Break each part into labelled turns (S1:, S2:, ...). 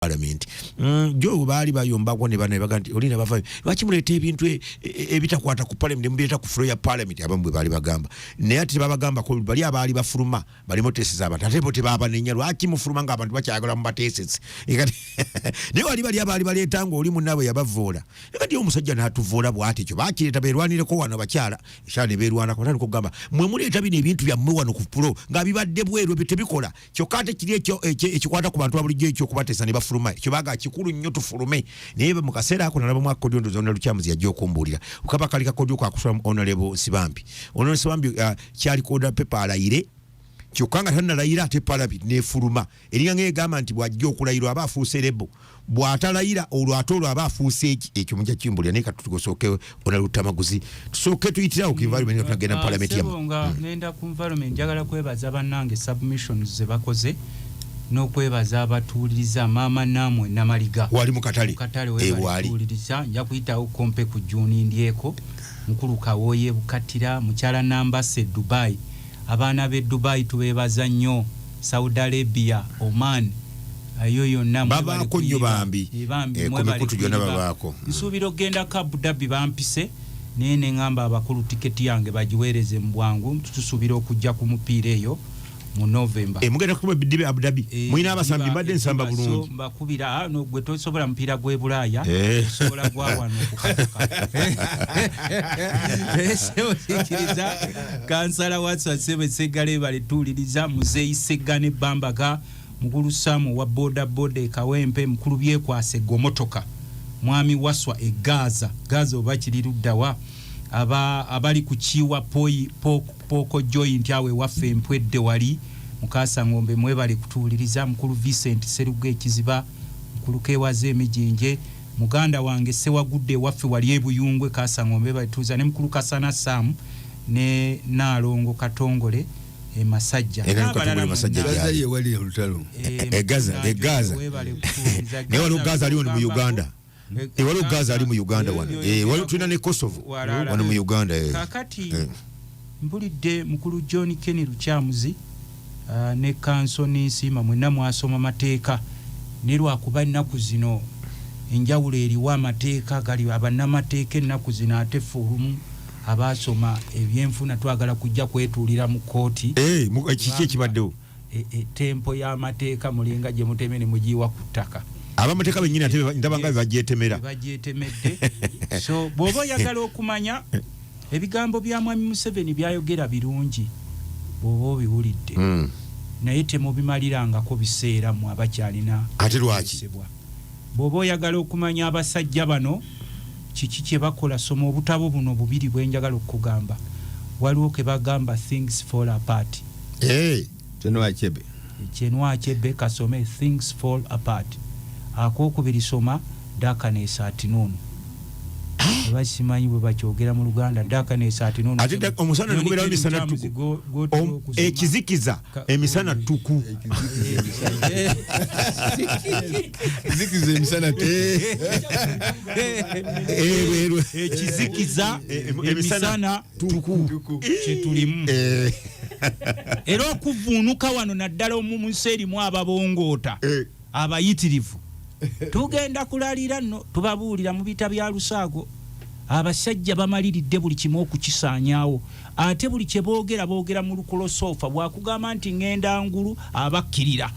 S1: Parliament jo bali bayomba ko ne bana baganti olina bafa bakimuleta ebintu ebitakwata ku parliament mbireta ku floor ya parliament abamwe bali bagamba ne ati babagamba ko bali abali bafuruma bali moteseza abantu ate bote baba nenya lwaki mufuruma nga abantu bakyagala mu batesezi ikati ne bali abali baletango oli munabwe yabavola ikati omusajja natuvoola bwati kyo bakireta berwanire ko wano bakyala shane berwana ko tandiko gamba mwe muleta bino ebintu bya mwe wano ku floor nga bibadde bweru bitebikola kyo kate kiri ekikwata ku bantu abulijjo ekyo kubatesa ne bafuruma kibaga kikulu nnyo tufulume nebe mu kaseera ako nalaba mu akodio ndo zonna lukyamuzi yajja okumbulira ukaba kali kakodio kwa kusoma honorable Sibambi kyali koda pepa alayire kyokanga tanna layira ate parliament ne fuluma eringa ngegamba nti bwajja okulayirwa abafuuse lebo bwatalayira olwatolo abafuuse ekyo mujja kimbulira ne katutugosoke ona Luttamaguzi tusoke tuyitira ku environment tunagenda mu parliament yamu
S2: nenda ku environment njagala kwebaza bannange submissions ze bakoze n'okwebaza abatuuliriza maama namwe namaliga
S1: wali mu katale
S2: wali nja kuyitawo kompe ku Juni ndieko mukulu kawoye bukatira mukyala nambase Dubai abaana be Dubai tubebaza nnyo Saudi Arabia Oman ayo yonna
S1: babako nnyo bambi kumikutu gyonna babako
S2: nsuubira ogenda ku Abu Dhabi bampise nene ngamba abakulu tiketi yange bagiweereze mu bwangu tusuubira okujja ku mupiira eyo mu November
S1: mugenda kuba bidibe Abu Dhabi muina abasambi badde nsamba bulungi
S2: mbakubira no gwe tosobola mpira gwe Bulaya sobola gwa wano okukaka sebo sikiriza kansala watsa sebe segale bali tuliriza muzeyi segane bambaga mukulu Samu wa boda Kawempe mukulu byekwase gomotoka mwami waswa Gaza obakirirudawa abali kuchiwa poko joint yawe waffe empwedde wali mukasa ngombe mwebale kutuliriza mukulu Vincent Seruge Kiziba mukulu Kewaze Emijinje muganda wange Sewagudde waffe wali ebuyungwe kasa ngombe batuza ne mukulu Kasana Sam ne Nalongo Katongole Masajja
S3: Gaza wali olutalo
S1: Gaza ne wali Gaza ali mu Uganda wali Gaza ali mu Uganda wano wali tuna ne Kosovo wano mu Uganda
S2: kakati mbulidde mukulu John Kenny Lukyamuzi ne kansoni sima mwenna mwasoma mateeka ne lwakuba nnaku zino enjawulo eriwa amateeka gali abannamateeka ennaku zino ate olumu abasoma ebyenfuna twagala kujja kwetuulira mu kooti
S1: kiki ekibaddewo
S2: tempo y'amateeka mulinga gye mutemene mugiwa ku ttaka
S1: abamateeka bennyini ate ndabanga bagyetemedde
S2: so bw'oba oyagala okumanya ebigambo bya mwami Museveni byayogera birungi bw'oba obiwulidde naye temubimalirangako biseera mu abakyalina
S1: ate lwaki
S2: bw'oba oyagala okumanya abasajja bano kiki kye bakola soma obutabo buno bubiri bwenjagala okugamba waliwo ke bagamba things fall apart Chenwa Achebe kasome things fall apart akokubiri soma Darkness at Noon basimanyi bwe bakyogera mu Luganda Darkness at Noon
S1: ate omusana ngubera emisana tuku ekizikiza emisana tuku
S3: zikiza emisana
S2: ekizikiza emisana tuku kyetulimu era okuvuunuka wano naddala omumuseri mu ababongoota abayitirivu tugenda kulalira nno tubabuulira mu bita bya Lusaago abasajja bamaliridde buli kimu okukisaanyaawo ate buli kye boogera mu lukolosofa bwakugamba nti ngenda ngulu abakkirira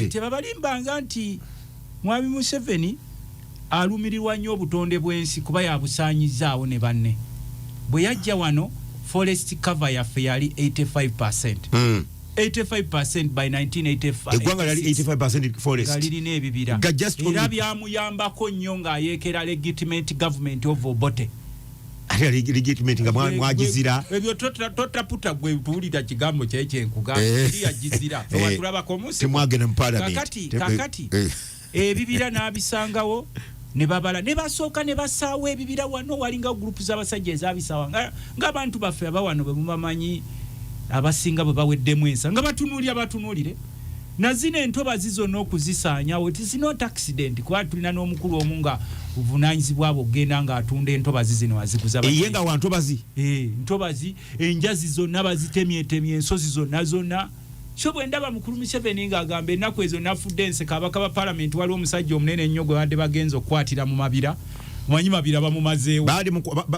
S2: tebabalimbanga nti mwami Museveni alumirirwa nnyo obutonde bw'ensi kuba yabusaanyizaawo ne banne bwe yajja wano forest cover yaffe yali 85%. 85% by 1985
S1: egwanga yali 85% forest
S2: galirina ebibira era byamuyambako nnyo ng'ayeekera legitimate government of Obote
S1: legitimate nga mwagizira
S2: ebyo totaputa gwe tuwulira kigambo kyekyenkugamba eri yagizira watulabako musi
S1: temwagenda mu parliament
S2: kakati ebibira n'abisangawo ne babala ne basooka ne basaawo ebibira wano walinga group z'abasajja ezabisaawa ng'abantu baffe abawano bwe mubamanyi abasinga bwe baweddemu ensa nga batunuulire na zino entobazi zonna okuzisaanyawo it is not accident kuba tulina n'omukulu omu nga buvunaanyizibwa abo ogenda ng'atunda entobazi zino aziguza
S1: ye nga wa ntobazi
S2: ntobazi enjazi zonna bazitemyetemye ensozi zonna so bwe ndaba mukulu Museveni ng'agamba ennaku ezo nafudde ense kabaka ba parliament waliwo omusajja omunene ennyo gwe badde bagenza okukwatira mu mabira manyi mabira bamumazeewo
S1: baali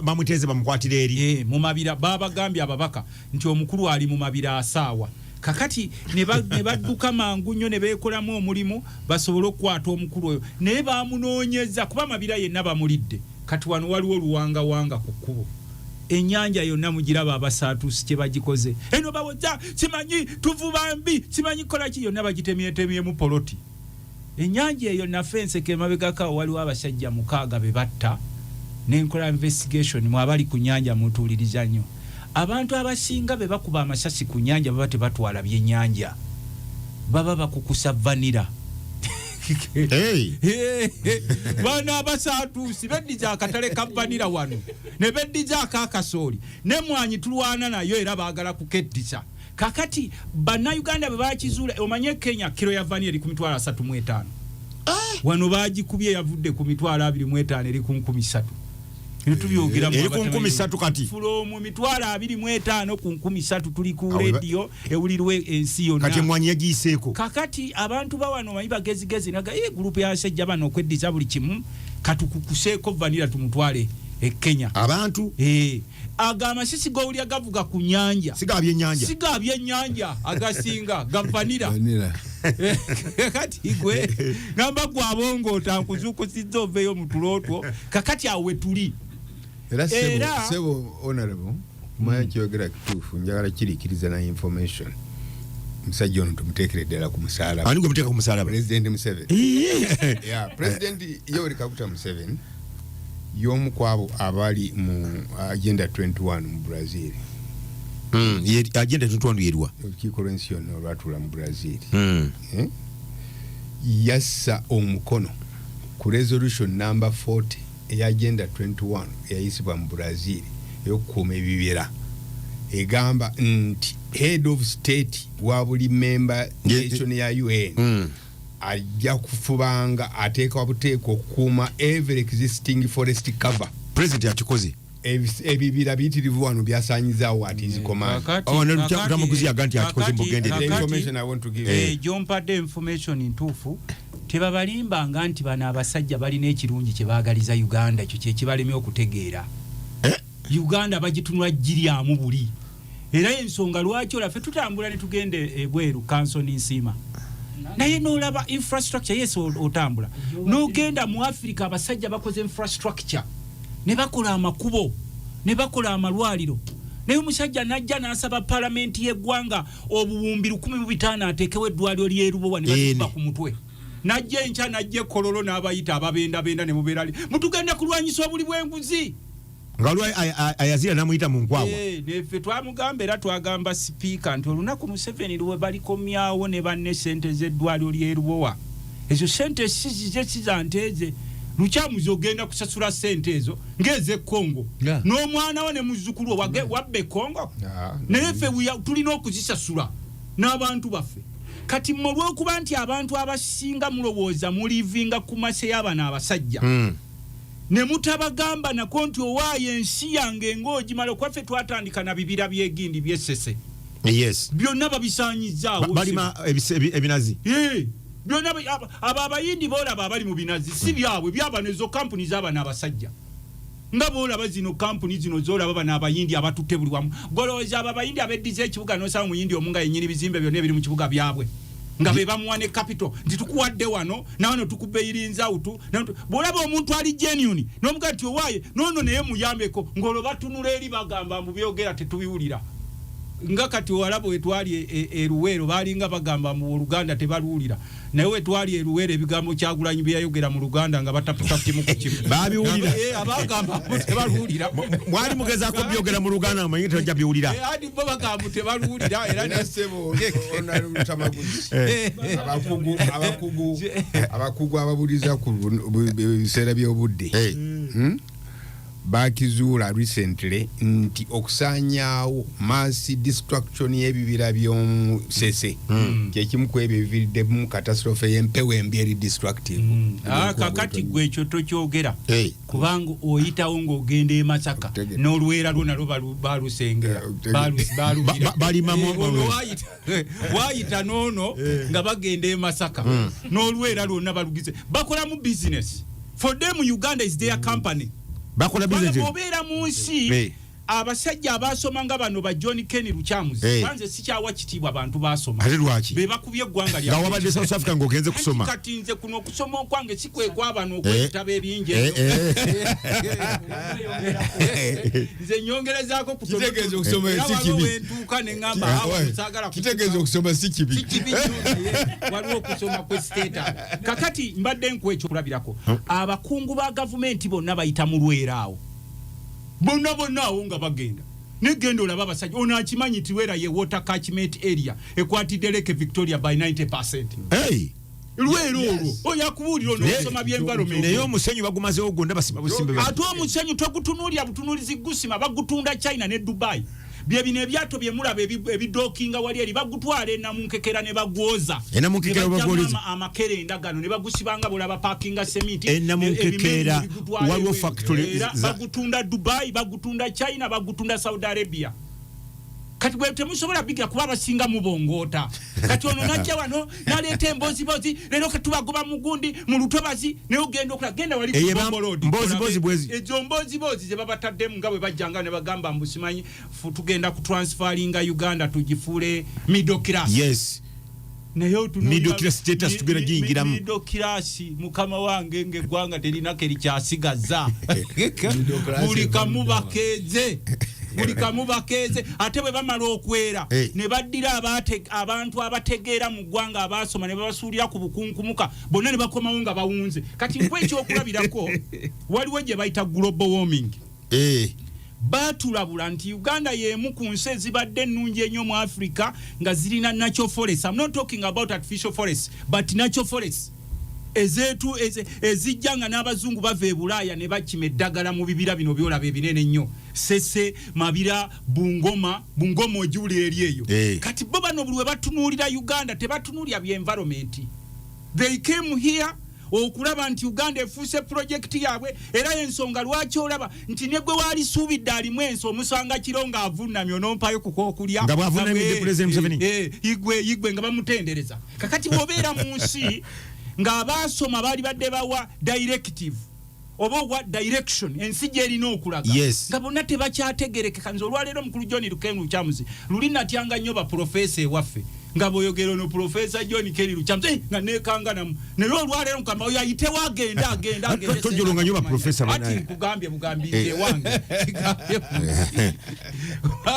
S1: bamuteze bamukwatira eri
S2: mu mabira babagambye ababaka nti omukulu ali mu mabira asaawa kakati ne badduka mangu nnyo ne beekolamu omulimu basobole okukwata omukulu oyo naye bamunoonyeza kuba mabira yenna bamulidde kati wano waliwo luwangawanga ku kkubo ennyanja yonna mugiraba abasaatuusi kye bagikoze eno bawoza simanyi tuvuba mbi simanyi kola ki yonna bagitemyetemyemu poloti ennyanja eyo naffe enseke emabegako waliwo abasajja 6 be batta n'enkola investigation mu abali ku nnyanja mutuuliriza nnyo abantu abasinga be bakuba amasasi ku nnyanja baba tebatwala byennyanja baba bakukusa vanira bana abasaatuusi beddiza akatale ka vanira wano ne beddiza akakasooli ne mwanyi tulwana nayo era baagala kukeddisa kakati bannayuganda bwe bakizuula omanye Kenya kilo ya vanira eri ku mitwalo 35 wano baagikubye yavudde ku mitwalo 25 eri ku 13 tubyogera mu
S1: eri ku 13 kati
S2: from mitwalo 25 ku 13 tuli ku radio ewulirwe ensi yonna
S1: kati mwanyi yagiseeko
S2: kakati abantu bawano bayi bagezigezi naga group ya sejja bano okweddiza buli kimu katukukuseeko vanira tumutwale e Kenya
S1: abantu
S2: amasisi gowulya gavuga ku nyanja sigabye nyanja agasinga gavanira kakati gwe ngamba gwabongo otankuzukusizza oveyo mutulotwo kakati awe tuli
S3: era sebo honorable kumanya kyogera kituufu njagala kirikiriza na information musajja ono tumuteekere ddala ku musaala
S1: ani gwe muteeka ku musaala
S3: President Museveni President Yoweri Kaguta Museveni y'omu kwabo abali mu agenda 21 mu Brazil
S1: agenda 21 yerwa
S3: olukiiko lw'ensi yonna olwatuula mu Brazil yassa omukono ku resolution number 40 eya agenda 21 eyayisibwa mu Brazil ey'okukuuma ebibira egamba nti head of state wa buli member nation ya UN ajja kufubanga ateeka buteeko okukuuma every existing forest cover.
S1: President akikoze
S3: ebibira bitirivu wano byasanyizawo ati zikomanda
S1: Luttamaguzi aganti akikoze mbugende
S3: information I want to give
S2: jompadde information ntuufu tebabalimba nganti bana abasajja balina ekirungi kye baagaliza Uganda ekyo kye kibalemye okutegeera Uganda bagitunula jiryamu buli era ensonga lwaki olaffe tutambula ne tugende ebweru kansoni nsima naye n'olaba infrastructure yes otambula n'ogenda mu Africa abasajja bakoze infrastructure ne bakola amakubo ne bakola amalwaliro naye omusajja najja n'asaba parliament y'eggwanga obuwumbi 15 ateekewo eddwaliro ly'erubowa ne batuba ku mutwe najja enkya najja kololo n'abayita ababendabenda ne mubeerali mutugenda kulwanyisa obuli bw'enguzi
S1: ngalwa ayazira namuyita mu nkwagwa
S2: neffe twamugamba era twagamba speaker nti olunaku Museveni luwe balikomyawo ne banne sente z'eddwaliro ly'erubowa ezo sente sizanteze lukyamuzi ogenda kusasula sente ezo ngeze Kongo n'omwana we ne muzzukulu wabbe Kongo naye ffe tulina okuzisasula n'abantu baffe kati olw'okuba nti abantu abasinga mulowooza mulivinga ku mase y'abana abasajja ne mutabagamba nako nti owaayo ensi yange ng'ogimala okwaffe twatandika na bibira by'egindi by'essese byonna babisanyizaawo
S1: balima ebinazi
S2: byonna abo abayindi boolaba abali mu binazi si byabwe byabano ezo kampuni z'abana abasajja nga boolaba zino kampuni zino zoolaba bano abayindi abatutte buli wamu golowooza abo abayindi abeddiza ekibuga n'osaba muyindi omu nga yennyini bizimbe byonna ebiri mu kibuga byabwe nga be bamuwa ne capital nti tukuwadde wano nawano tukubeirinza utu boolaba omuntu ali genuine n'omuga nti owaaye noono naye muyambeko ng'olwo batunula eri bagamba mbu byogera tetubiwulira nga kati walabo wetwali eruwero balinga bagamba mu Luganda tebaluwulira naye wetwali eruwero ebigambo Kyagulanyi byayogera mu Luganda nga bataputa kimu ku kimu
S1: babiwulira
S2: abagamba tebaluwulira
S1: mwali mugezaako byogera mu Luganda amanyi tebajja biwulira
S2: adi bo bagamba tebaluwulira era
S3: nasebo ona Luttamaguzi abakugu ababuliza ku biseera by'obudde bakizuula recently nti okusaanyaawo mass destruction y'ebibira by'omusese kyekimu ku ebyo biviiriddemu catastrophe y'empewo embi eri destructive.
S2: Kakati gwe ekyo tokyogera kubanga oyitawo ng'ogenda e Masaka n'olwera lwo nalwo balusengera
S1: balimamu
S2: wayita noono nga bagenda e Masaka n'olwera lwonna balugize bakolamu business. For them Uganda is their company.
S1: Bakola business.
S2: Bobera mu nsi abasajja abasoma nga bano ba John Kenny Luchamuzi kwanze sikyawa kitibwa abantu basoma be bakubye eggwanga lya
S1: wabadde South Africa ng'ogenze kusoma
S2: kati nze kuno okusoma okwange sikwekwa bano okwetaba ebinje nze nyongerezaako
S3: kitegeeza okusoma si kibi
S2: wentuuka ne ngamba sagala
S3: kitegeeza okusoma si kibi
S2: waliwo okusoma kwe state kakati mbadde nkwekyo kulabirako abakungu ba gavumenti bonna bayita mu lweraawo bonna awo nga bagenda negenda olaba abasajja ono akimanyi nti Lwera ye water catchment area ekwatidde Lake Victoria by 90%. Lwera olwo oyakubuulira ono osoma by'environment
S1: naye omusenyu bagumazeewo gwonna basima busimbe
S2: ate omusenyu togutunuulira butunuulizi gusima bagutunda China ne Dubai bye bino ebyato bye mulaba ebidokinga wali eri bagutwala enamunkekera ne bagwoza
S1: enamunkekera bagwoliza
S2: amakerenda gano ne bagusibanga bolaba parkinga semiti
S1: enamunkekera waliwo factory
S2: bagutunda Dubai bagutunda China bagutunda Saudi Arabia kati bwe temusobola bigira kuba basinga mubongoota kati ono najja wano naleeta embozi lero katubagoba mugundi mu lutobazi ne ogenda okula genda wali
S1: mbozi bwezi
S2: ezo mbozi ze babataddemu nga bwe bajjanga ne bagamba mbusimanyi tugenda ku transferinga Uganda tugifuule middle class.
S1: Yes.
S2: Nayo
S1: middle class status tugenda giyingiramu
S2: middle class mukama wange ng'eggwanga terina likyasigaza buli kamu bakeze ate bwe bamala okwera ne baddira abantu abategeera mu ggwanga abasoma ne babasuulira ku bukunkumuka bonna ne bakomawo nga bawunze kati nk'ekyokulabirako waliwo gye bayita global warming. Batulabula nti Uganda y'emu ku nsi ezibadde ennungi ennyo mu Africa nga zirina natural forest. I'm not talking about artificial forest but natural forest ezetu ezijjanga n'abazungu bava e Bulaaya ne bakima eddagala mu bibira bino byolaba ebinene ennyo Sese Mabira Bungoma ogiwulira eri eyo kati bo bano buli we batunuulira Uganda tebatunuulira bya environment. They came here okulaba nti Uganda efuuse project yaabwe era ensonga lwaki olaba nti negwe wali suubidde alimu ensi omusanga kironga avunnamye onompayo kukokulya
S1: nga bwavunnamidde President Museveni
S2: igwe nga bamutendereza kakati bwobeera mu nsi ng'abaasoma baali badde bawa directive oba wa direction ensi gy'erina okulaga nga bonna tebakyategerekeka nze olwaleero mukulu John Kenny Luchamuzi luli natyanga nnyo baprofesa ewaffe nga bw'oyogera ono Profesa John Kenny Luchamuzi nga neekanganamu naye olwaleero mukamba oyo ayitewo agenda
S1: tojolonga nnyo baprofesa
S2: ati nkugambye bugambize wange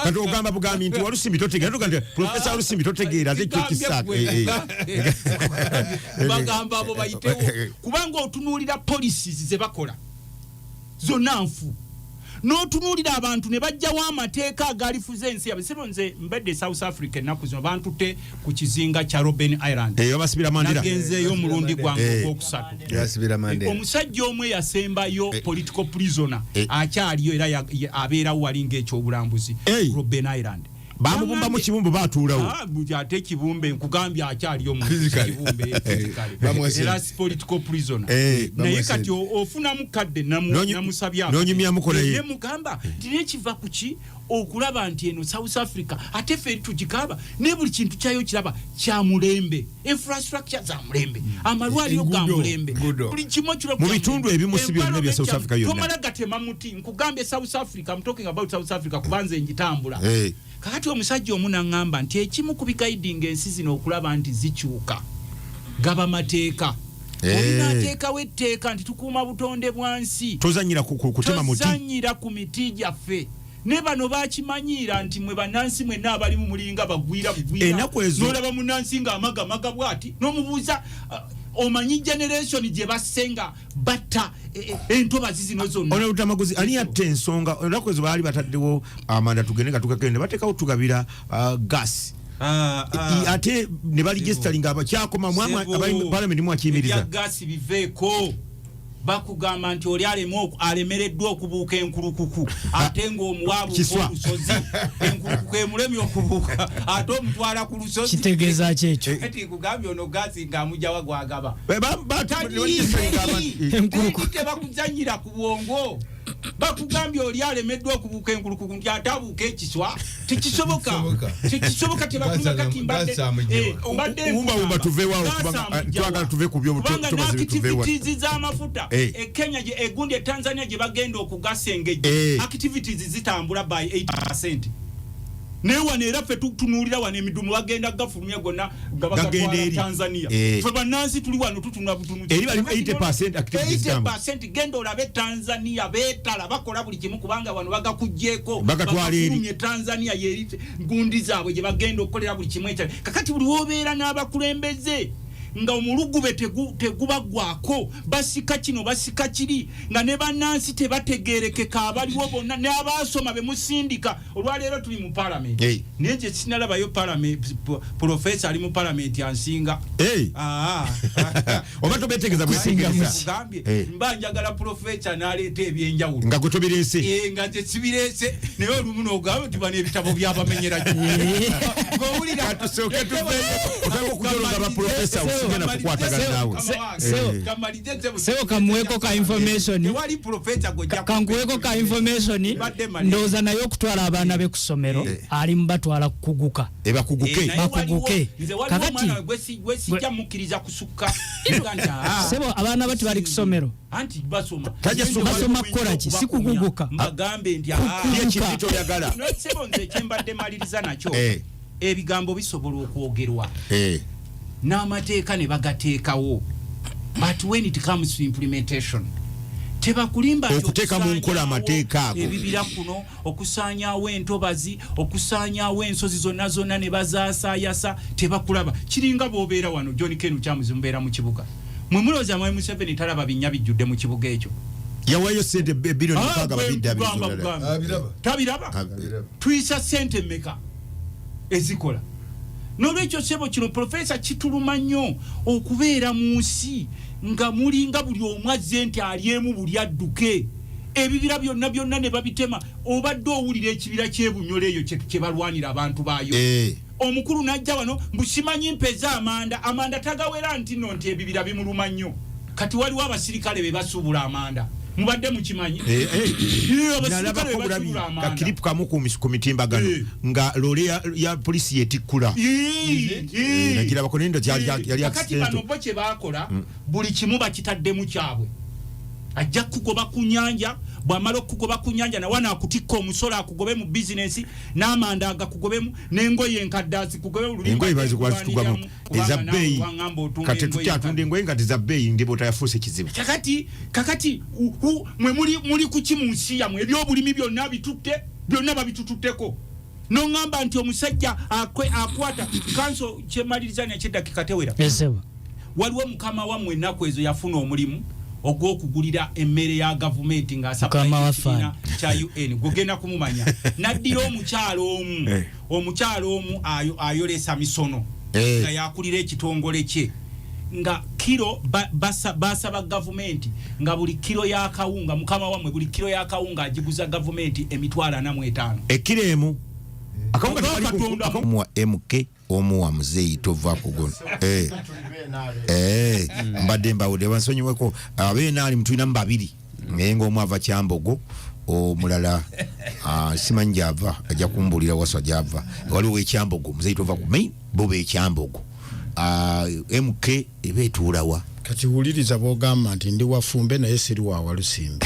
S1: kati ogamba bugambi nti walusimbi totegeera tugamba Profesa Walusimbi totegeera ate ekyo kisaako
S2: bagamba abo bayitewo kubanga otunuulira policies ze bakola zonna nfu n'otunuulira abantu ne bajjawo amateeka agalifuza ensi yabe sebo nze mbadde South Africa ennaku zino bantutte ku kizinga kya Robben Island
S1: basibira Mandela
S2: nagenzeeyo omulundi gwange ogwokusatu omusajja omu yasembayo political prisoner akyaliyo era abeerawo wali ng'ekyobulambuzi Robben Island
S1: bamubumba mu kibumbe batuulawo
S2: ate kibumbe nkugambye akyaliyo mu kibumbe era political prisoner naye kati ofunamu kadde namusabya
S1: n'onyumyamukoleyo
S2: mugamba tine kiva kuki okulaba nti eno South Africa ate ffe tugikaba ne buli kintu kyayo kiraba kya mulembe infrastructure za mulembe amalwaliro ga mulembe buli kimu kiro
S1: mu bitundu ebimu si byonna bya South Africa yonna
S2: tomala gatema muti nkugambye South Africa I'm talking about South Africa kubanze njitambula kakati omusajja omu n'aŋŋamba nti ekimu ku bigayidinga ensi zino okulaba nti zikyuka gaba mateeka olina ateekawo etteeka nti tukuuma butonde bwa nsi
S1: tozanyira kutema muti
S2: tozanyira ku miti gyaffe ne bano bakimanyiira nti mwe bannansi mwenna abalimu mulinga bagwira n'olaba munnansi ng'amagamaga bw'ati n'omubuuza omanyi generation gye basenga batta entobazi zino zonna
S1: ono Luttamaguzi ani yatta ensonga ennaku ezo baali bataddewo amanda tugende nga tukagende bateekawo tugabira gas ate ne baligestalinga abakyakoma parliament mu akiyimiriza
S2: gas biveeko bakugamba nti oli alemereddwa okubuuka enkulukuku ate ng'omuwaabu olusozi enkulukuku emulemye okubuuka ate omutwala ku lusozi
S4: kitegeeza kyekyo
S2: ati kugambye ono gaasi ng'amugyawa gwagaba enkulukuku tebakuzanyira ku bwongo bakugambye oli alemeddwa okubuuka enkulukuku nti ate abuuka ekiswa tekisoboka tebakulima kati
S1: mbadde tuveewawo twagala tuve ku
S2: kubanga n'activities z'amafuta Kenya egundi e Tanzania gye bagenda okugasengejja activities zitambula by 8%. Newa neera ffe tutunuulira wano emidumu bagenda gafulumya gonna gabagatwala Tanzania ffe bannansi tuli wano tutunula butunu
S1: eri bali 80% activities
S2: 80% genda olabe Tanzania beetala bakola buli kimu kubanga wano bagakujjeeko
S1: bagatwala eri
S2: Tanzania yeri gundi zaabwe gye bagenda okukolera buli kimu ekyo kakati buli wobeera n'abakulembeze nga omulugube tegubagwako basika kino basika kiri nga ne bannansi tebategeerekeka abaliwo bonna ne abasoma bemusindika olwaleero tuli mu parliament naye gye sinalabayo parliament professor ali mu parliament ansinga
S1: oba tobetegeeza bwesinga
S2: mba njagala professor n'aleeta ebyenjawulo
S1: nga gwe
S2: nga tekibirese naye olumu n'ogamba nti bano ebitabo byabamenyera ng'owulira
S1: tusooke tuveeyo otanga okujologa baprofesa usigenda kukwatagana nawe
S4: sebo kamuweko ka information kankuweko ka information ndowooza naye okutwala abaana be ku ssomero ali mubatwala kukuguka bakuguke kakati
S2: gwesijja mukkiriza kusukka
S4: sebo abaana bati bali ku ssomero
S2: anti basoma
S4: kukola ki si kukuguka
S2: mbagambe nti
S1: ekintu kyoyagala
S2: sebo nze kyembadde maliriza nakyo ebigambo bisobola okwogerwa n'amateeka ne bagateekawo but when it comes to implementation tebakulimba
S1: okuteeka mu nkola amateeka ago
S2: ebibira kuno okusaanyaawo entobazi okusaanyaawo ensozi zonna ne bazaasaayasa tebakulaba kiringa bw'obeera wano John Kenu kyamuzi mubeera mu kibuga mwe mulowooza mwami Museveni talaba binnya bijjudde mu kibuga ekyo
S1: yawayo sente bilioni 6
S2: tabiraba tuyisa sente mmeka ezikola n'olwekyo sebo kino professor kituluma nnyo okubeera mu nsi nga mulinga buli omu azze nti alyemu buli adduke ebibira byonna ne babitema obadde owulira ekibira ky'Ebunyole eyo kye balwanira abantu baayo omukulu n'ajja wano mbusimanyi mpeza amanda tagawera nti no nti ebibira bimuluma nnyo kati waliwo abasirikale be basuubula amanda mubadde mukimanyi
S1: kakiripu kamu ku mitimbagano nga lole ya polisi yetikkula nagirabako nendo yali
S2: akati bano bo kye baakola buli kimu bakitaddemu kyabwe ajja kugoba ku nyanja bw'amala okugoba ku nyanja nawe anakutikka omusolo akugobe mu bizinesi n'amanda agakugobemu n'engoye enkadde azikugobe
S1: engoye bazitugwamu ezabbeeyi kati tukyatunda engoye nga tezabbeeyi ndiboota yafuuse kizibu
S2: kakati mwe muli ku ki mu nsi yammwe ebyobulimi byonna babitututteko n'oŋŋamba nti omusajja akwata kanso kyemalirizanya ky'eddakika tewera waliwo mukama wammwe ennaku ezo yafuna omulimu ogw'okugulira emmere ya gavumenti ng'asaba kya UN gugenda kumumanya naddira omukyalo omu ayolesa misono nga yakulira ekitongole kye nga kiro basaba gavumenti nga buli kiro ya kawunga mukama wamwe buli kiro ya kawunga agiguza gavumenti $45
S1: ekiro emu akawunga MK omuwa muzeeyi tova kugono mbadde mbawudde bansonyiweko abeenaali mutulinamu babiri naye ng'omu ava Kyambogo omulala simanyi gy'ava ajja kumbulira waswa gy'ava waliwo ekyambogo muzeeyi tova ku main bo bekyambogo MK eba etuulawa
S5: kati wuliriza bw'ogamba nti ndi wafumbe naye siri wa Walusimbi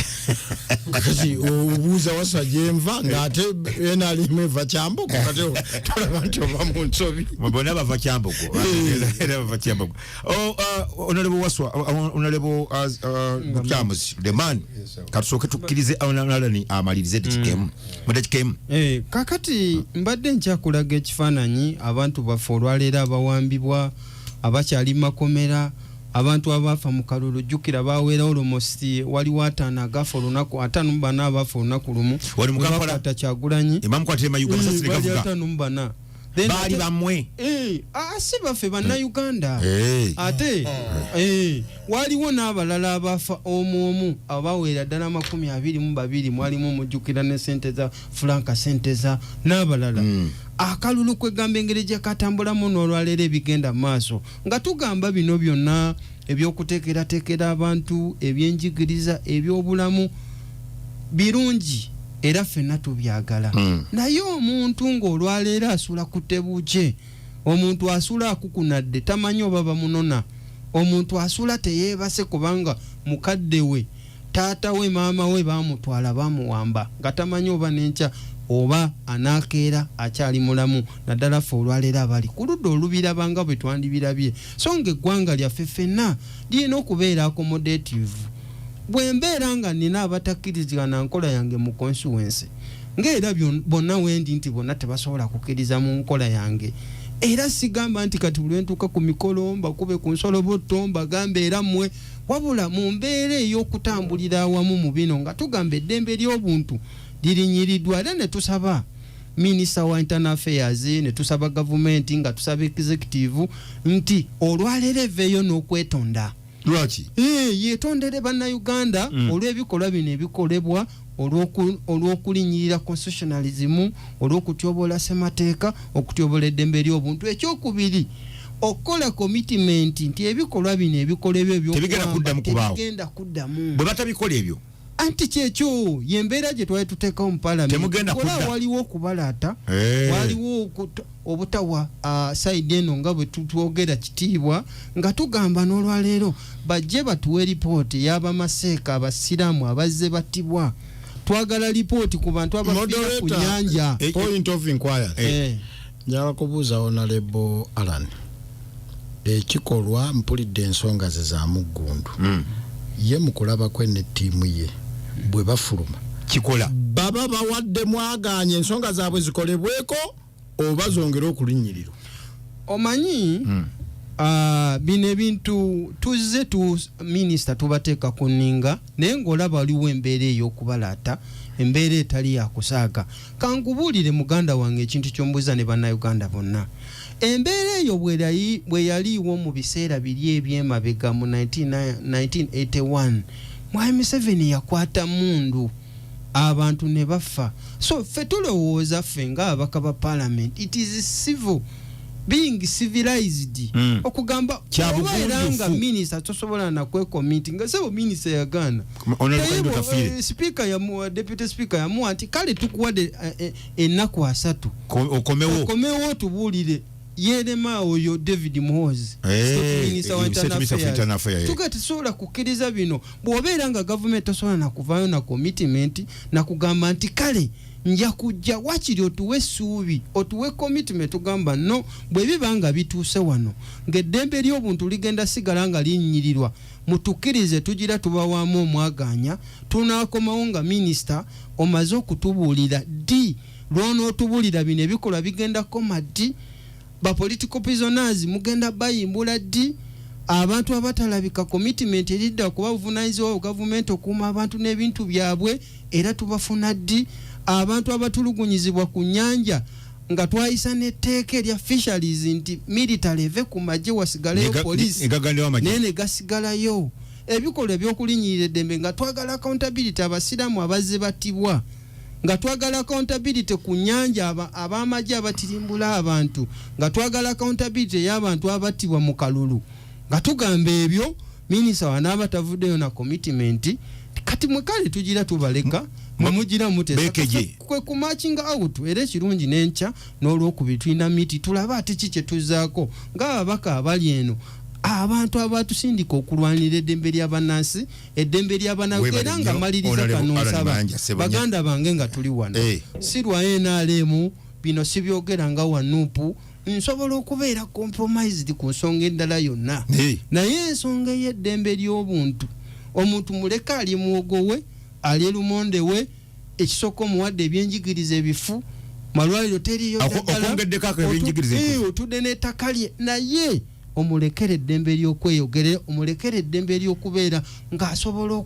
S5: kati obuuza waswa gyenva ng'ate enaalimu eva Kyambogo kati tolaba nti ova mu nsobi
S1: bonna bava Kyambogo bava Kyambogo honorable waswa honorable Kyamuzi the man katusooke tukkirize honorable amalirize tekikemu mudakikemu
S6: kakati mbadde nkyakulaga ekifaananyi abantu baffe olwaleero abawambibwa abakyali makomera abantu abafa mu kalulu jukira baweera almost waliwo 5 agafa olunaku 54 abafa olunaku lumu
S1: wali mukampala
S6: tachagulanyi
S1: imam kwa tema yuga sasa
S6: gavuga 54
S1: bali bamwe
S6: ase baffe bannayuganda ate waliwo n'abalala abafa omu abawera ddala 22 mwalimu omujjukira ne sente za franka sente za n'abalala akalulu kwegamba engeri gye katambulamu n'olwaleero ebigenda maaso nga tugamba bino byonna ebyokuteekerateekera abantu ebyenjigiriza ebyobulamu birungi era ffenna tubyagala naye omuntu ng'olwaleero asula ku tebuukye omuntu asula akukunadde tamanyi oba bamunona omuntu asula teyeebase kubanga mukadde we taata we maama we baamutwala baamuwamba nga tamanyi oba n'enkya oba anaakeera akyali mulamu naddala ffe olwaleero abali ku ludda olubirabanga bwe twandibirabye so ng'eggwanga lyaffe ffenna lirina okubeera accommodative bwe mbeera nga nina abatakkirizigana nkola yange mu constituency ng'era bonna wendi nti bonna tebasobola kukkiriza mu nkola yange era sigamba nti kati buli lwentuuka ku mikolo mbakube ku nsolobotto mbagambe era mmwe wabula mu mbeera ey'okutambulira awamu mu bino nga tugamba eddembe ly'obuntu lirinyiriddwa era ne tusaba minisita wa internal affairs ne tusaba gavumenti nga tusaba executive nti olwaleero eveeyo n'okwetonda
S1: lwaki
S6: yetondere bannayuganda olw'ebikolwa bino ebikolebwa olw'okulinyirira constitutionalism olw'okutyobola ssemateeka okutyobola eddembe ly'obuntu ekyokubiri okukola commitment nti ebikolwa bino ebikolebwa ebyobigenda kuddamu
S1: bwe batabikola ebyo
S6: anti kyekyo yembeera gye twali tuteekawo mu palamenti waliwo okubalaata waliwo obutawa saidi eno nga bwe tutwogera kitiibwa nga tugamba n'olwaleero bajje batuwe lipooti y'abamaseeka abasiraamu abazze battibwa twagala lipooti ku bantu abafiira ku nnyanja
S5: point of inquiry njala kubuuza honorable Alan ekikolwa mpulidde ensonga ze za muggundu ye mukulaba kwe ne ttiimu ye bwe bafuluma
S1: kikola
S5: baba bawadde mwaganye ensonga zaabwe zikolebweko oba zongera okulinnyirirwa
S6: omanyi bino ebintu tuzze tu minisita tubateeka ku nninga naye ng'olaba waliwo embeera ey'okubalaata embeera etali yakusaaga kankubuulire muganda wange ekintu ky'ombuuza ne bannayuganda bonna embeera eyo bwe yaliiwo mu biseera biri ebyemabega mu 1981 mwami Museveni yakwata mundu abantu ne bafa so ffe tulowooza ffe ng'ababaka ba parliament it is civil being civilized okugamba oba nga minisita tosobola nakwekomiti nga sebo minisita yagaana speaker yamuwa deputy speaker yamuwa nti kale tukuwadde ennaku 3 okomewo tubuulire yerema oyo David Muhoozi minister wa internal affairs tukati sola kukkiriza bino bw'obeera nga government tosobola nakuvaayo na commitment nakugamba nti kale nja kujja wakiri otuwe essuubi otuwe commitment tugamba no bwe bibanga bituuse wano ng'eddembe ly'obuntu ligenda sigala nga linnyirirwa mutukkirize tugira tubawamu omwaganya tunaakomawo nga minisita omaze okutubuulira ddi lw'onootubuulira bino ebikolwa bigenda koma ddi ba political prisoners mugenda bayimbula ddi abantu abatalabika commitment eridda okubavunaanyizibwa government okuuma abantu n'ebintu byabwe era tubafuna ddi abantu abatulugunyizibwa ku nnyanja nga twayisa n'etteeka erya fisheries nti military eve ku magye wasigaleyo police nene gasigalayo ebikolwa ebyokulinyirira eddembe nga twagala accountability abasiraamu abazze battibwa nga twagala accountability ku nnyanja ab'amagye abatirimbula abantu nga twagala accountability y'abantu abattibwa mu kalulu nga tugamba ebyo minisita wanaaba tavuddeyo na commitment kati mwekale tugira tubaleka mwemugira kwe kumatchinga out era ekirungi n'enkya n'olwokubiri tulina miti tulaba ate ki kye tuzaako ng'ababaka abali eno abantu abatusindika okulwanira eddembe ly'abannansi eddembe ly'abanaku era nga maliriza kanonsaba baganda bange nga tuli wano si lwa NRM bino sibyogera nga wanuupu nsobola okubeera compromised ku nsonga endala yonna naye ensonga y'eddembe ly'obuntu omuntu muleka ali muwogo we ali lumonde we ekisoko muwadde ebyenjigiriza ebifu malwaliro teriyo
S1: okongeddeko ebyenjigiriza
S6: otudde n'ettaka lye naye omulekere eddembe ly'okweyogerera, omulekere eddembe ly'okubeera ng'asobola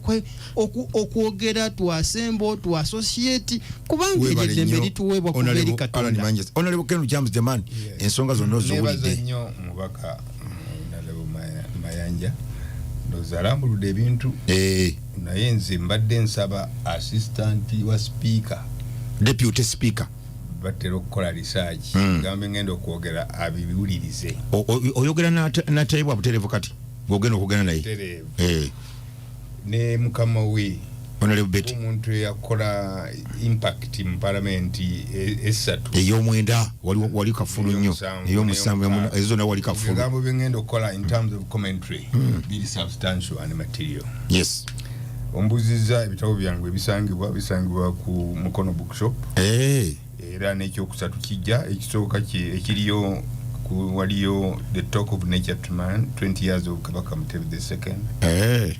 S6: okwogera to assemble to associate kubanga eryo eddembe lituweebwa kuba eri Katonda.
S1: Honorable Ken James Deman, ensonga zonna ozowulidde.
S3: Nebaza nnyo omubaka Mayanja ndozalambuludde ebintu naye nze mbadde nsaba assistant wa speaker,
S1: deputy speaker
S3: batera okukola research gambe ngenda okwogera abiwulirize.
S1: Oyogera natayibwa buterevu kati bwogenda okugenda naye
S3: ne mukama we
S1: Honorable Betty
S3: omuntu yakola impact mu parliament esatu
S1: ey'omwenda wali kafulu nnyo ey'omusanvu ezo nawe wali kafulu.
S3: Ebigambo bye ngenda okukola in terms of commentary biri substantial and material.
S1: Yes.
S3: Ombuzizza ebitabo byange bisangibwa ku Mukono bookshop. Era n'ekyokusatu kijja ekisooka ekiriyo waliyo The Talk of Nature to Man 20 years of Kabaka Mutebi II.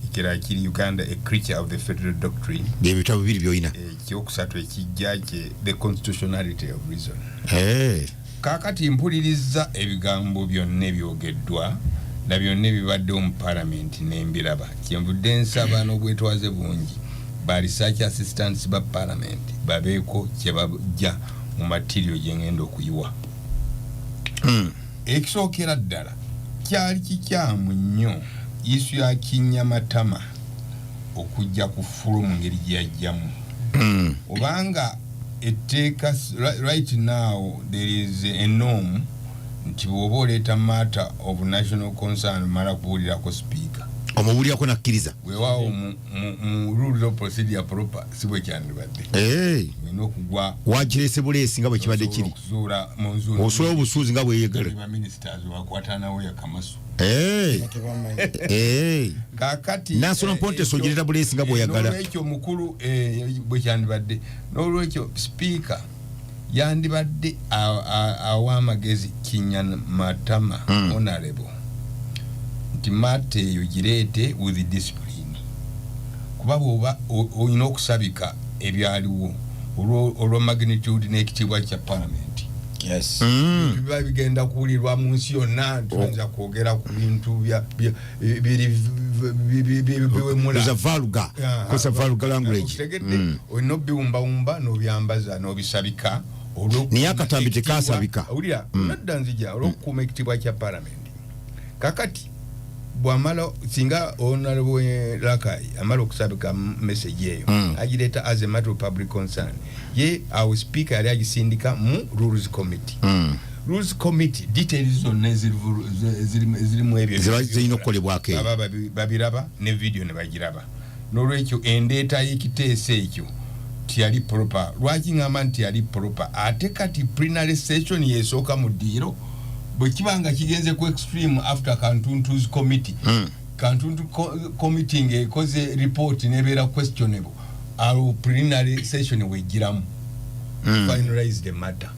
S3: Ekira kiri Uganda A Creature of the Federal Doctrine.
S1: Ebitabo biri byoyina.
S3: Ekyokusatu ekijja The Constitutionality of Reason. Kakati mpuliriza ebigambo byonna ebyogeddwa na byonna ebibaddewo mu parliament n'embiraba. Kyenvudde nsaba n'obwetwaze bungi ba research assistants ba parliament babeeko kye bajja mu material gye ngenda okuyiwa. Ekisookera ddala kyali kikyamu nnyo isu ya Kinyamatama okujja ku fulu mu ngeri gye yajjamu. Obanga etteeka right now there is a norm nti bw'oba oleeta matter of national concern mala kubuulirako speaker
S1: omubuulirako nakkiriza
S3: weewaawo mu rules of procedure proper si bwe kyandibadde olina okugwa
S1: wakirese buleesi nga bwe kibadde kiri osula obusuuzi nga bweyegale
S3: baministers wakwatanawo yakamasu kakati
S1: nasono ponte sogirira buleesi nga bweyagala
S3: n'olwekyo mukulu bwe kyandibadde n'olwekyo speaker yandibadde aw'amagezi Kinyamatama honorable nti mate eyo gireete with discipline kuba bw'oba olina okusabika ebyaliwo olwa magnitude n'ekitiibwa kya parliament.
S1: Yes.
S3: Biba bigenda kuwulirwa mu nsi yonna tuyinza kwogera ku bintu biwemula
S1: kosa vulgar language
S3: olina obiwumbawumba n'obyambaza n'obisabika
S1: niye akatambi tekasabika
S3: owulira nadda nzija olw'okukuuma ekitiibwa kya parliament. Kakati bw'amala singa honorable Lakai amala okusabika message eyo agireeta as a matter of public concern ye our speaker yali agisindika mu rules committee. Rules committee details zonna zirimu ebyo
S1: zirina okukolebwako
S3: babiraba ne video ne bagiraba. N'olwekyo endeeta y'ekiteeso ekyo tiyali proper. Lwaki ngamba nti yali proper ate kati plenary session yesooka mu ddiiro bwe kibanga kigenze ku extreme after Kantuntu's committee Kantuntu committee ng'ekoze report n'ebeera questionable alo plenary session wegiramu finalize the matter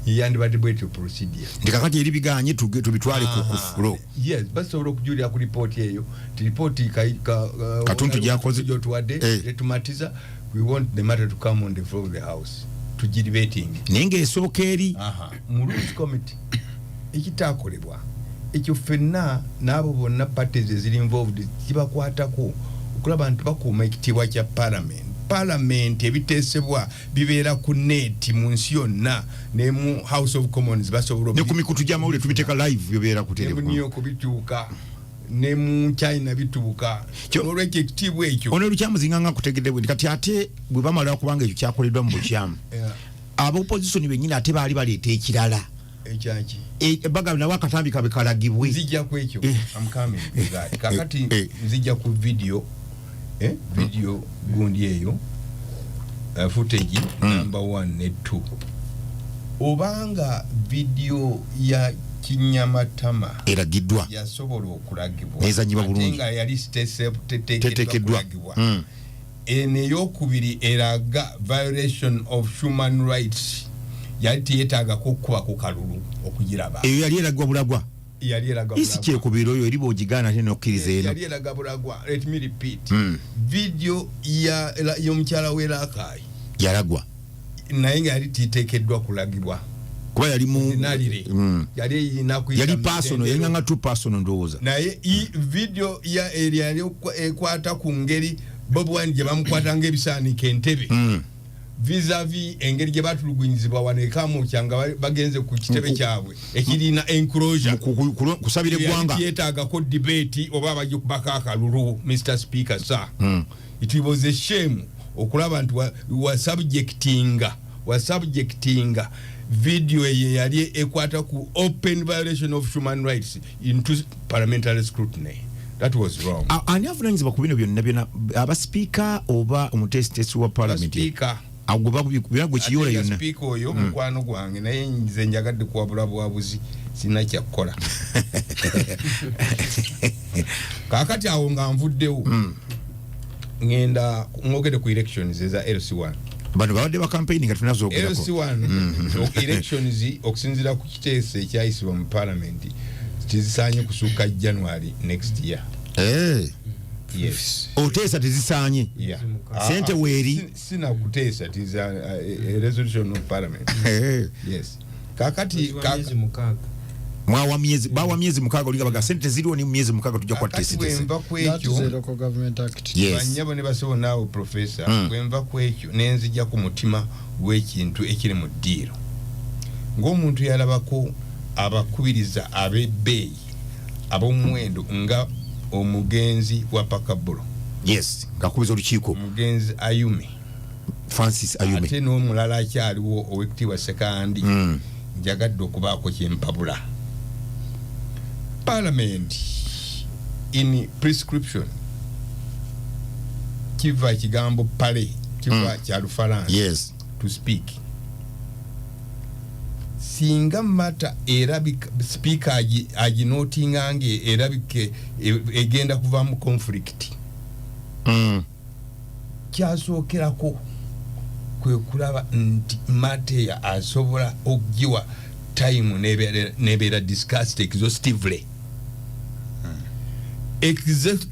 S3: yandibadde bwetyo procedure
S1: ndikakati eri biganye tubitwale ku flow.
S3: Yes basobola okujulira ku report eyo ti report
S1: Katuntu gyakoze
S3: jotuwadde etumatiza we want the matter to come on the floor of the house tugiribeting
S1: ninge esooka eri
S3: mu rules committee ekitakolebwa ekyo ffenna n'abo bonna parties eziri involved kibakwatako okulaba nti bakuuma ekitiibwa kya parliament ebiteesebwa bibeera ku net mu nsi yonna ne mu house of commons basobola
S1: ne ku mikutu gy'amawulire tubiteeka live bibeera ku televiziyo
S3: kubituuka ne mu China bituuka olwekyo ekitiibwa ekyo
S1: ono lukyamuzinganga kutegedde bwe kati ate bwe bamala kubanga ekyo kyakoleddwa mu bukyamu abo opposition bennyini ate baali baleeta ekirala
S3: ekyaki
S1: baga nawe akatambi kabe kalagibwe
S3: nzijja ku ekyo amukame kakati nzijja ku video video gundi eyo footage number 1 ne 2 obanga video ya Kinyamatama
S1: eragiddwa
S3: yasobola okulagibwa
S1: ezanyibwa bulungi
S3: nga yali tetekeddwa eyokubiri eraga violation of human rights yali tiyetaagako okuba ku kalulu okugiraba
S1: eyo yali eragwa bulagwa
S3: yali eragwa
S1: isi kyekubiri oyo eri bw'ogigaana ate n'okkiriza eno
S3: yali eragwa bulagwa. Let me repeat video y'omukyala we Lakai
S1: yalagwa
S3: naye nga yali titeekeddwa kulagibwa
S1: kuba yali mu
S3: yali
S1: personal yenganga tu personal ndoza
S3: naye video ya area ekwata ku ngeri Bob Wine gye bamukwata ng'ebisaaniko entebe vis-a-vis engeri gye batulugunyizibwa waneka mu kyanga bagenze ku kitebe kyabwe ekirina enclosure
S1: kusabira eggwanga
S3: yeetaagako debate oba abagikubako akalulu Mr. Speaker sir. It was a shame okulaba nti wa subjectinga video ye yali ekwata ku open violation of human rights into parliamentary scrutiny. That was wrong.
S1: Ani avunanyizibwa ku bino byonna aba speaker oba omutesitesi wa parliament
S3: speaker
S1: agoba birago kiyola yonna
S3: speaker oyo mukwano gwange naye nze njagadde kuwabula bwabuzi sina kyakola kakati awo nga nvuddewo ngenda ngogere ku elections eza LC1
S1: bano babadde ba campaign nga tunazo ogera ko
S3: LC1 elections okusinzira ku kiteeso ekyayisibwa mu parliament tizisanye kusuka January next year. Yes.
S1: Otesa tizisanye.
S3: Yeah.
S1: Sente weri.
S3: Sina kutesa tiza resolution of parliament. Yes. Kakati
S1: mwa miezi mukaga olinga baga sente ziriwo ni miezi mukaga tujja kwa test.
S5: That is a local government act.
S1: Yes.
S3: Banyabo ne baso nawo professor kwemva kwekyo nenzija ku mutima w'ekintu ekiri mu deal. Ng'omuntu yalabako abakubiriza abebbeeyi ab'omuwendo nga omugenzi wa Pakabulo.
S1: Yes, ngakubiriza olukiiko
S3: omugenzi Ayume
S1: Francis Ayume
S3: ate n'omulala akyaliwo owekitiibwa Sekandi njagadde okubaako kyempabula. Parliament in prescription kiva kigambo pale kiva kya Lufalansa.
S1: Yes.
S3: To speak. Singa mata erabika speaker aginotinga nge erabike egenda kuva mu conflict kyasokerako kwe kulaba nti mate ya asobola okugiwa time nebera discussed exhaustively.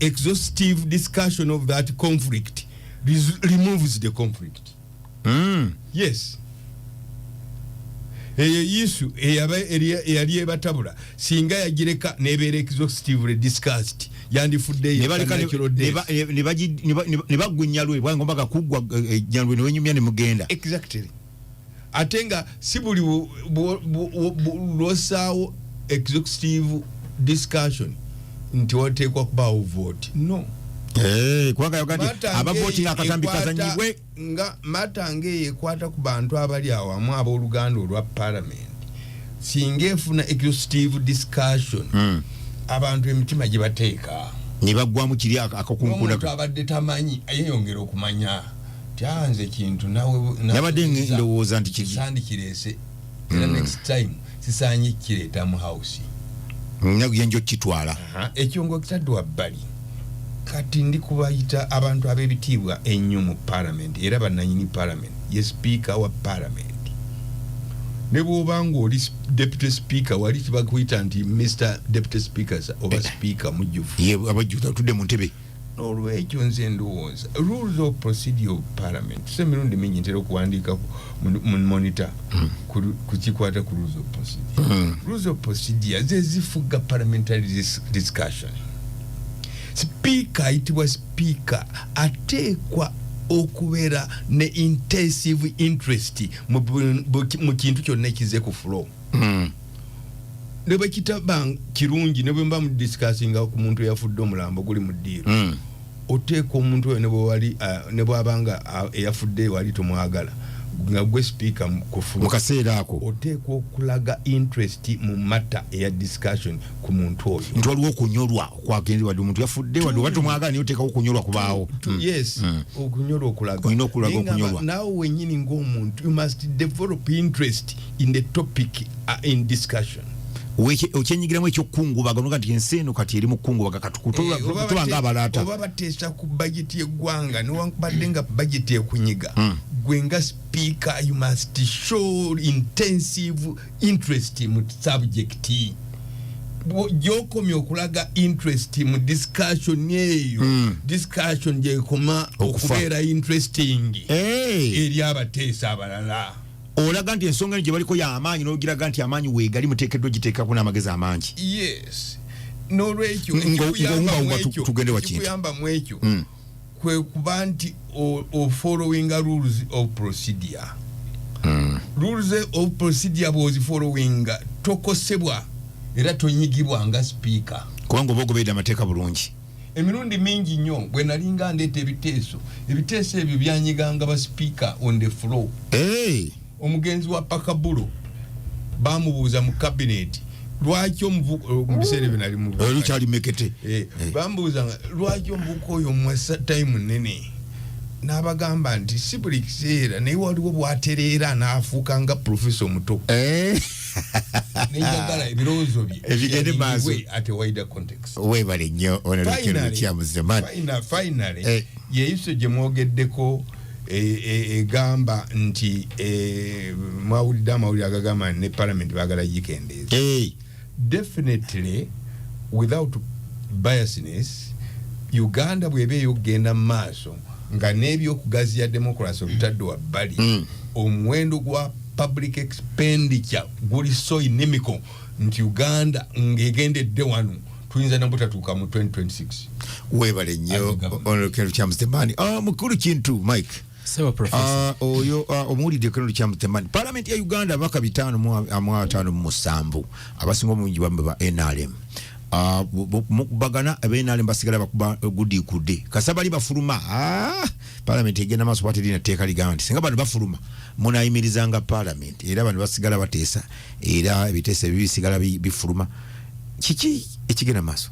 S3: Exhaustive discussion of that conflict removes the conflict. Yes. Issue eyali ebatabula singa yagireka nebere exhaustively discussed yandifudde ne bagwinyalwe bwangomba gakugwa ejjalwe newenyumya ne mugenda. Exactly. Atenga sibuli losaawo exhaustive discussion nti wateekwa kubaawo vote. No. Kubanga yogadi abavoti akatambi kazanyibwe nga matange yekwata ku bantu abali awamu abooluganda olwa parliament singa efuna exhaustive discussion abantu emitima gye bateeka ne baggwamu kiri akakunkula abadde tamanyi yeyongera okumanya tyanze kintu nawe yabadde ndowooza nti kisandikirese era next time sisanye kireeta mu house yenjo kitwala ekyongo kitaddwa bbali. Kati ndi kubayita abantu ab'ebitiibwa ennyo mu parliament era bannanyini parliament ye speaker wa parliament. Ne bw'obanga oli deputy speaker wali tibakuyita nti Mr. Deputy Speaker oba speaker mujjufu. Ye abajjuta tudde mu ntebe. Olw'ekyo nze ndowooza rules of procedure of parliament semirundi mingi ntera okuwandiika mu monitor ku kikwata ku rules of procedure. Rules of procedure ze zifuga parliamentary discussion. Speaker itibwa speaker ateekwa okubeera ne intensive interest mu kintu kyonna ekize ku flow. Ne bwe kitaba kirungi ne bwe mba mu discussinga ku muntu eyafudde omulambo guli mu ddiiro oteeka omuntu oyo ne bw'abanga eyafudde wali tomwagala nga gwe speaker mu kaseera ako oteeka okulaga interest mu matter eya discussion ku muntu oyo nti waliwo okunyolwa kwagenzi wadde omuntu yafudde wadde oba tomwagala niyo oteekako okunyolwa kubaawo. Yes. Okunyolwa okulaga olina okulaga okunyolwa naawe wennyini ng'omuntu you must develop interest in the topic in discussion. Okyenyigiramu ekyokukungubaga noga nti ensi eno kati eri mu kukungubaga katubanga abalaata oba bateesa ku bajeti y'eggwanga newankubadde nga bajeti ekunyiga gwe nga speaker you must show intensive interest mu subject gyokomye okulaga interest mu discussion eyo discussion gyekoma okubeera interesting eri abateesa abalala.
S1: olaga nti ensonga gye baliko ya amaanyi n'ogiraga nti amaanyi weegali muteekeddwa giteekako n'amagezi amangi.
S3: Yes. N'olwekyo
S1: tukuyamba
S3: mu ekyo kwe kuba nti following rules of procedure. Rules of procedure bw'ozi following tokosebwa era tonyigibwa nga speaker.
S1: Kubanga oba ogoberera amateeka bulungi.
S3: Emirundi mingi nnyo bwe nalinga ndeeta ebiteeso ebyo byanyiganga ba speaker on the floor. Omugenzi wa Pakabulo bamubuuza mu cabinet lwaki mu biseera byo nali
S1: lukyali mekete
S3: bamubuuza lwaki omuvubuka oyo mwasa time nene n'abagamba nti si buli kiseera naye waliwo bwatereera n'afuuka nga profesa omuto nenjagala ebirowoozo bye
S1: ebigende maaso
S3: at a wider context.
S1: Weebale nnyo
S3: finally yeeyise gye mwogeddeko egamba nti mwawulidde amawulire agagamba ne parliament baagala gikendeeza. Definitely without biasness Uganda bw'eba ey'okugenda mu maaso nga n'ebyokugaziya democracy obutadde wabbali omuwendo gwa public expenditure guli so inimical nti Uganda ng'egendedde wano tuyinza nabutatuuka mu 2026.
S1: Weebale nnyo Honorable Charles Temani. Mukulu kintu Mike.
S4: Sewa professor.
S1: Oyo omuwulidde Honorable Charles Temani. Parliament ya Uganda abaka 557 abasinga omungi bambe ba NRM. Bagana NRM basigala bakuba gudi kude. Kasabali bafuluma. Parliament egenda maaso bwateri nateeka ligamba nti singa bantu bafuluma munayimirizanga Parliament era abantu basigala bateesa era ebiteeso bisigala bifuluma. Kiki ekigenda maaso?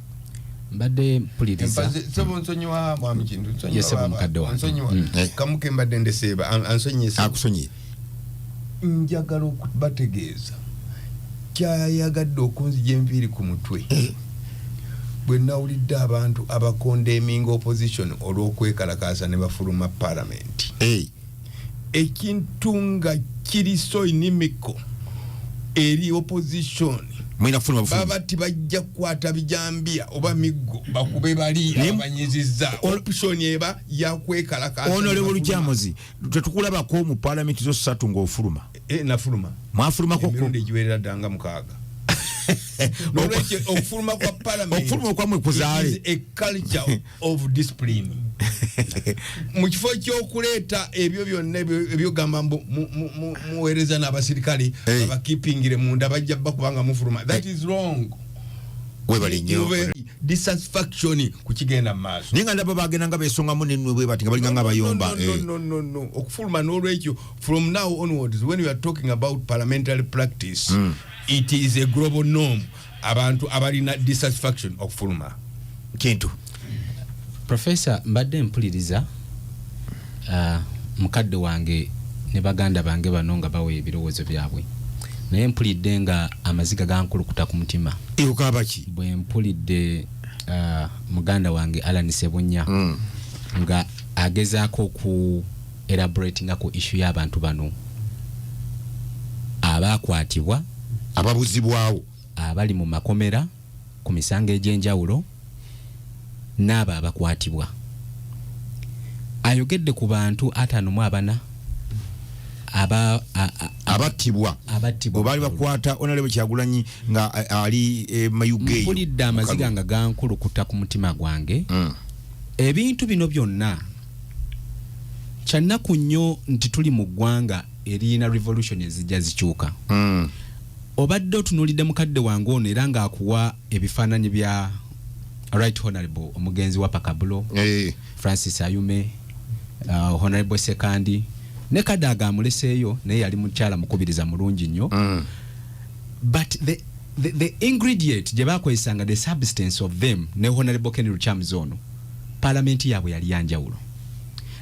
S4: Mbadde mpuliriza
S3: sebo nsonyiwa mwami kintu nsonyiwa
S4: yesebo mukadde wange
S3: nsonyiwa kamuke mbadde ndeseeba ansonyese
S1: akusonyiye
S3: njagala okubategeeza kyayagadde okunzija enviiri ku mutwe bwe nawulidde abantu abakondeminga opposition olw'okwekalakaasa ne bafuluma Parliament. Ekintu nga kiri so inimical eri opposition baba tibajja kukwata bijambia oba miggo bakube bali abanyizizza option eba yakwekalakaasa.
S1: Honorable Lujamozi tetukulabako mu Parliament zo 3 ng'ofuluma.
S3: Nafuluma
S1: mwafuluma koko
S3: emirundi egiwerera ddanga mukaaga. Nolwekyo okufuluma kwa Parliament
S1: okufuluma kwamwe kuzaale
S3: a culture of discipline. Mu kifo ky'okuleeta ebyo byonna ebyogamba muweereza n'abasirikale abakipingire munda bajja bakubanga mufuluma. That is wrong.
S1: Webali nnyo
S3: dissatisfaction ku kigenda mu maaso.
S1: Ninga ndaba bagenda nga beesongamu n'ennwe bwe bati nga balinga abayomba.
S3: No. Okufuluma n'olwekyo from now onwards when we are talking about parliamentary practice it is a global norm. Abantu abalina dissatisfaction okufuluma
S1: kintu.
S4: Professor mbadde mpuliriza mukadde wange ne baganda bange bano nga bawe ebirowoozo byabwe naye mpulidde nga amaziga gankulukuta ku mutima.
S1: Ukabaki
S4: bwe mpulidde muganda wange Alan Sebunya nga agezaako ku elaborate nga ku issue y'abantu bano abakwatibwa
S1: ababuzibwawo
S4: abali mu makomera ku misango egy'enjawulo n'aba abakwatibwa. Ayogedde ku bantu 54
S1: abattibwa bali bakwata Honorable Kyagulanyi nga ali mayugeyo.
S4: Mpulidde amaziga nga gankulukuta ku mutima gwange. Ebintu bino byonna kyannaku nnyo nti tuli mu ggwanga erina revolution ezijja zikyuka. Obadde otunuulidde mukadde wange ono era ng'akuwa ebifaananyi bya Right Honorable omugenzi wa Pakabulo Francis Ayume Honorable Sekandi ne Kadaga amuleseeyo naye yali mukyala mukubiriza mulungi nnyo. But the ingredient gye bakozesanga the substance of them ne Honorable Ken Luchamuzi ono parliament yaabwe yali yanjawulo.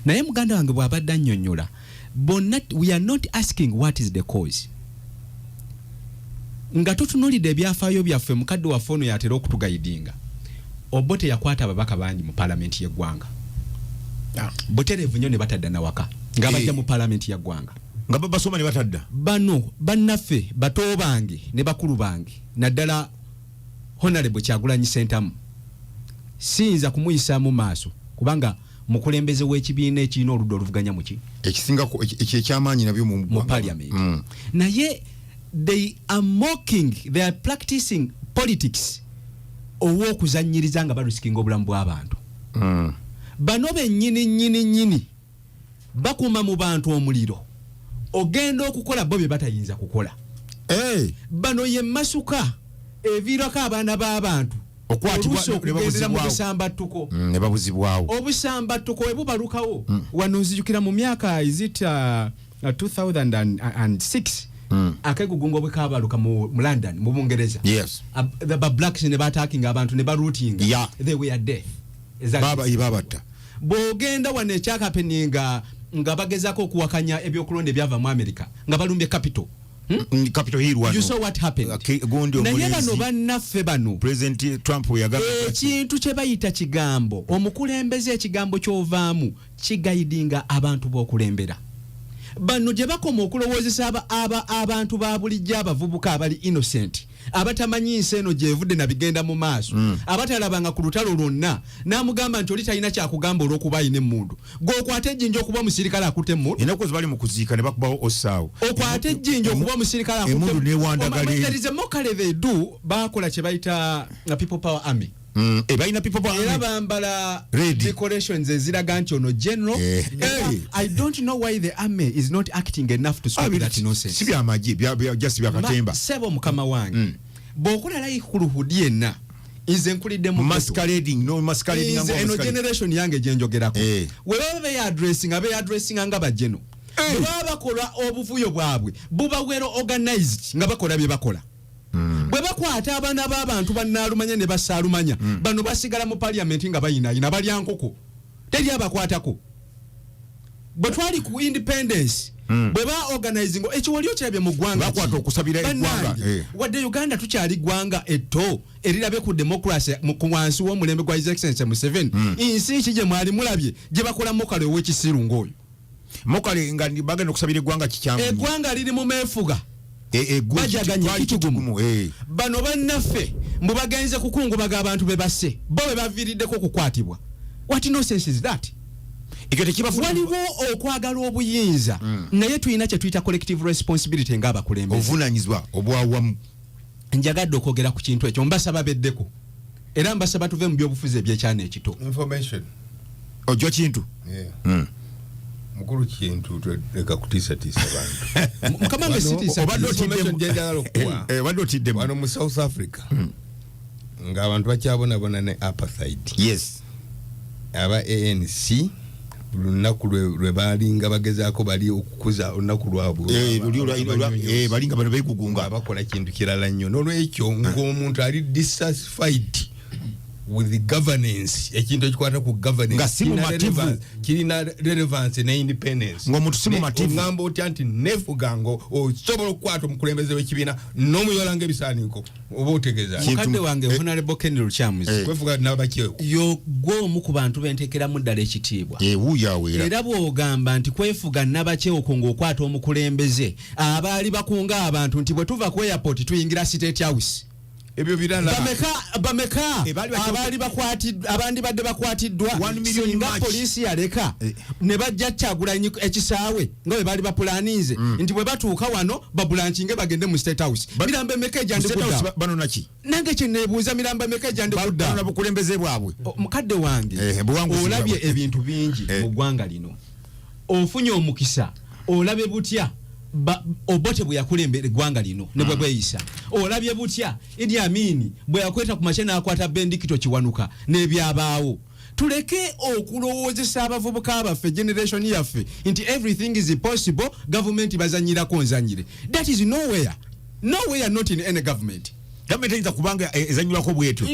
S4: Naye muganda wange bw'abadde annyonnyola bonna we are not asking what is the cause. Nga tutunulidde ebyafaayo byaffe mukadde waffe ono yatera okutugayidinga. Obote yakwata ababaka bangi mu parliament y'eggwanga. Butereevu nnyo ne batadda nawaka nga bajja mu parliament y'eggwanga
S1: nga babasoma ne batadda
S4: bano bannaffe bato bange ne bakulu bange naddala Honorable Kyagulanyi Sentamu siyinza kumuyisaamu maaso kubanga
S7: mukulembeze w'ekibiina ekirina oludda oluvuganya muki
S1: ekisinga ekyamanyi nabyo
S7: mu parliament naye they are practicing politics ow'okuzanyiriza nga balusikinga obulamu bw'abantu bano bennyini bakuuma mu bantu omuliro ogenda okukola bo bye batayinza kukola bano ye masuka eviirako abaana b'abantu okugendera mu busambattuko
S1: ne babuzibwawo
S7: obusambattuko bwe bubalukawo wano nzijukira mu myaka is it 2006 akegugungo bwe kabaluka mu London mu Bungereza the blacks ne batacking abantu ne baruting they were deaf
S1: babata
S7: bogenda wane ekyakapeninga nga bagezako okuwakanya ebyokulonda ebyava mu America nga balumbye capital
S1: hill wano
S7: you saw what happened naye bano bannaffe bano
S1: President Trump yagamba
S7: ekintu kye bayita kigambo omukulembeze ekigambo ky'ovaamu kigaidinga abantu b'okulembera bano gye bakoma okulowoozesa abantu ba bulijjo abavubuka abali innocent abatamanyi nsi eno gyevudde na bigenda mu maaso abatalabanga ku lutalo lwonna n'amugamba nti oli talina kyakugamba olw'okuba ayina emmundu gw'okwata ejjinja okuba omusirikale akutte emmundu
S1: ennaku bali mu kuziika ne bakubawo osaawo
S7: okwata ejjinja okuba omusirikale
S1: emmundu newandagali
S7: there is a mockery they do bakola kye bayita people power army
S1: balina people power
S7: era bambala decorations eziraga nti ono general I don't know why the army is not acting enough to stop that nonsense
S1: si byamaji just byakatemba
S7: sebo mukama wange bwokola layi kuluhudi yenna nze nkulidde mu
S1: masquerading
S7: eno generation yange gyenjogerako webaba addressing nga bajeno baba bakola obuvuyo bwabwe bubawero organized nga bakola bye bakola bwe bakwata abaana b'abantu bannaalumanya ne basaalumanya bano basigala mu parliament nga bayinaayina balya nkoko teri abakwatako bwe twali ku independence bwe ba organizing ekiwaliyo kirabye mu ggwanga
S1: bakwata okusabira eggwanga
S7: wadde Uganda tukyali ggwanga etto erirabe ku democracy ku wansi w'omulembe gwa His Excellency Museveni insi ki gye mwali mulabye gye bakola mokale ow'ekisiru ng'oyo
S1: mokale nga bagenda okusabira eggwanga kikyamu
S7: eggwanga liri mu meefuga bajaganya kitugumu bano bannaffe mbu bagenze kukungubaga abantu be basse bo be baviiriddeko okukwatibwa what nonsense is that waliwo okwagala obuyinza naye tulina kye tuyita collective responsibility ng'abakulembeze
S1: obuvunanyizibwa obwawamu
S7: njagadde okwogera ku kintu ekyo mbasaba beddeko era mbasaba tuve mu byobufuzi ebyekyana ekito
S3: information
S1: ojo kintu
S3: mukuru kintu leka kutiisatiisa bantu
S7: mukamange
S1: obadde otidde
S3: wano mu South Africa ng'abantu bakyabonabona ne apartheid aba ANC lunaku lwe balinga bagezaako bali okukuza olunaku lwabwe
S1: balinga bano beegugunga
S3: bakola kintu kirala nnyo n'olwekyo ng'omuntu ali dissatisfied with the governance ekintu ekikwata ku governance kirina relevance ne independence
S1: ng'omuntu si mumativu
S3: ngamba otya nti nefugango osobola okukwata omukulembeze w'ekibiina n'omuyola ng'ebisaaniiko oba otegeeza
S7: mukadde wange Honorable Ken Lukyamuzi
S3: kwefuga n'abakyewo
S7: gwomu ku bantu benteekeramu ddala ekitiibwa era bw'ogamba nti kwefuga n'abakyewo ng'okwata omukulembeze abaali bakunga abantu nti bwe tuva ku airport tuyingira State House
S3: ebyo birala
S7: bameka abali bakwatiddwa abandi badde bakwatiddwa singa poliisi yaleka ne bajja Kyagulanyi ekisaawe nga bwe bali bapulaninze nti bwe batuuka wano babulanchinge bagende mu State House mirambo emeka ejjande kudda
S1: bano naki
S7: nange kye neebuuza mirambo emeka ejjande kudda
S1: bano bukulembeze bwabwe
S7: mukadde wange olabye ebintu bingi mu ggwanga lino ofunye omukisa olabe butya Obote bwe yakulembera eggwanga lino ne bwe bweyisa olabye butya Idi Amin bwe yakweta ku machena akwata Bendikito Kiwanuka n'ebyabaawo tuleke okulowoozesa abavubuka abaffe generation yaffe nti everything is possible government bazanyirako nzanyire that is nowhere not in any government
S1: government is kubanga ezanyulako bwetu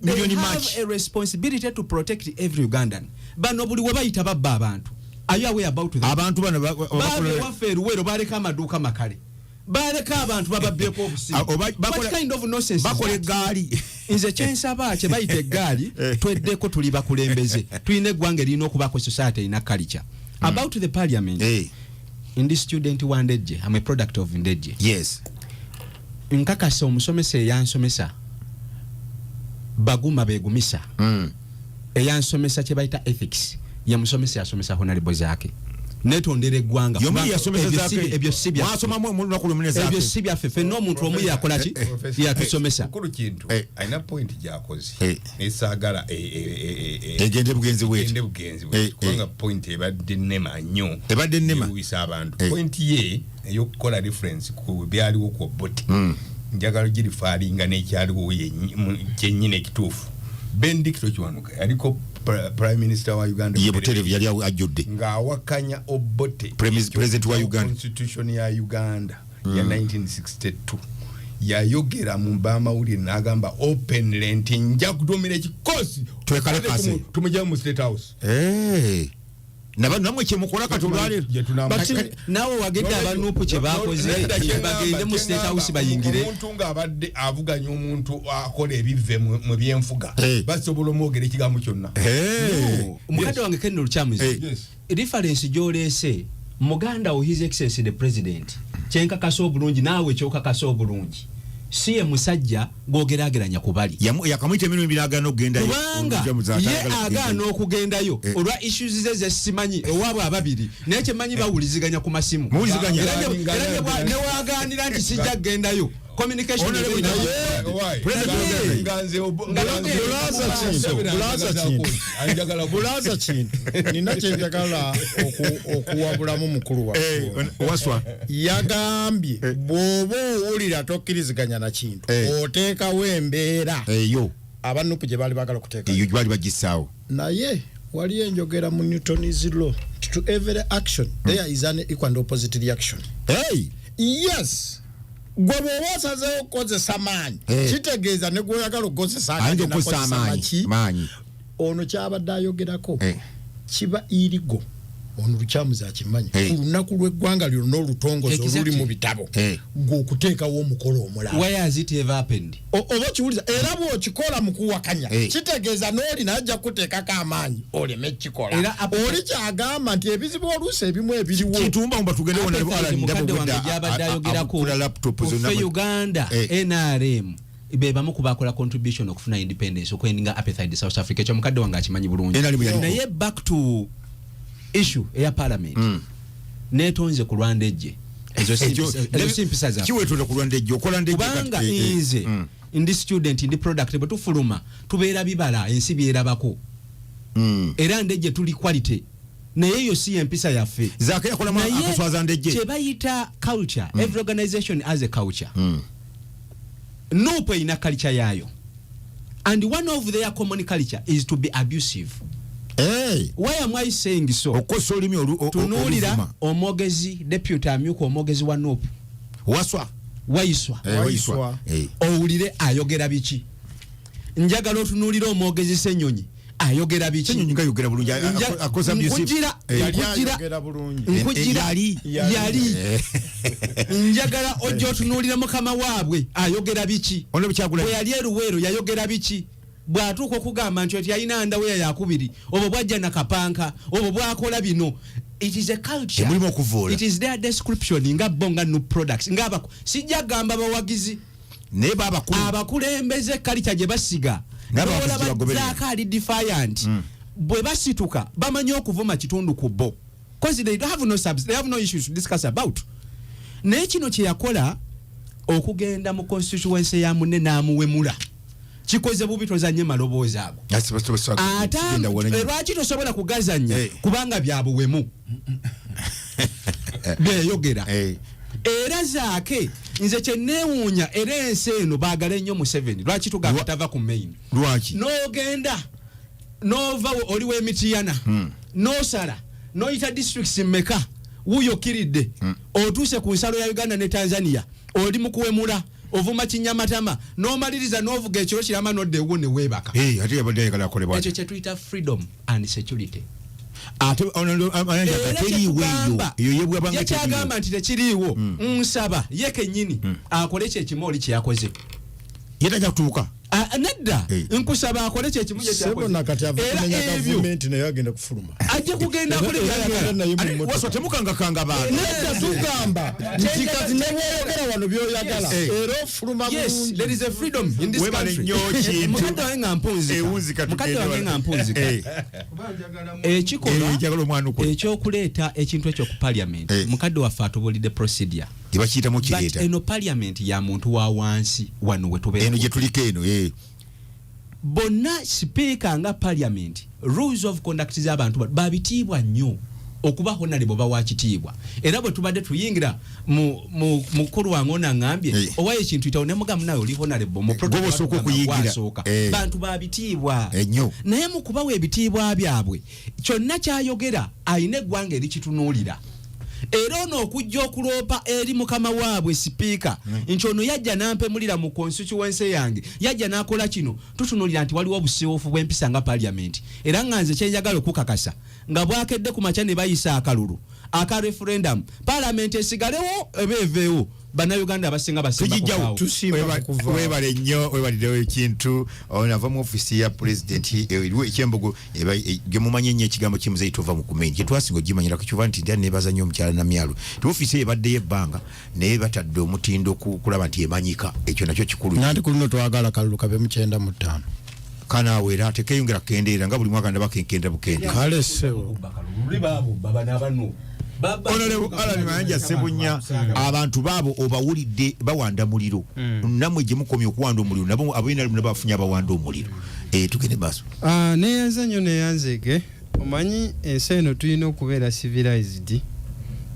S7: million match a responsibility to protect every Ugandan bano buli we bayita babba abantu ayo away about them
S1: abantu bano
S7: baferu wero baleka amaduka makale baleka abantu bababbeko obusi what kind of nonsense
S1: bakole gaali
S7: nze kyensaba kye bayita eggaali tweddeko tuli bakulembeze tulina eggwanga lino okubako society ina culture about the parliament in this student one Ndejje I'm a product of Ndejje
S1: yes
S7: nkakasa omusomesa eyansomesa baguma begumisa eyansomesa kye bayita ethics yamusomesa yasomesa honorable zake netondere eggwanga ebyo si byaffe ffenna omuntu omu yakola ki yatusomesa
S3: kulu kintu alina point gyakoze nesaagala
S1: egende bugenzi
S3: kubanga point ebadde nnema nnyo ewisa abantu point ye eyokukola reference ku byaliwo ku Obote njagala girifaalinga n'ekyaliwo kyennyini ekituufu Bendikito Kiwanuka yaliko Prime Minister wa Uganda
S1: ye Buterevu yali ajjudde
S3: ng'awakanya Obote
S1: President wa Uganda
S3: Constitution ya Uganda ya 1962 yayogera mu bamawulire n'agamba openly nti nja kutumira ekikosi
S1: twekalakase
S3: tumujja mu State House
S1: namwe kyemukola katulwaliro
S7: nawe wagedde abanupu kye bakoze bagende mu State House bayingire
S3: omuntu ng'abadde avuganya omuntu akola ebive mu byenfuga basobola omwogera ekigambo kyonna
S7: omukadde wange Ken Lukyamuzi reference gy'oleese muganda wo His Excellency the President kyenkakasa obulungi naawe kyokakasa obulungi si ye musajja gw'ogeraageranya ku bali
S1: yakamuyita emirundi ebiri agaana okugendayo
S7: kubanga ye agaana okugendayo olwa issues ze zesimanyi owaabwe ababiri naye kyemanyi bawuliziganya ku masimu newagaanira nti sijja kugendayo communication
S5: bulaza kintu nina kyenjagala okuwabulamu mukulu
S1: waswa
S5: yagambye bw'oba owulira tokkiriziganya na kintu oteekawo embeera
S1: eyo
S5: abanupu gye baali bagala okuteeka
S1: eyo baali bagissaawo
S5: naye waliyo enjogera mu Newton's law to every action there is an equal and opposite reaction. Yes, gwe bw'osazeewo okukozesa maanyi kitegeeza ne gw'oyagala okukozesa
S1: maanyi
S5: ono kyabadde ayogerako kiba irigo ono Lukyamuzi akimanyi ku lunaku lw'eggwanga lyo n'olutongozo oluli mu bitabo gw'okuteekawo omukolo omulala.
S7: Why has it ever happened?
S5: Oba kiwuliza era bw'okikola mu kuwakanya kitegeeza n'oli najja kuteekako amaanyi oleme kikola oli kyagamba nti ebizibu oluusi ebimu ebiriwo
S1: kitumba mba tugende
S7: mukadde wange gy'abadde ayogerako ffe Uganda NRM bebamu kubakola contribution okufuna independence okwendinga apartheid South Africa ekyo mukadde wange akimanyi bulungi naye back to issue ya parliament netonze ku Rwandejje ezo simpisa za
S1: kiwetula ku Rwandejje okola ndejje
S7: kubanga inze ndi student ndi product bwe tufuluma tubeera bibala ensi byerabako era ndejje tuli quality naye yo si empisa yaffe
S1: zaka yakola akaswaza ndejje
S7: kye bayita culture every organization has a culture no ina culture yayo and one of their common culture is to be abusive. Why am I saying so? Tunulira omwogezi deputy amyuka omwogezi wa NOP waiswa owulire ayogera biki njagala otunulira omwogezi Senyonyi ayogera biki
S1: Senyonyi ngayogera bulungi akoza
S7: nkujira yali njagala ojja otunulira mukama waabwe ayogera biki bwe yali eruweero yayogera biki bwatuuka okugamba nti yalina ndaweya yakubiri obwo bwajja nakapanka obwo bwakola bino. It is a culture. It is their description nga bonga new products nga sijja gamba bawagizi
S1: ne baba
S7: abakulembeze culture gye basiga n'olaba ali defiant bwe basituka bamanyi okuvuma kitundu ku bo because they have no issues to discuss about. Naye kino kye yakola okugenda mu constituency ya munne n'amuwemula kikoze bubi tozanye maloboozi ago lwaki tosobola kugazanya kubanga byabuwemu byeyogera era zaake nze kyenneewuunya era ensi eno baagala ennyo Museveni lwaki tugamba tava ku main n'ogenda n'ova oli w'emitiyana n'osala n'oyita districts mmeka wuyo kiridde otuuse ku nsalo ya Uganda ne Tanzania oli mu kuwemula ovuma kinyamatama n'omaliriza n'ovuga ekiro kirama n'odde ewo ne weebaka
S1: ate yabadde ayagala akolebwa
S7: ekyo kye tuyita freedom and security
S1: ate
S7: yekyagamba nti tekiriiwo nsaba ye kennyini akole ekyo ekimooli kye yakoze
S1: yetajja kutuuka
S7: Nedda nkusaba akole kye kimu kye
S5: sebo nakati avumenya government nayo agenda kufuluma
S7: ajja kugenda akole
S1: waso temukanga kanga bana
S5: nedda tugamba nti kati ne bweyogera wano byoyagala era ofuluma
S7: yes there is a freedom in this country mukadde wange nga mpunzika ekyokuleeta ekintu ekyo ku parliament mukadde waffe atubulidde procedure
S1: tebakiyita mu kireeta
S7: eno parliament ya muntu wa wansi wano wetubeera
S1: eno gye tuliko eno
S7: bonna speaker nga parliament rules of conduct z'abantu babitiibwa nnyo okuba honorable bawa kitiibwa era bwe tubadde tuyingira mukulu wange onangambye owaye ekintu itawo ne mugamu nayo oli honorable mu
S1: protocol okuyingira
S7: bantu babitiibwa naye mu kubawa ebitiibwa byabwe kyonna kyayogera ayina eggwanga erikitunuulira era ono okujja okuloopa eri mukama waabwe sipiika nti ono yajja nampemulira mu constituency yange yajja nakola kino tutunulira nti waliwo obusiiwuufu bw'empisa nga parliament era nga nze kyenjagala okukakasa nga bwakedde ku makya ne bayisa akalulu aka referendum parliament esigalewo ebeeveewo bannayuganda abasinga basimba
S1: webale nnyo webalirewo ekintu onava mu ofisi ya president eriwo ekyembogo gemumanyi nnyo ekigambo kimuzeyi tova mu kumenya kyetwasinga ogimanyira ku kiva nti ndyali nebaza nnyo omukyala namyalo ti ofisi ebaddeyo ebbanga naye batadde omutindo kulaba nti emanyika ekyo nakyo kikulu
S5: nanti kulino twagala kalulu kabe mu 95
S1: kanaawe era tekeyongera kukendeera nga buli mwaka ndaba kenkenda bukende
S5: kale sewo
S1: Honorable Alan Mayanja Sebunya abantu baabo obawulidde bawanda muliro namwe gye mukomye okuwanda omuliro nabo abayina limu bafunya bawanda omuliro tugende baso
S6: neyanza nnyo neyanzeke omanyi ensi eno tulina okubeera civilized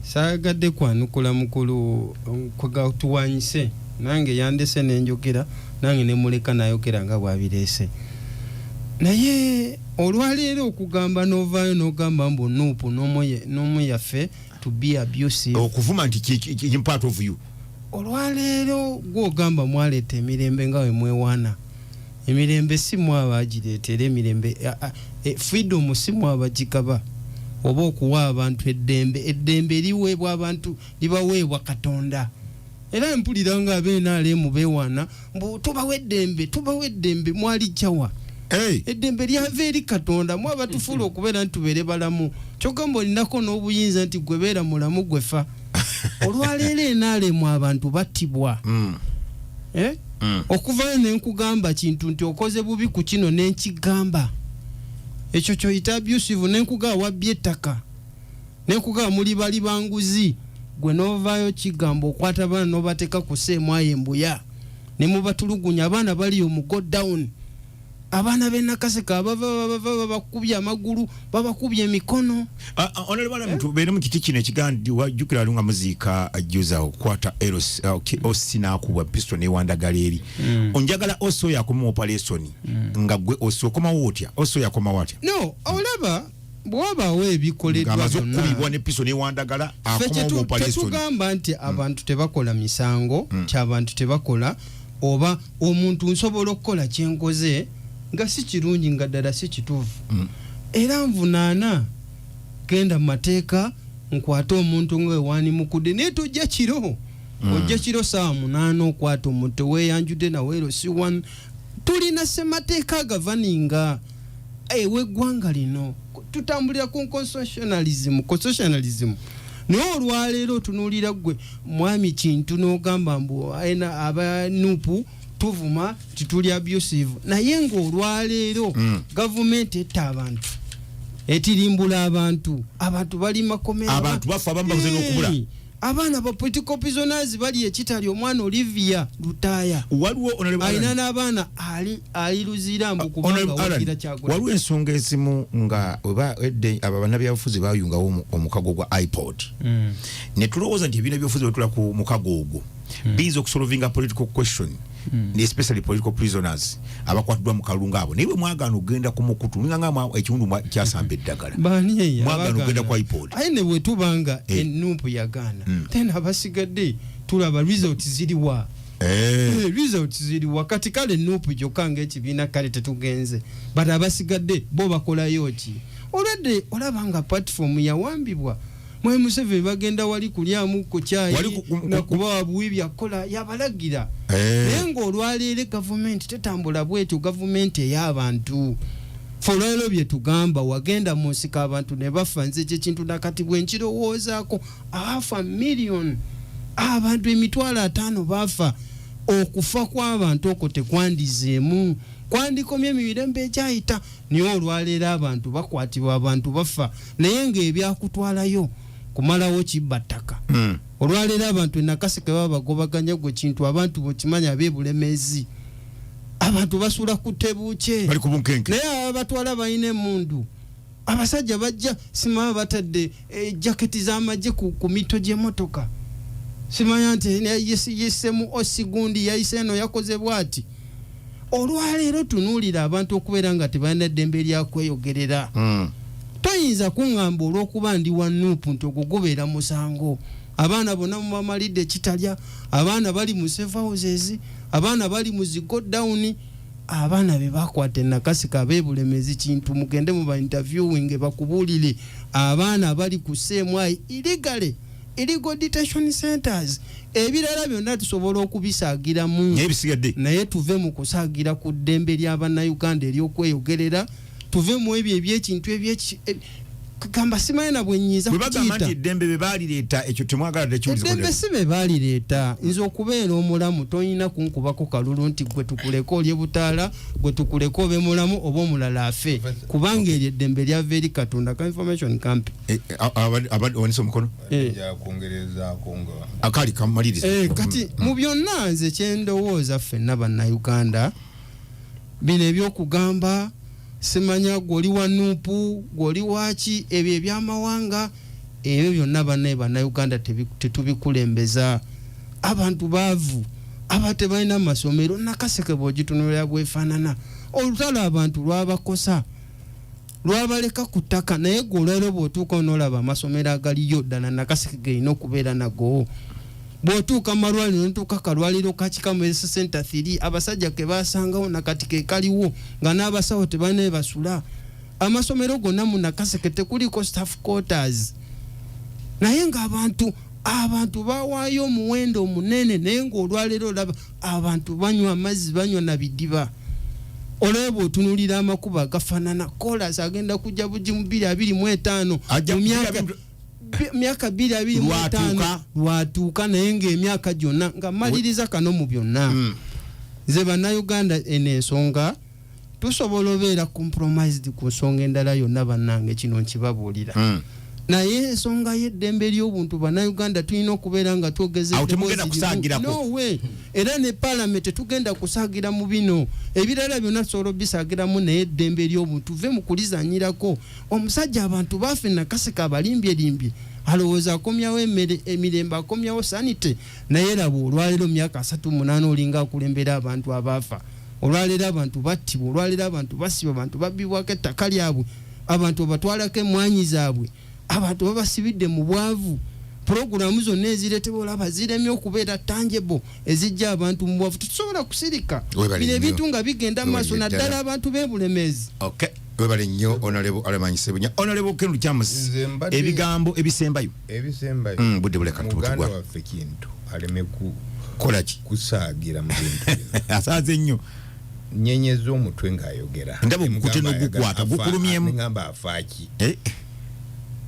S6: saagadde kwanukula mukulu kwega tuwanyise nange yandese nenjogera nange nemuleka nayogera nga bwabireese naye olwaleero okugamba novaayo nogamba mbu nuupu n'omu yaffe to be abusive
S1: okuvuma nti part of you
S6: olwaleero gwogamba mwaleeta emirembe nga we mwewaana emirembe si mwaba agireetera emirembe freedom si mwaba gikaba oba okuwa abantu eddembe liweebwa abantu libaweebwa Katonda era mpulira nga ab'NRM beewaana mbu tubawe eddembe mwalijjawa eddembe lyava eri Katonda mwaba tufuula okubeera nti tubeere balamu kyogamba olinako n'obuyinza nti gwebeera mulamu gwefa olwaleero NRM abantu battibwa okuvayo nenkugamba kintu nti okoze bubi ku kino nenkigamba ekyo kyoyita abusive nenkugaa wabbye ettaka nenkugaa muli bali banguzi gwe novaayo kigamba okwata abaana nobateeka ku seemwayo embuya ne mubatulugunya abaana baliyo mu go down abaana b'enakaseka bava babakubye amagulu babakubye emikono
S1: onalibala muntu beere mu kiti kino ekigandi wajjukira lunga muziika ajjuza okwata osi n'akubwa pisto newandagala eri onjagala osi oyo akoma operation nga gwe osi okomawo otya osi oyo akomawo atya
S6: no olaba bwabaawo ebikoleddwa
S1: kubibwa ne pisto newandagala akomawo operation
S6: tetugamba nti abantu tebakola misango ky'abantu tebakola oba omuntu nsobola okukola kyenkoze nga si kirungi nga ddala si kituufu era nvunaana genda mu mateeka nkwata omuntu ngaewaani mukudde naye tojja kiro ojja kiro saawa 8 okwata omuntu weeyanjudde naweero si 1 tulina ssemateeka agavaninga weggwanga lino tutambulira ku constitutionalism naye olwaleero otunuulira gwe mwami kintu n'ogamba mbu abanupu tuvuma tituli abusive naye ng'olwaleero gavumenti etta abantu etirimbula abantu bali makomera
S1: abantu bafa abamu bakoze n'okubula
S6: abaana ba political prisoners bali ekitali omwana Olivia Lutaya alina n'abaana ali luzira mbu kubanga wagira kyagula
S1: waliwo ensonga ezimu nga oba edde abannabyabufuzi bayungawo omukago gwa iPod ne tulowooza nti ebibiina byobufuzi bwetula ku mukago ogwo biza okusolvinga political question especially political prisoners abakwatiddwa mu kalungu abo naye bwe mwagaana okugenda ku mukutu nga ekiwundu kyasamba eddagala mwagaana okugenda ku iPod
S6: aye ne bwe tubanga ennupu yagaana then abasigadde tulaba results ziriwa results ziriwa kati kale ennupu gyokka ng'ekibiina kale tetugenze but abasigadde bo bakolayo ki olwadde olabanga platform yawambibwa Museveni bagenda wali kulyamu ku kyayi nga kubawa buwi byakola yabalagira Nengo olwaleero government tetambula bwetyo government ey'abantu. Fololo bye tugamba wagenda mu nsika abantu ne bafa nze kye kintu nakati bwenkirowoozaako afa million abantu 5,000 bafa okufa kw'abantu okwo tekwandizeemu kwandikomye emirembe ekyayita niyo olwaleero abantu bakwatibwa abantu bafa naye ng'ebyakutwalayo kumalawo kibbattaka olwaleero abantu nakaseke babagobaganya gwe kintu abantu bwekimanya abeebulemezi abantu basula kutebuuke naye abatwala bayina emundu abasajja bajja simaba batadde jaketi z'amagye ku mito gy'emmotoka simanya nti yisemu osigundi yayise eno yakoze bwati olwaleero tunuulira abantu okubeera nga tebalina eddembe lyakweyogerera toyinza kuŋŋamba olw'okuba ndi wa nuupu nti ogwo gubeera musango abaana bonna mubamalidde kitalya abaana bali mu safe houses abaana bali mu zigodown abaana be bakwata nakasika abeebulemezi kintu mugende mu ba interviewing bakubuulire abaana bali ku CMI illegal detention centers ebirala byonna tusobola okubisaagiramu naye tuve mu kusaagira ku ddembe ly'Abannayuganda ery'okweyogerera tuve mu ebyo ebyekintu kamba simanyi na bwenyiza
S1: kukiyita eddembe be baalireeta ekyo temwagala tekiwuliziko
S6: eddembe si be baalireeta nze okubeera omulamu toyina kunkubako kalulu nti gwe tukuleka olye butaala gwe tukuleka obe mulamu oba omulala afe kubanga eryo eddembe lyava eri Katonda ka information camp
S1: awanisa omukono akali kamaliriza
S6: kati mu byonna nze kyendowooza ffenna bannayuganda bino ebyokugamba simanya goli wa nuupu goli waki ebyo ebyamawanga ebyo byonna bannayuganda tetubikulembeza abantu baavu abate balina amasomero nakaseke bw'ogitunulira bwefaanana olutalo abantu lwabakosa lwabaleka ku ttaka naye gwe olwaleero bw'otuuka onoolaba amasomero agaliyo ddala nakaseke gelina okubeera nago bw'otuuka malwaliro notuuka kalwaliro kakikamuesa center 3 abasajja ke basangawo nakati ke kaliwo nga n'abasawo tebalina basula amasomero gonna mu nakaseke tekuliko staff quarters naye ng'abantu bawaayo omuwendo omunene naye ng'olwaleero olaba abantu banywa amazzi banywa na bidiba olaba otunulira amakubo agafaanana kolas agenda kujja bugi mu 2025 myaka 2025 lwatuuka naye ng'emyaka gyonna nga maliriza kano mu byonna nze bannayuganda enensonga tusobola obeera compromised ku nsonga endala yonna bannange kino nkibabuulira naye ensonga y'eddembe ly'obuntu bannayuganda tulina okubeera nga era ne palamenti tugenda kusaagira mu bino ebirala byonna tusobola bisaagiramu naye eddembe ly'obuntu tuve mu kulizanyirako omusajja abantu baffe nakaseka abalimbye alowooza akomyawo emirembe akomyawo sanite naye laba olwaleero myaka 38 olinga akulembera abantu abaafa olwaleero abantu battibwa olwaleero abantu basibwa abantu babbibwako ettaka lyabwe abantu batwalako emwanyi zaabwe abantu babasibidde mu bwavu programu zonna ezireetebwa olaba ziremye okubeera tangible ezijja abantu mu bwavu tusobola kusirika bino ebintu nga bigenda maaso naddala abantu beebulemezi
S1: webale nnyo honorable alemanyisebwa honorable Ken Chamus ebigambo ebisembayo budde buleka
S3: muganda waffe kintu aleme
S1: kolaki
S3: kusaagira mu bintu
S1: asaaze nnyo
S3: nyenyeza omutwe ng'ayogera
S1: ndaba okukute n'ogukwata gukulumyemu
S3: ngamba afaaki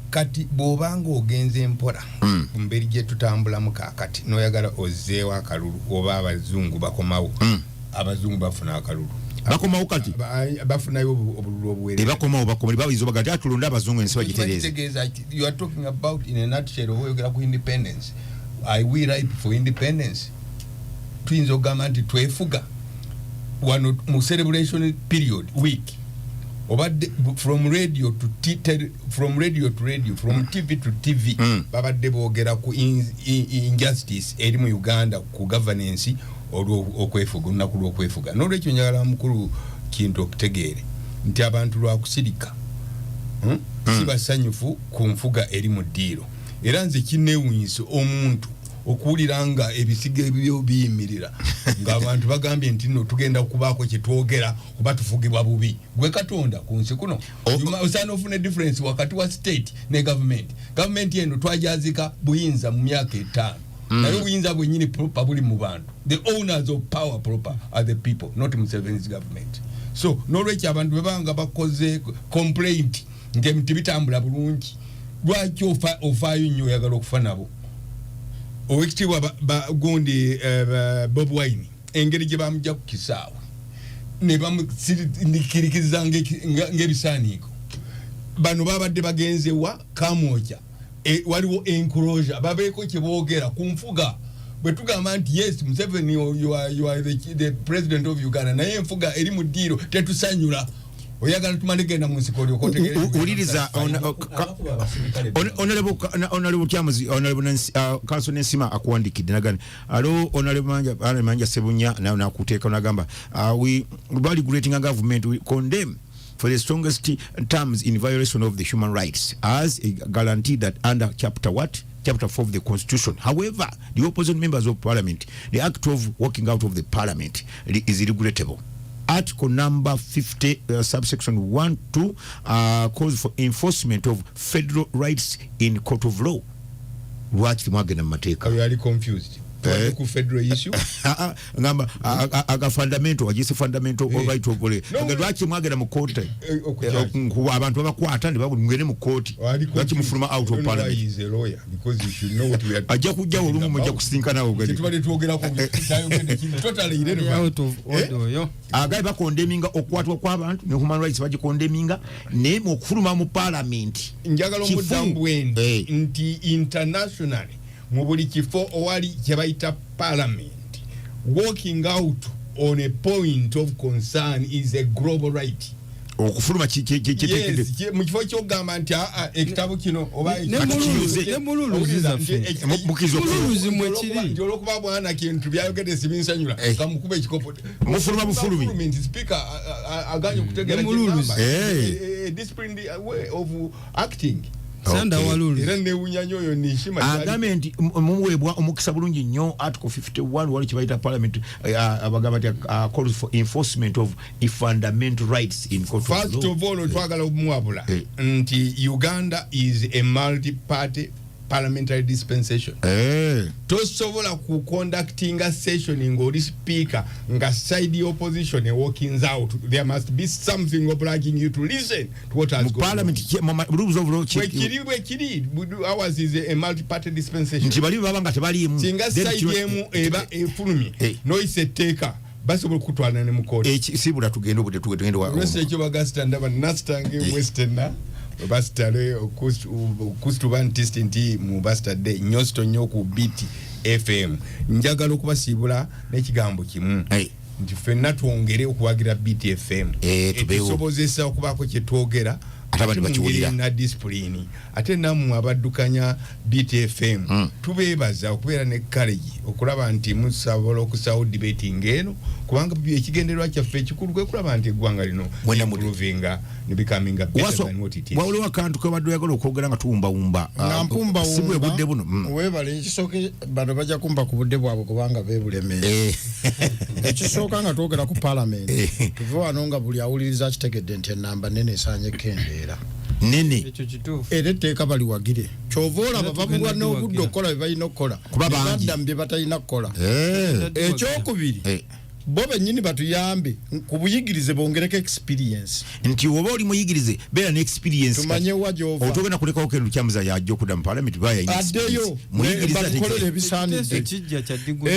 S3: kati bw'obanga ogenze mpola mu mberi gye tutambulamu kaakati n'oyagala ozzeewo akalulu oba abazungu bakomawo abazungu bafuna akalulu
S1: bakomawo kati
S3: bafunayo obululu obuwere
S1: bakomawo bayiza bagati atulonda abazungu ensi bagitereeza
S3: you are talking about in a nutshell oyogera ku independence are we ripe for independence tuyinza okugamba nti twefuga wano mu celebration period week obadde from radio to radio from TV to TV babadde boogera ku injustice eri mu Uganda ku governance okwefuga olunaku lw'okwefuga n'olwekyo njagala mukulu kintu okutegeere nti abantu lwakusirika si basanyufu ku nfuga eri mu ddiiro era nze kinneewunyisa omuntu okuwulira nga ebisiga ebyo biyimirira ng'abantu bagambye nti nno tugenda kubaako kye twogera kuba tufugibwa bubi gwe Katonda ku nsi kuno osaana ofuna difference wakati wa state ne government eno twajazika buyinza mu myaka 5 naye obuyinza bwennyini proper buli mu bantu. The owners of power proper are the people, not Museveni's government. So n'olwekyo abantu bwe banga bakoze complaint nti bitambula bulungi, lwaki ofaayo nnyo oyagala okufa nabo? Owekitiibwa bagundi Bob Wine engeri gye bamujja ku kisaawe ne bamukirikiriza ng'ebisaaniiko, bano babadde bagenzewa Kamwokya, waliwo enclosure babeeko kye boogera ku nfuga. Bwe tugamba nti yes Museveni you are the president of Uganda, naye enfuga eri mu ddiiro tetusanyula, oyagala tumale genda mu nsiko
S1: uliriza honorable Kyamuzi, honorable Council Nensima akuwandikidde nagani alo honorable Manja Sebunya na kuteeka nagamba we regulating a government, we condemn for the strongest terms in violation of the human rights as a guarantee that under Chapter 4 of the Constitution. However, the opposition members of Parliament, the act of walking out of the Parliament is irregulable. Article number 50, subsection 1-2 calls for enforcement of federal rights in court of law. Watch the Magana Mateka.
S3: Are you really confused? Ku federal issue
S1: ngamba aga fundamental agisi fundamental right ogole ngadwachi mwagera mu court ku abantu bakwata ndi bagwene mu court lwachi mufuluma out of parliament.
S3: Is a lawyer because you should know what we are
S1: ajja kujja olumu mujja kusinka nawo gwe
S3: tubale tuogera ko tayogende kintu totally
S6: out of order yo
S1: agaye bakondemminga okwatwa kw'abantu ne human rights bagikondemminga ne mu okufuluma mu parliament.
S3: Njagala omudambu wendi nti internationally mu buli kifo owali kye bayita parliament, walking out on a point of concern is a global right.
S1: Okufuluma
S3: mu kifo ky'ogamba nti ekitabo kino oba nti olwokuba bwana kintu byayogedde sibinsanyula kamukube ekikopo
S1: mufuluma bufulumi
S3: speaker aganye okutegeera disciplined way of acting. Era newunyanya oyo nishima
S1: agambe nti mumuwebwa omukisa bulungi nnyo article 51 wali kibayita parliament abagamba nti calls for enforcement of fundamental rights in court of law.
S3: First of all twagala omuwabula nti Uganda is a multi-party parliamentary dispensation. Tosobola ku conducting a session ng'oli speaker nga side opposition walking out. There must be something obliging you to listen to what has gone
S1: parliament rules of law.
S3: Ours is a multi-party dispensation.
S1: Ntibali babanga tebaliimu
S3: singa side emu eba efulumye noise etteeka basobola kutwala ne mu kooti
S1: sibula tugenda obudde tugenda wa
S3: rese ekyo bagasta ndaba nastange westerner bastale okustu bantist nti mu bastade nyosto nnyo ku BT FM. Njagala okubasiibula n'ekigambo kimu nti ffenna twongere okuwagira BT FM tusobozesa okubaako kye twogera
S1: atabali bakiwulira
S3: na discipline ate nammwe abaddukanya BT FM tubeebaza okubeera ne courage okulaba nti musabola okusawo debating eno kubanga ekigendererwa kyaffe ekikulu kwe kulaba nti eggwanga lino improvinga ne becoming better than what it is.
S1: Waliwo akantu kabadde oyagala okwogera nga tuwumbawumba sibwe budde buno
S5: weebale ekisooke bano bajja kumba ku budde bwabwe kubanga beebulemeera ekisooka nga twogera ku parliament tuve wano nga buli awuliriza akitegedde nti ennamba nene esaanye kendeera
S1: nene
S6: ekyo kituufu
S5: era etteeka baliwagire kyova olaba babulwa n'obudde okukola bye balina okukola badda mu bye batalina kukola. Ekyokubiri bo bennyini batuyambe ku buyigirize bongereko experience
S1: nti oba oli muyigirize beera ne experience
S5: tumanye wa gy'ova
S1: otogenda kulekawo Ken Kyamuza yajja okudda mu parliament
S5: addeyo bakolera ebisaanidde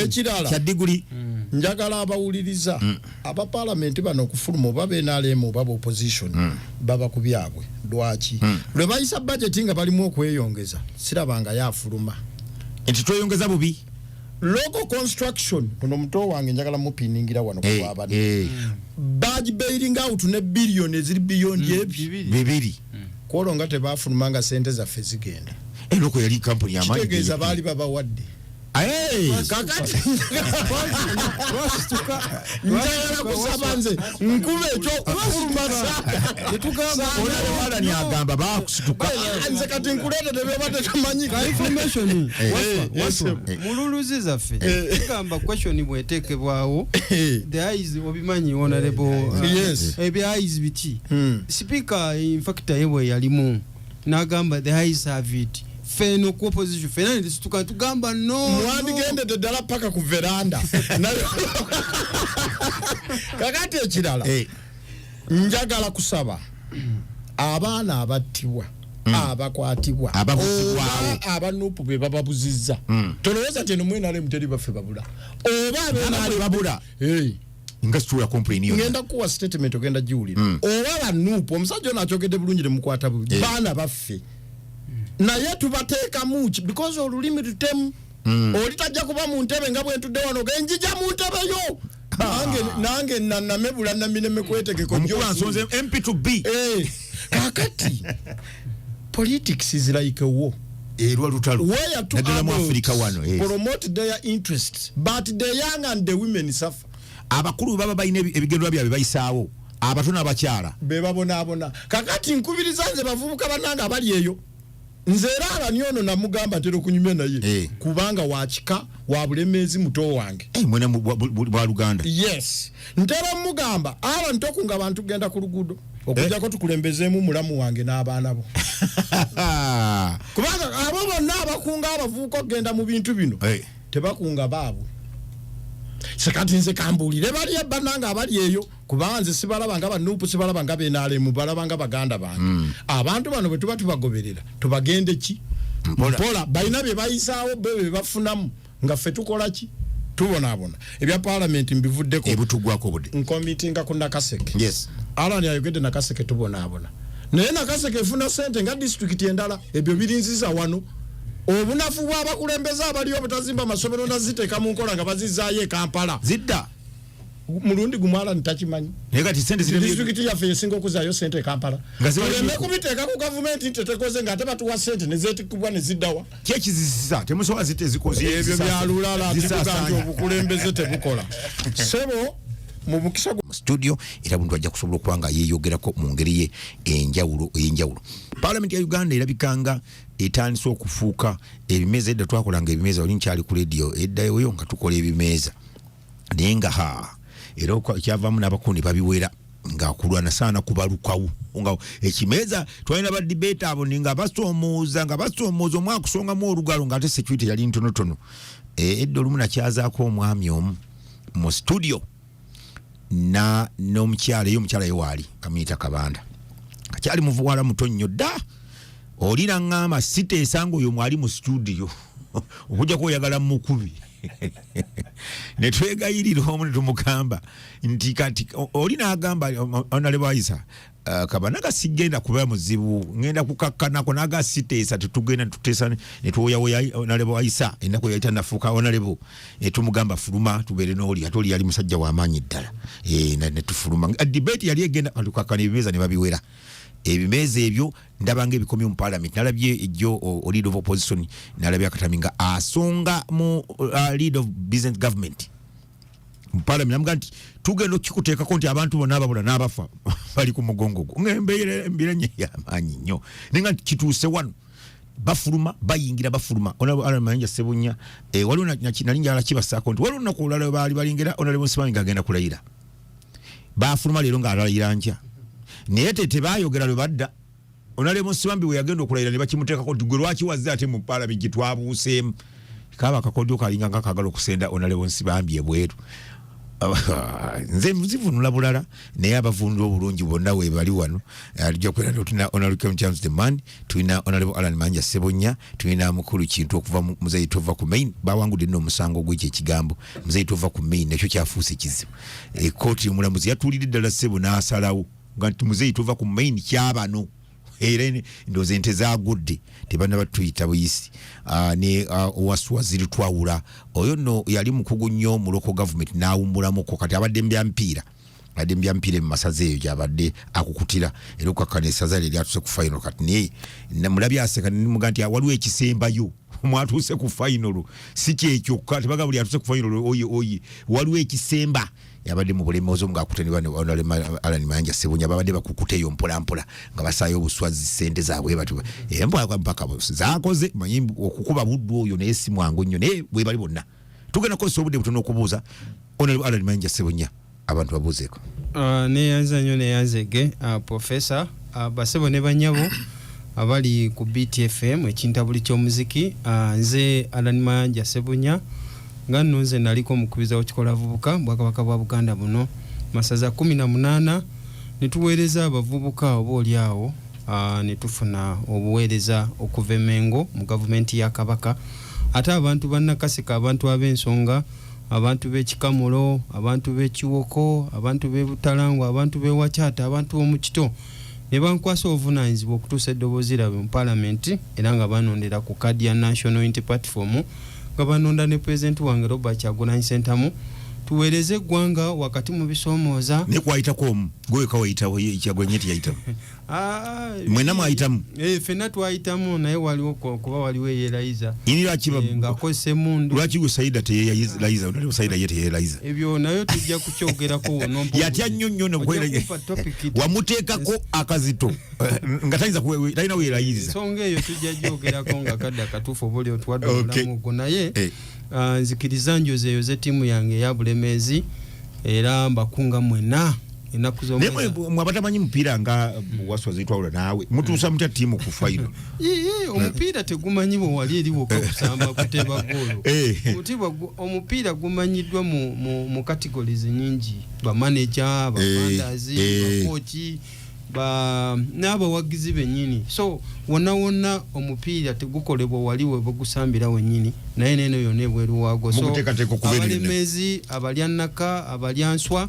S5: ekirala
S1: kya diguli.
S5: Njagala abawuliriza aba parliament bano okufuluma oba BNRM oba opposition baba ku byabwe lwaki lwe bayisa budget nga balimu okweyongeza sirabanga yafuluma
S1: nti tweyongeza bubi
S5: local construction kuno muto wange njagala mupiningira wano kwa abadde badge bailing out ne billion eziri beyond
S1: bibiri
S5: kwolonga tebafulumanga sente zaffe zigenda
S1: loko yali kampuni ya maji
S5: kitegeeza baali babawadde kakati njagala kusabanze nkube ekyo
S6: netugamba
S1: ni agamba bakusituka
S5: nze kati nkuleetedde byobadde tumanyi
S6: information mululuzi zaffe tugamba question bweteekebwawo the eyes obimanyi honorable ebya eyes biti speaker in fact yewe yalimu n'agamba the eyes have it feno ku opposition fena ndisituka tugamba no
S5: mwandigende ddala paka ku veranda kakati ekirala njagala kusaba abaana abattibwa abakwatibwa abanupu be bababuzizza tolowooza nti eno mwena muteri baffe babula oba babula
S1: nga situla complain yo
S5: ngenda kuwa statement ogenda jiwulira oba banupu omusajja ono akyogedde bulungi ne mukwata bulungi baana baffe naye tubateeka muki because olulimi tutemu oli tajja kuba mu ntebe nga bwentudde wano genjija mu ntebe yo nange namebula namineme kwetegeko
S1: omukulansoze MP to B
S5: kakati politics is like a war
S1: erwa lutalo
S5: where to
S1: Africa wano
S5: promote their interests but the young and the women suffer
S1: abakulu baba bayine ebigendwa byabe bayisaawo abatuna abakyala
S5: bebabona kakati nkubiriza nze bavubuka bananga abali eyo nze era abanyono namugamba tero kunyumya naye kubanga wakika wa bulemezi muto wange
S1: mwena bwa Luganda
S5: yes ntera mugamba abantu okunga abantu genda ku lugudo okujja ko tukulembezeemu mulamu wange n'abaana bo kubanga abo bonna abakunga abavubuka genda mu bintu bino tebakunga baabo sekati nze kambulire bali abananga abali eyo kubanze sibalaba nga banupu sibalaba nga benale mu balaba nga baganda bange abantu bano bwe tuba tubagoberera tubagende ki mpola bayina bye bayisaawo bebe bafunamu nga ffe tukola ki tubonabona ebya parliament mbivuddeko
S1: ebutugwako budde
S5: nkomitinga ku Nakaseke
S1: yes
S5: alani ayogedde Nakaseke tubonabona naye Nakaseke efuna sente nga district endala ebyo birinziza wano obunafu bw'abakulembeza abaliyo butazimba amasomero naziteeka mu nkola nga bazizaayo Kampala
S1: zidda
S5: mulundi gumwala ntakimanyi
S1: naye kati sente zino
S5: district yaffe esinga okuzaayo sente Kampala tuleme kubiteeka ku gavumenti tetekoze nga ate batuwa sente ne zeetikibwa ne ziddawa
S1: kyekizisisa temusobola zite zikoze
S5: ebyo byalulala tikuganti obukulembeze tebukola sebo mu mukisa
S1: mu studio era buntu ajja kusobola okuba nga yeeyogerako mu ngeri ye enjawulo Parliament ya Uganda erabikanga etandise okufuuka ebimeeza edda twakolanga ebimeeza oli nkyali ku radio eddayo nga tukola ebimeeza naye nga era kyavaamu n'abakundi babiwera nga kulwana saana kubalukawo nga ekimeeza twalina ba debate abo nga basoomooza omwaka kusongamu olugalo nga ate security yali ntonotono edda olumu nakyazaako omwami omu mu studio n'omukyala yo waali Kamita Kabanda kakyali muvuwala muto nnyo dda oli naŋŋamba siteesanga oyo mwali mu studio okujja kweyagala mu mukubi ne twegayirira omu ne tumugamba nti kati oli n'agamba Honorable Ayabiiza Kabanda gasigenda kuba muzibu ngenda kukakkanako naga siteesa tetugenda tuteesa ne tuwoyawoya Honorable Ayabiiza ennaku yayita nafuuka Honorable tumugamba fuluma tubeere n'oli ate oli yali musajja w'amaanyi ddala ne tufuluma debate yali egenda tukakkana ebimeeza ne babiwera ebimeeza ebyo ndabanga ebikomye mu parliament nalabye ejjo lead of opposition nalabye akataminga asonga mu lead of business government mu parliament namuga nti tugenda okikuteekako nti abantu bonna ababula n'abafa bali ku mugongo gwo ng'embeera nye y'amaanyi nnyo naye nga kituuse wano bafuluma bayingira bafuluma Mayanja Sebunya waliwo nali njala kibasaako nti waliwo lunaku olulala baali balingera Honorable Museveni ng'agenda kulayira bafuluma leero ng'alayira ntya naye tebayogera lwe badda Honorable Museveni we yagenda okulayira ne bakimuteekako nti gwe lwaki wazze ate mu parliament twabuuseemu kaba akakodyo kalinga nga kagala okusenda Honorable Museveni ebweru nze muzivunula bulala naye abavunula obulungi bonna we bali wano alijja kwera tulina Honorable James the man tulina Honorable Alan Manja Sebonya tulina mukulu kintu okuva muzeyi tova ku main bawangudde no musango gw'ekyo ekigambo muzeyi tova ku main nakyo kyafuuse kizibu kooti omulamuzi yatulidde ddala Sebo n'asalawo nti muzeyi tova ku main kyabano era ndoze ente zagudde tebana batuyita buyisi ne owaswa ziri twawula oyo no yali mukugu nnyo mu local government naawumbulamuko kati abadde mbyampiira mu masaze eyo gyabadde akukutira era okukakana essaza lye lyatuse ku final kati naye namulabye aseka nemuga nti waliwo ekisembayo mwatuuse ku final si kyekyokka tebaga buli atuse ku final oyi waliwo ekisemba yabadde mu bulemeozo nga akutenibwa ne Alan Manja Sebunya babadde bakukuteyo mpola nga basaayo obuswazi sente zaabwe batu embwa mpaka zaakoze manyi okukuba buddu oyo naye si mwangu nnyo naye bwe bali bonna tugenda kukozesa obudde butono okubuuza Alan Manja Sebunya abantu babuuzeeko
S6: neyanza nnyo neyanzege professor basebo ne banyabo abali ku BTFM ekintabuli ky'omuziki nze Alan Mayanja Sebunya nga nno nze naliko mukubiza okikola vubuka bwakabaka bwa Buganda buno masaza 18 nituweereza abavubuka obooli awo netufuna obuweereza okuva Mengo mu gavumenti ya Kabaka ate abantu bannakasika abantu ab'ensonga abantu b'ekikamulo abantu b'ekiwoko abantu b'ebutalangwa abantu b'ewakyata abantu b'omukito ne bankwasa obuvunaanyizibwa okutuusa eddoboozi lyabwe mu paalamenti era nga banondera ku kadi ya National Unity Platform nga banonda ne pulezidenti wange Robert Kyagulanyi Ssentamu tuweereze eggwanga wakati mu bisoomooza
S1: ne kwayitako omu gwe kawayitawo Kyagulanyi tiyayitamu mwena mwayitamu
S6: ffenna twayitamu naye waliwo kuba waliwo eyerayiza ng'akozesa emmundu
S1: lwaki gwe Saida teyerayiza olwo Saida ye teyerayiza
S6: ebyo nayo tujja kukyogerako
S1: yatya nnyo nnyo wamuteekako akazito nga talina weerayiriza
S6: ensonga eyo tujja gyogerako nga kadde akatuufu oba oli otwadde omulamu ogwo naye nzikiriza njozi eyo z'ettiimu yange eya Bulemeezi era mbakunga mwena enaku z'omwezi
S1: mwabatamanyi mupiira nga waswa zitwawula naawe mutuusa mutya ttiimu ku final
S6: omupiira tegumanyi bwe wali eri wokka kusamba kuteeba goolo omupiira gumanyiddwa mu categories nyingi bamanaja bafandazi bakooki n'abawagizi bennyini so wonna omupiira tegukolebwa wali we bagusambira wennyini naye neno yonna ebweru waago so Abalemeezi abalyanaka abalyanswa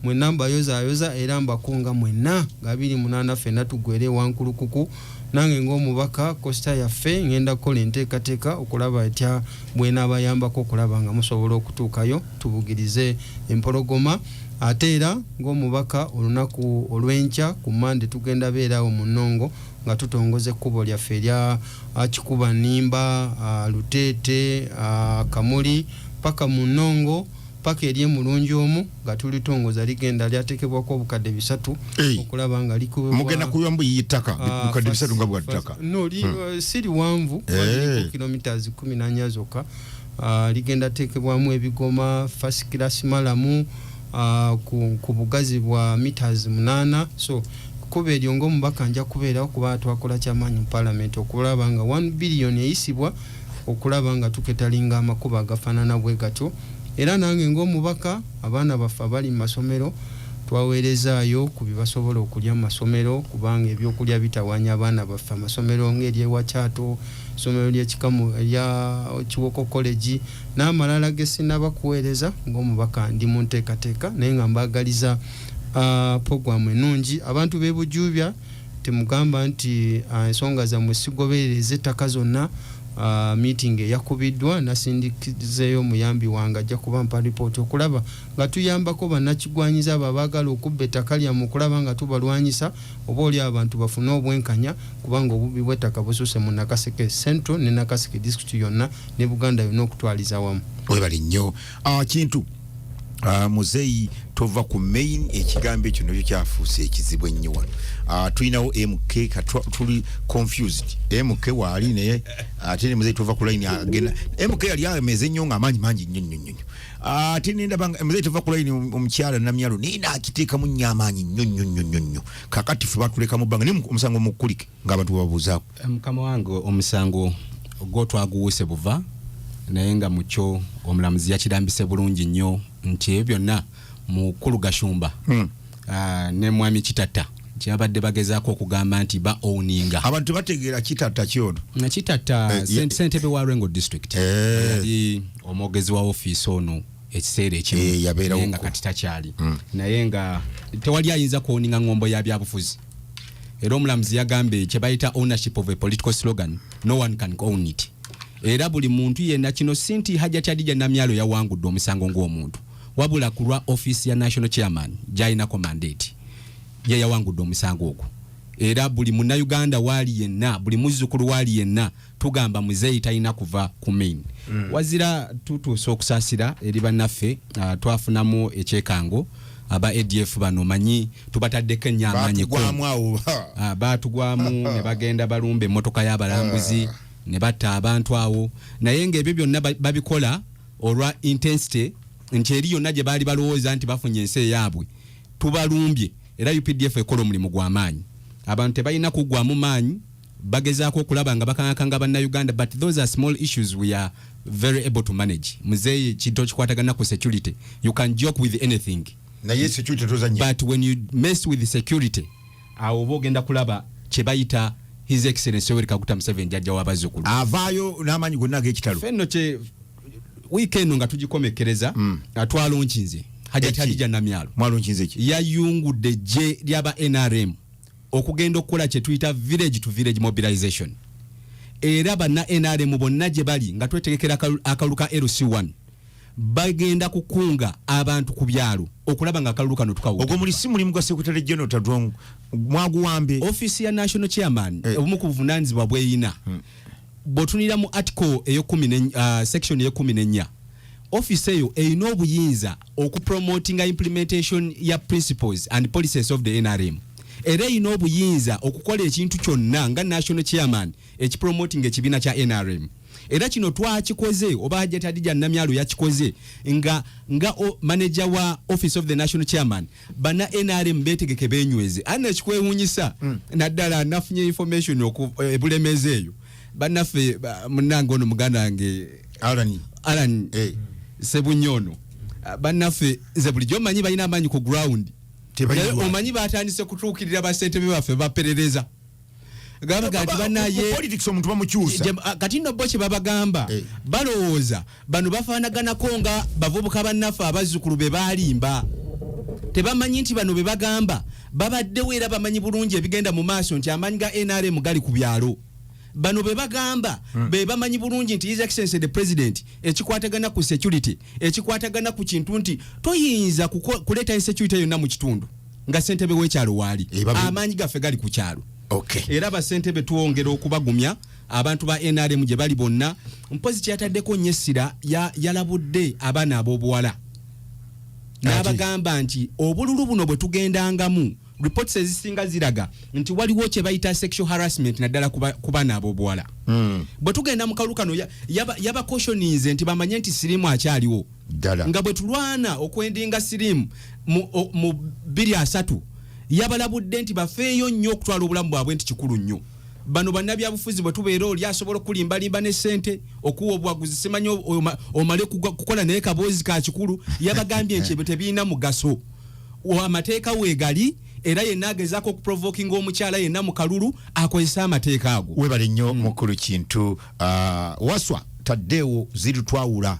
S6: mwenna mbayozayoza era mbakunga mwenna nga 28 ffenna tugwere wankulukuku nange ng'omubaka Costa yaffe ngenda kukola enteekateeka okulaba etya bwenaabayambako okulaba nga musobola okutuukayo tubugirize empologoma ate era ng'omubaka olunaku olw'enkya ku Mande tugenda beerawo mu Nnongo nga tutongoza ekkubo lyaffe erya Kikuba Nnimba Luteete Kamuli paka mu Nnongo paka eri emulungi omu nga tulitongoza ligenda lyateekebwako obukadde 3 okulaba nga likubibwa
S1: mugenda kuyamba yitaka obukadde 3 nga bwataka
S6: no siri wanvu kilometers 14 zokka ligenda teekebwamu ebigoma first class malamu ku bugazi bwa meters 8 so kuba eryo ng'omubaka nja kubeerawo kuba twakola kyamaanyi mu parliament okulaba nga 1 billion eyisibwa okulaba nga tuketalinga amakuba agafaanana bwe gatyo era nange ng'omubaka abaana baffe abali mu masomero twaweerezaayo ku bibasobola okulya mu masomero kubanga ebyokulya bitawaanya abaana baffe amasomero ng'ery'Ewakyato essomero ly'ekikamu erya Kiwoko College n'amalala ge sinnabakuweereza ng'omubaka ndi mu nteekateeka naye nga mbaagaliza puroguramu ennungi abantu b'e Bujuubya temugamba nti ensonga zammwe sigoberereza ettaka zonna meeting eyakubiddwa nasindikizeeyo omuyambi wange ajja kuba mpa ripooti okulaba nga tuyambako bannakigwanyiza abo abaagala okubba ettaka lyammwe okulaba nga tubalwanyisa oba oli abantu bafune obwenkanya kubanga obubi bw'ettaka busuuse mu Nakaseke Central ne Nakaseke District yonna ne Buganda yonna okutwaliza wamu
S1: webali nnyo kintu Muzeeyi tova ku main ekigambo ekyo nakyo kyafuuse ekizibu ennyo wano tulinawo MK tuli confused MK waali naye ate ne Muzeeyi tova ku line agenda MK yali ameze nnyo nga amaanyi mangi nnyo ate nendabanga Muzeeyi tova ku line omukyala namyalo nina akiteekamu nnyo amaanyi nnyo kakati fe batuleka mu bbanga ne omusango mukulike ng'abantu babuuzaako
S7: mukama wange omusango ogwo twaguwuse buva naye nga mukyo omulamuzi yakirambise bulungi nnyo nti ebyo byonna mukulu Gashumba ne mwami Kitata kyabadde bagezaako okugamba nti ba owninga
S1: abantu bategeera Kitata kyono
S7: na Kitata Ssentebe wa Rengo District yali omwogezi wa office ono ekiseera ekimu
S1: yabeerawo
S7: nga kati takyali naye nga tewali ayinza kuowninga ngombo ya byabufuzi era omulamuzi yagambye kye bayita ownership of a political slogan no one can own it era buli muntu yenna kino sinti Hajjati Adija Namyalo yawangudde omusango ng'omuntu wabula kulwa office ya national chairman jainako mandate ye yawangudde omusango ogwo era buli munnayuganda waali yenna buli muzzukulu waali yenna tugamba Muzeeyi talina kuva ku main wazira tutuusa okusaasira eri bannaffe twafunamu ekyekango aba ADF bano manyi tubataddeko ennyo amaanyi baatugwamu ne bagenda balumba emmotoka y'abalambuzi ne batta abantu awo naye ng'ebyo byonna babikola olwa intensity nti eri yonna gye baali balowooza nti bafunye ensi eyaabwe tubalumbye era UPDF ekola omulimu gw'amaanyi abantu tebalina kuggwamu maanyi bagezaako okulaba nga bakankanga bannayuganda, but those are small issues we are very able to manage. Muzeeyi kintu kikwatagana ku security, you can joke with anything,
S1: naye security tozanye,
S7: but when you mess with the security awo oba ogenda kulaba kye bayita His Excellency Yoweri Kaguta Museveni jjajja w'abazzukulu
S1: avaayo n'amaanyi gonna ag'ekitalo.
S7: Fenno kye weekend nga tugikomekereza twalonkinze Hajja Namyalo
S1: mwalonkinze ki
S7: yayungudde je lyaba NRM okugenda okukola kye tuyita village to village mobilization, era banna NRM bonna gye bali nga twetegekera akaluka LC1 bagenda kukunga abantu ku byalo okulaba nga akalulu kano tukawuka.
S1: Ogwo muli simu limu gwa Secretary General Tadwong mwaguwambe
S7: office ya National Chairman obumu ku buvunaanyizibwa bweyina botunira mu article section eyo 14 office eyo eyina obuyinza okupromotinga implementation ya principles and policies of the NRM, era eyina obuyinza okukola ekintu kyonna nga National Chairman ekipromoting ekibiina kya NRM. Era kino twakikoze oba Hajja Namyalo yakikoze nga manager wa office of the National Chairman bana NRM betegeke benyweze ana kikwewunyisa naddala nafunye information ebulemeze eyo banafe munange ono muganda wange Alan Sebunyono banafe ze bulijjo manyi balina amanyi ku ground omanyi batandise kutuukirira basentebe baffe baperereza gaba gati banaye
S1: politics omuntu bamukyusa
S7: kati no boche babagamba balowooza bano bafaanaganako nga bavubuka bannafe abazzukulu be balimba, tebamanyi nti bano be bagamba babaddewo era bamanyi bulungi ebigenda mu maaso nti amanyi ga NRM gali ku byalo. Bano be bagamba be bamanyi bulungi nti His Excellency the President ekikwatagana ku security ekikwatagana ku kintu nti toyinza kuleeta insecurity yonna mu kitundu nga ssentebe w'ekyalo waali, amanyi gaffe gali ku kyalo.
S1: Okay.
S7: Era basentebe tuwongera okubagumya abantu ba NRM gye bali bonna. Mpozi kyataddeko nyesira yalabudde abaana ab'obuwala n'abagamba nti obululu buno bwe tugendangamu reports ezisinga ziraga nti waliwo kye bayita sexual harassment naddala ku baana ab'obuwala. Bwe tugenda mu kalukano yaba cautioninze nti bamanye nti sirimu akyaliwo nga bwe tulwana okwendinga sirimu mu 23 yabalabudde nti bafeeyo nnyo okutwala obulamu bwabwe nti kikulu nnyo. Bano bannabyabufuzi bwe tubeera oli asobola okulimbalimba ne ssente okuwa obwaguzi simanyi omale kukola naye kaboozi ka kikulu. Yabagambye nti ebyo tebiina mugaso, amateeka weegali era yenna agezaako okuprovokinga omukyala yenna mu kalulu akozesa amateeka ago.
S1: Webale nnyo mukulu kintu waswa taddeewo ziri twawula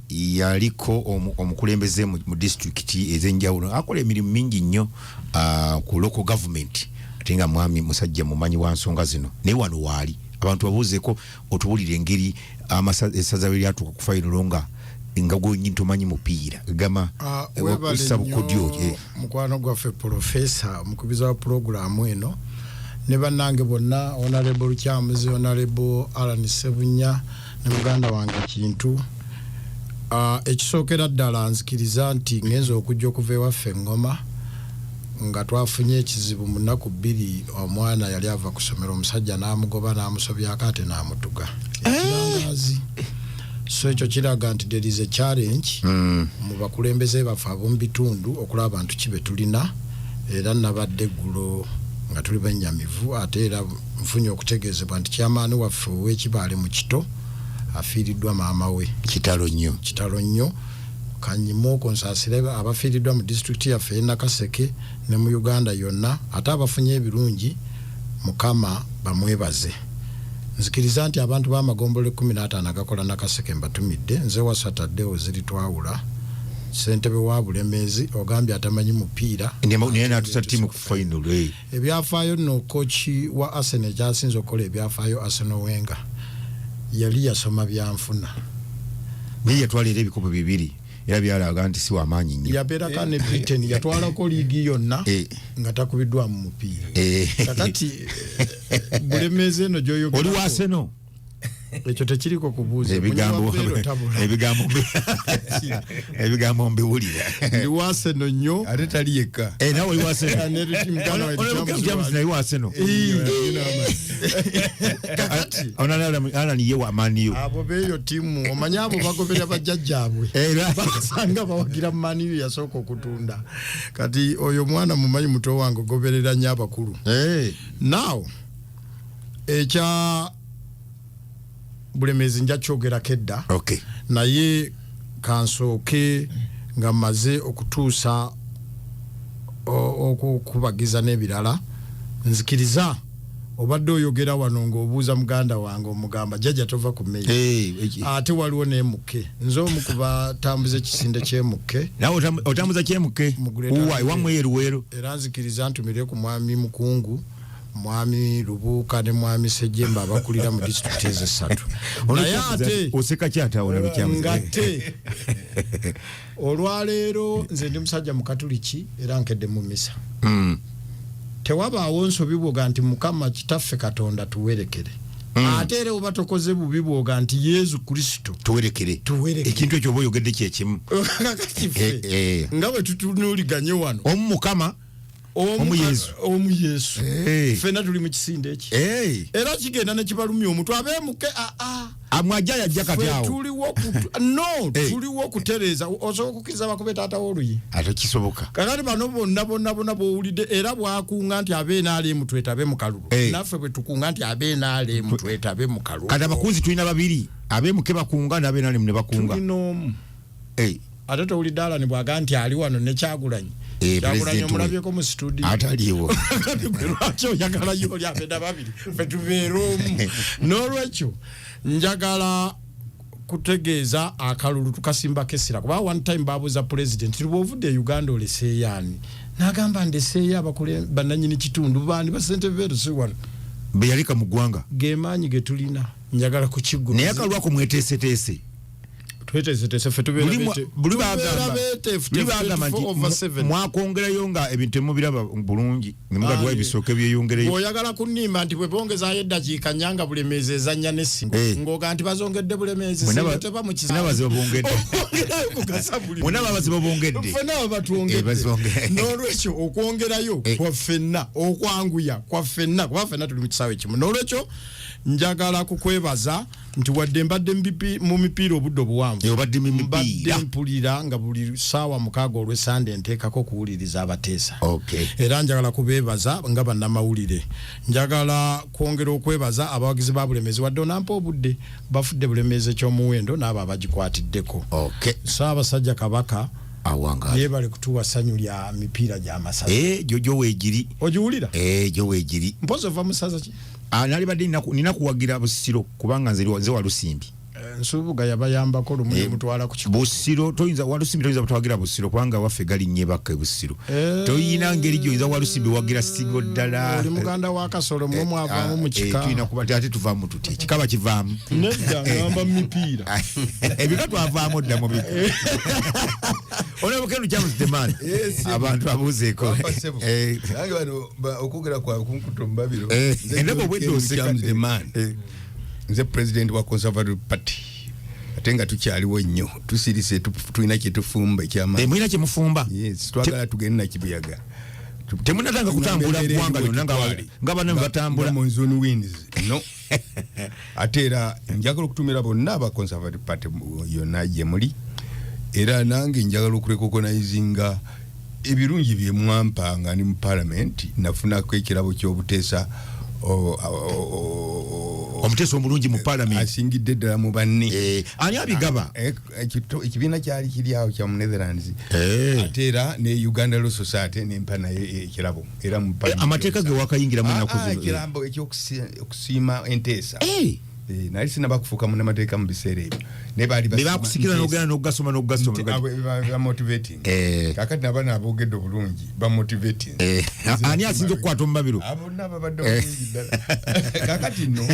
S1: yaliko omukulembeze mu district ezenjawulo akola emirimu mingi nnyo ku local government ate nga mwami musajja mumanyi wa nsonga zino naye wano waali abantu babuuzeeko otubulire engeri esaza bwe lyatuuka ku fayiro nga gwennyini tomanyi mupiira gama sabukodyo
S5: mukwano gwaffe profesa mukubiza wa programu eno ne bannange bonna Honorable Lukyamuzi, Honorable Alan Sebunya ne muganda wange Kintu. Ekisookera ddala nzikiriza nti ngenza okujja okuva ewaffe Ngoma nga twafunye ekizibu mu nnaku 2 omwana yali ava ku ssomero omusajja n'amugoba n'amusobyako ate n'amutuga ekirangazi. So ekyo kiraga nti there is a challenge mu bakulembeze baffe ab'omu bitundu okulaba abantu kibe tulina, era nabadde eggulo nga tuli bennyamivu ate era nfunye okutegeezebwa nti kyamaani waffe ow'ekibaale mu kito afiiriddwa maama we kitalo nnyo kanyimuko nsaasire abafiiriddwa mu district yaffe e Nakaseke ne mu Uganda yonna ate abafunye ebirungi Mukama bamwebaze. Nzikiriza nti abantu b'amagombolo 15 agakola Nakaseke mbatumidde nze wasataddewo ziri twawula ssentebe wa Bulemeezi ogambye atamanyi mupiira
S1: naye n'atusa ttiimu ku final.
S5: Ebyafaayo nno kochi wa Arsenal kyasinze okukola ebyafaayo Arsenal Wenger yali yasoma byanfuna
S1: naye yatwalira ebikopo 2 era byalaga nti si wamaanyi nnyo.
S5: Yabeerako ne Britain yatwalako liigi yonna nga takubiddwa mu mupiira. Kakati Bulemeezi eno gy'oyogera
S1: oli wa Arsenal
S5: ekyo tekiriko kubuuza
S1: ebigambo mbiwulira
S5: ndi wa Arsenal nnyo
S3: ate tali yekka
S1: nawe oli wa Arsenal naye wa Arsenal Alan ye wa Man U
S5: abo beeyo ttiimu omanyi abo bagobera bajjajjaabwe basanga bawagira Man U yasooka okutunda kati oyo mwana mumanyi muto wange ogoberera nnyo abakulu. Now ekya Bulemezi nja kyogera kedda.
S1: Okay.
S5: Naye kansooke nga maze okutuusa okubagiza n'ebirala nzikiriza obadde oyogera wano ng'obuuza muganda wange omugamba jjajja tova ku meyi ate waliwo n'emuke nze omu ku batambuza ekisinde ky'emuke
S1: nawe otambuza ky'emuke wamweruweru
S5: era nzikiriza ntumire ku mwami Mukungu mwami Lubuuka ne mwami Sejjemba abakulira mu disitulikiti ezo essatu naye ate
S1: oseka kyatawo
S5: ngate olwaleero nze ndi musajja mu Katuliki era nkedde mu misa tewabaawo nsobi bwoga nti Mukama kitaffe Katonda tuwerekere ate era oba tokoze bubi bwoga nti Yesu Kristo
S1: tuwerekere ekintu ekyo oba oyogedde kyekimu
S5: nga bwe tutunuuliganye wano
S1: Mukama omu Yesu
S5: fena tuli mu kisinde eki era kigenda ne kibalumya omutwe abeemuke
S1: amwajja yajja katyawo
S5: tuliwo kutereza osobola okukiriza bakube taata w'oluyi
S1: ate kisoboka
S5: kakati bano bonna bw'owulidde era bwakunga nti abeenaale twetabe mu kalulu naffe bwe tukunga nti abeenaale twetabe mu kalulu
S1: kati abakunzi tulina babiri abeemuke bakunga n'abeenaale ne bakunga
S5: tulina omu ate towulidde Alani bwaga nti ali wano ne Kyagulanyi Kyagulanyi omulabyeko mu studio
S1: ataliwo
S5: lwaki oyagala yoli abenda babiri ffe tubeera omu n'olwekyo njagala kutegeeza akalulu tukasimba kesira kuba one time babuuza president lubovudde Uganda oleseeyaani n'agamba ndeseeyo abakule bannanyini kitundu bandi basente beeru si wano
S1: be yalika mu ggwanga
S5: gemaanyi ge tulina njagala kukiggula
S1: naye akalwako mweteeseteese mwakongerayo nga ebintu temubiraba bulungi nemugadwa ebisooka byeyongereyo
S5: oyagala kunimba nti bwe bongezayo eddakiika nyanga Bulemezi ezannya n'essimu ng'oga nti bazongedde Bulemezi teba mu
S1: kisabaze babongedde
S5: ffenna babatwongedde n'olwekyo okwongerayo kwa ffenna okwanguya kwa ffenna kuba ffenna tuli mu kisaawe kimu n'olwekyo njagala kukwebaza nti wadde mbadde mu mipiira obudde obuwanvu
S1: obadde
S5: mbadde mpulira nga buli ssaawa 6 olw'Essande nteekako okuwuliriza abateesa era njagala kubeebaza nga bannamawulire njagala kwongera okwebaza abawagizi ba Bulemezi wadde onampa obudde bafudde Bulemezi ekyomuwendo n'abo abagikwatiddeko Ssaabasajja Kabaka yebale kutuwa ssanyu lya mipiira gy'amasaza
S1: jojo weegiri
S5: ogiwulira
S1: jo weegiri
S5: mpozi ova musaza ki
S1: nali badde nina kuwagira Busiro kubanga nze Walusimbi
S5: Nsubuga yabayambako lumu mutwala ku kibuga
S1: Busiro toyinza Walusimbi toyinza kutwagira Busiro kubanga waffe gali nyebaka Busiro toyina ngeri gyoyinza Walusimbi wagira sigo ddala
S5: oli muganda wa Kasolo mwe mwavaamu mu kika
S1: tulina kuba ate tuvaamu tuti kikaba kivaamu
S5: nedda ngamba mipiira
S1: ebika twavaamu dda mu bika olabukenu James Deman abantu abuuzeeko
S3: nange bano okugera kwa kunkuto mbabiro
S1: endabo bwedde oseka
S3: nze president wa Conservative Party ate nga tukyaliwo nnyo tusirise tulina kyetufumba ekyamaanyi
S1: mulina kyemufumba
S3: twagala tugende nakibuyaga
S1: temunatanga kutambula ggwanga lyonna nga bano batambula
S3: monsoon winds no ate era njagala okutumira bonna aba Conservative Party yonna gye muli era nange njagala okurecognizinga ebirungi bye mwampa nga ndi mu parliament nafunako ekirabo ky'obuteesa
S1: omuteesa omulungi mu parliament
S3: asingidde ddala mu banne
S1: ani abigaba
S3: ekibiina kyali kiri awo kya mu Netherlands ate era ne Uganda Law Society nempa naye ekirabo era mu
S1: amateeka ge wakayingiramu ennaku zino
S3: ekirabo ekyokusiima enteesa nali sinabakufuuka munnamateeka mu biseera ebyo
S1: bebakusikira n'ogenda n'ogasoma
S3: bamotivating kakati nabana aboogedde obulungi bamotivating
S1: ani asinza okukwata omubabiro
S3: bonna babadde obulungi ddala kakati nno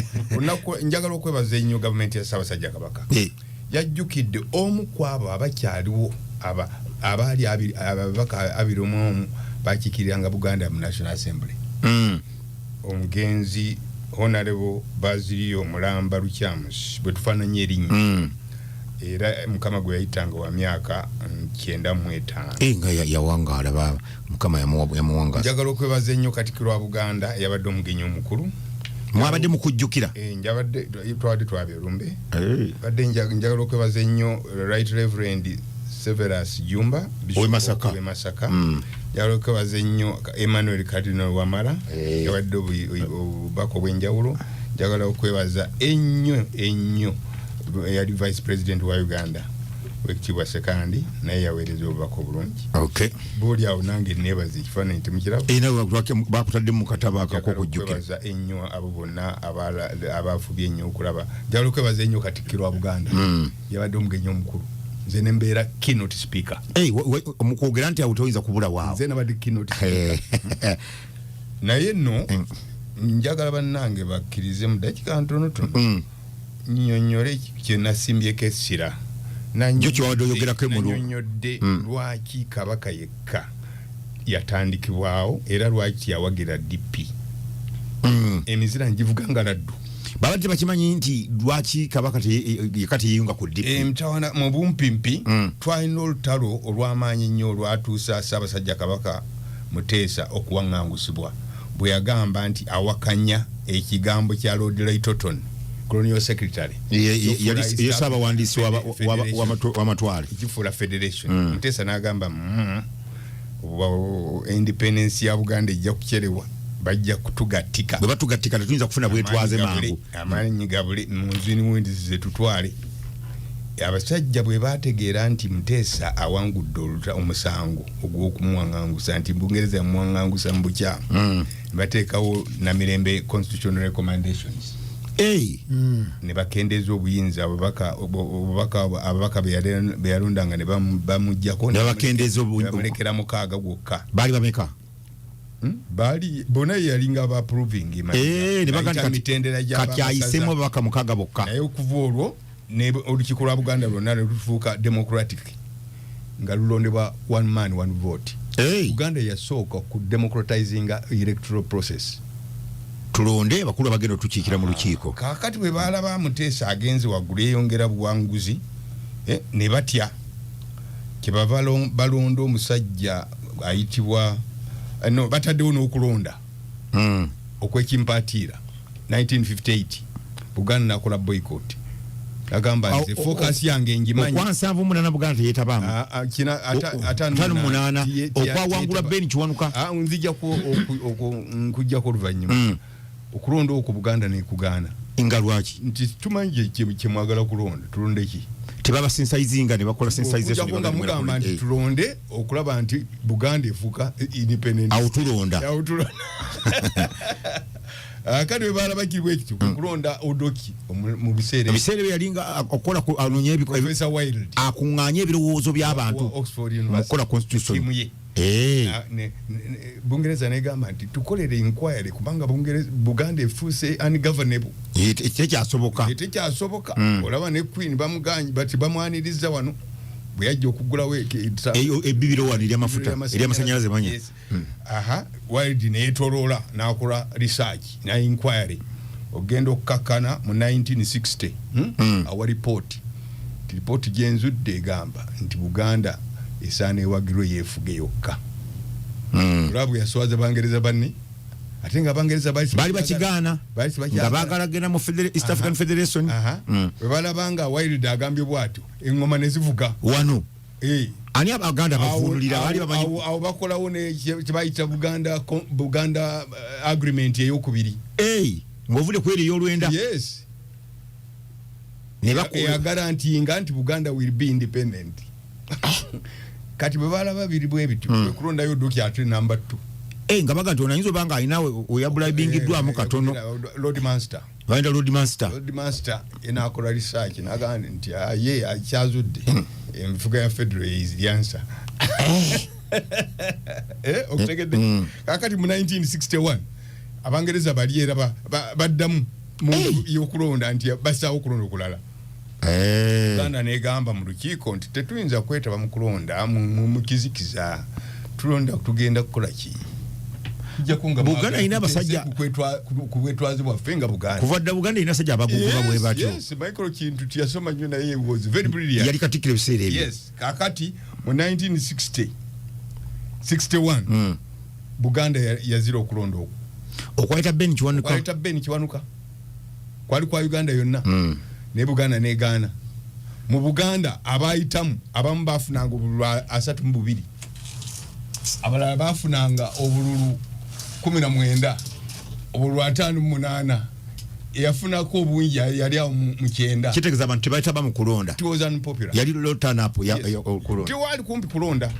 S3: njagala okwebaza ennyo gavumenti ya Ssaabasajja Kabaka yajjukidde omu ku abo abakyaliwo abaali ababaka 21 bakikiriranga Buganda mu National Assembly omugenzi Honorable Bazilio Mulamba Luchamus bwe tufaananye erinnya era mukama gwe yayitanga wa myaka 95
S1: nga yawangaala baba mukama yamuwangaala
S3: njagala okwebaza ennyo Katikkiro wa Buganda yabadde omugenyi omukulu
S1: mwabadde mukujjukira
S3: njabadde twabadde twabirumbe badde njagala okwebaza ennyo Right Reverend Severus Jumba
S1: we Masaka
S3: njagala okwebaza ennyo Emmanuel Cardinal Wamala yabadde obubaka obw'enjawulo njagala okwebaza ennyo yali vice president wa Uganda wekitibwa Sekandi naye yaweereza obubaka obulungi.
S1: Okay.
S3: Buli awo nange neebaza ekifaananyi temukiraba.
S1: Bakutadde mu kataba akakokujjukira.
S3: Okwebaza ennyo abo bonna abafubye ennyo okulaba. Njagala okwebaza ennyo Katikkiro wa Buganda. Yabadde omugenyi omukulu. Nze ne mbeera keynote speaker.
S1: Omukwogera nti awo toyinza kubula waawo.
S3: Nze nabadde keynote speaker. Naye nno njagala bannange bakkirize mu dakika ntonotono nnyonnyole kye nasimbyeko essira.
S1: Njo kiwawadde oyogerako emulu.
S3: Nnyonnyodde lwaki Kabaka yekka yatandikibwawo era lwaki yawagira DP. Emizira ngivuga nga laddu.
S1: Babadde bakimanyi nti lwaki Kabaka yekka teyiyunga ku DP.
S3: Mutawana mu bumpimpi twalina olutalo olw'amaanyi ennyo olwatuusa Ssaabasajja Kabaka Muteesa okuwaŋŋangusibwa bwe yagamba nti awakanya ekigambo kya Lord Lytton Colonial Secretary
S1: yali Ssaabawandiisi w'amatwale
S3: ekifuula Federation. Muteesa n'agamba independence ya Buganda ejja kucerewa bajja kutugattika.
S1: Bwe batugattika tetuyinza kufuna bwetwaze mangu.
S3: Amaanyi gabule mu nzini wendizi ze tutwale. Abasajja bwe bategeera nti Muteesa awangudde omusango ogw'okumuwaŋŋangusa nti Bungereza yamuwaŋŋangusa mu bukyamu bateekawo Namirembe constitutional recommendations. Ne bakendeeza obuyinza ababaka be yalondanga ne bamuggyako
S1: ne bakendeeza
S3: bamulekera mukaaga gwokka.
S1: Baali bameka?
S3: Baali bona yalinga approving
S1: ne bagamba kati ayisemu ababaka mukaaga bokka.
S3: Naye okuva olwo olukiiko lwa Buganda lwonna ne lufuuka democratic nga lulondebwa one man one vote. Uganda yasooka ku democratizing electoral process.
S1: Tulonde bakulu bagenda otukiikira mu lukiiko.
S3: Kaakati bwe baalaba Muteesa agenze waggulu eyongera buwanguzi ne batya kyebava balonda omusajja ayitibwa bataddewo n'okulonda okwekimpaatiira 1958 Buganda nakola boycott. Agamba nze focus yange ngimanyi.
S1: Okwansanvu munana Buganda yeetabamu.
S3: Atano
S1: munana okwawangula Ben Kiwanuka.
S3: Nzija nkujjako oluvannyuma. Okulonda okwo Buganda ne kugaana.
S1: Nga lwaki?
S3: Nti tumanyi kye mwagala kulonda. Tulonde ki?
S1: Tebaba sensitizinga ne bakola sensitization.
S3: Okujja mugamba nti tulonde okulaba nti Buganda efuuka independent.
S1: Awutulonda.
S3: Kati we balaba kirwe ekyo kulonda Odoki mu biseera
S1: yalinga okola anonye
S3: Professor Wild
S1: akuŋŋaanya ebirowoozo by'abantu okola constitution.
S3: Bungereza negamba nti tukolere inquiry kubanga Buganda efuuse ungovernable. Tekyasoboka. Olaba ne Queen bamuganye bati bamwaniriza wano bwe yajja okugulawo
S1: ebbibiro wano ery'amasannyalaze manya.
S3: Wild neetoloola n'akola research na inquiry ogenda okukakkana mu 1960 awa report gyenzudde egamba nti Buganda esaana ewagirwe yeefuge yokka. Olaba yaswaza Bangereza banne ate nga Bangereza
S1: baali bakigaana nga baagala genda mu East African Federation.
S3: Bwe balaba nga Wild agambye bw'atyo eŋŋoma ne zivuga
S1: wano. Ani Abaganda bavuunulira baali bamanyi
S3: awo bakolawo ne kye bayita Buganda agreement ey'okubiri.
S1: Ng'ovudde ku eri ey'olwenda.
S3: Yes. Ne garantinga nti Buganda will be independent. Kati bwe balaba biri bwe bityo kulondayo Odoki ate number 2.
S1: Nga baga nti onayinza obanga alinawe oyabulabingiddwamu katono.
S3: Lord Master.
S1: Baenda Lord Master.
S3: Lord Master enaakola research n'agamba nti ye akyazudde enfuga ya federal is the answer. Okutegedde. Kakati mu 1961 Abangereza bali era baddamu mu y'okulonda nti basaawo okulonda okulala. Uganda negamba mu lukiiko nti tetuyinza kwetaba mu kulonda mu kizikiza. Tulonda tugenda kukola ki?
S1: Buganda ina basajja
S3: kuwetwazi bwaffe nga Buganda.
S1: Kuva dda Buganda ina basajja abaguguba bwe batyo.
S3: Yes, Michael Kintu tiyasoma nnyo naye was very brilliant.
S1: Yali Katikkiro ebiseera ebyo.
S3: Yes, kakati mu 1961 Buganda yazira okulonda okwo.
S1: Okwayita Ben
S3: Kiwanuka. Kwali kwa Uganda yonna. Ne Buganda negaana. Mu Buganda abayitamu abamu bafunanga obululu 32. Abalala bafunanga obululu 19, obululu 58. yafunako obungi yali awo mu kyenda
S1: kitegeza abantu tebayitaba mu kulonda yali lotanapo okulonda
S3: tiwali kumpi kulonda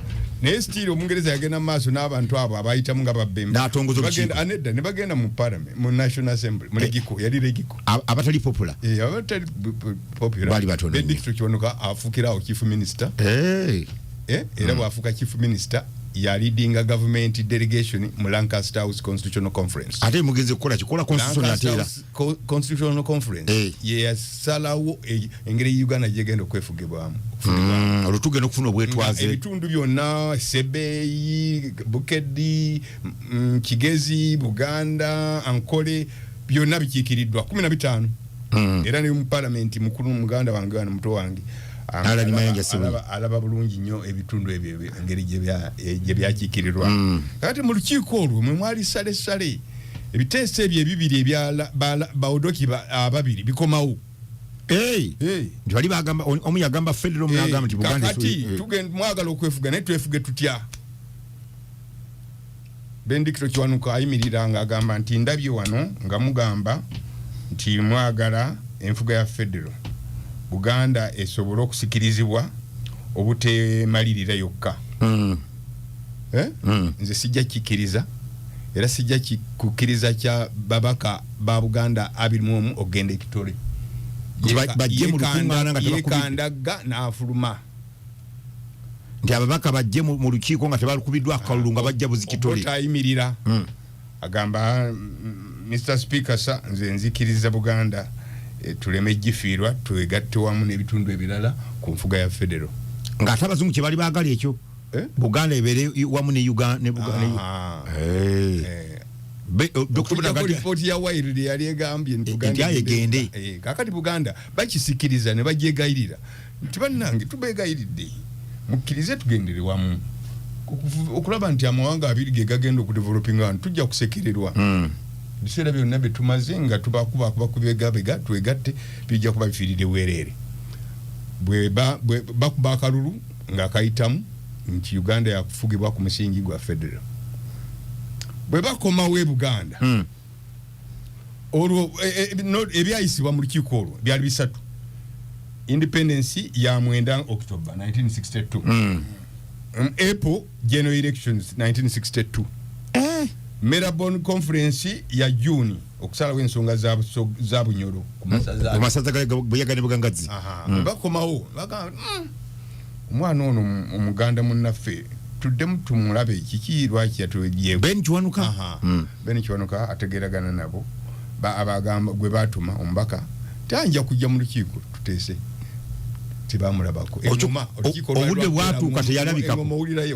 S3: naye still omungereza yagenda maaso n'abantu abo abayitamu nga babbemba
S1: n'atongoza olukiiko
S3: anedda ne bagenda mu parliament mu national assembly mu legiko yali legiko
S1: abatali popular
S3: abatali popular
S1: bali batono
S3: Benedicto Kiwanuka afukirawo chief minister era bwafuka chief minister ya leading a government delegation mu Lancaster House Constitutional Conference
S1: ate mugenze kukola kikola
S3: Constitutional Conference ye salawo engeri Uganda jegenda kwefugibwamu
S1: olutugenda okufuna obwetwaze
S3: ebitundu byonna Sebeyi Bukedi Kigezi Buganda Ankole byonna bikiikiriddwa 15 era ne mu parliament mukulu muganda wange wano muto wange alaba bulungi nnyo ebitundu ebyo engeri gye byakiikirirwa kati mu lukiiko olwo mwe mwali sale ebiteeso ebyo ebibiri ebya baodoki ababiri bikomawo
S1: nti bali bagamba omu yagamba federal omu yagamba nti Buganda
S3: kati tugenda mwagala okwefuga naye twefuge tutya Benedicto Kiwanuka ayimirira nga agamba nti ndabye wano nga mugamba nti mwagala enfuga ya federal Buganda esobola okusikirizibwa obutemalirira yokka nze sijja kikiriza era sijja kukiriza kya babaka ba Buganda 21 ogenda ekitole
S1: bajje mu lukungana nga
S3: tebakubiddwa n'afuluma
S1: nti ababaka bajje mu lukiiko nga tebakubiddwa akalulu nga bajja buzikitole
S3: otayimirira agamba Mr. Speaker sa nze nzikiriza Buganda tuleme jifiirwa twegatte wamu n'ebitundu ebirala ku nfuga ya federal
S1: nga ate abazungu kye bali baagala ekyo Buganda ebere wamu ne Uganda
S3: ripoti ya Wairudi yali egambye
S1: Buganda egende
S3: kakati Buganda bakisikiriza ne bagyegayirira nti bannange tubeegayiridde mukkirize tugendere wamu okulaba nti amawanga abiri ge gagenda okudevelopinga wano tujja kusekererwa biseera byonna bye tumaze nga tubakuba kubegabega twegatte bijja kuba bifiirire bwereere bwe bakuba akalulu nga kayitamu nti Uganda yakufugibwa ku musingi gwa federal bwe bakomawo Buganda olwo ebyayisibwa mu lukiiko olwo byali bisatu independence ya 9 October 1962 April general elections 1962 Melbourne conference ya June okusalawo ensonga za bunyoro ku
S1: masaza buyagane bugangazi
S3: bakomawo baga omwana ono omuganda munnaffe tuddemu tumulabe ekikirwa kyatweje
S1: Ben
S3: Kiwanuka ategeragana nabo abagamba gwe batuma ombaka tanja kujja mu lukiiko tuteese tibamulabako
S1: obudde bwatuuka teyalabikako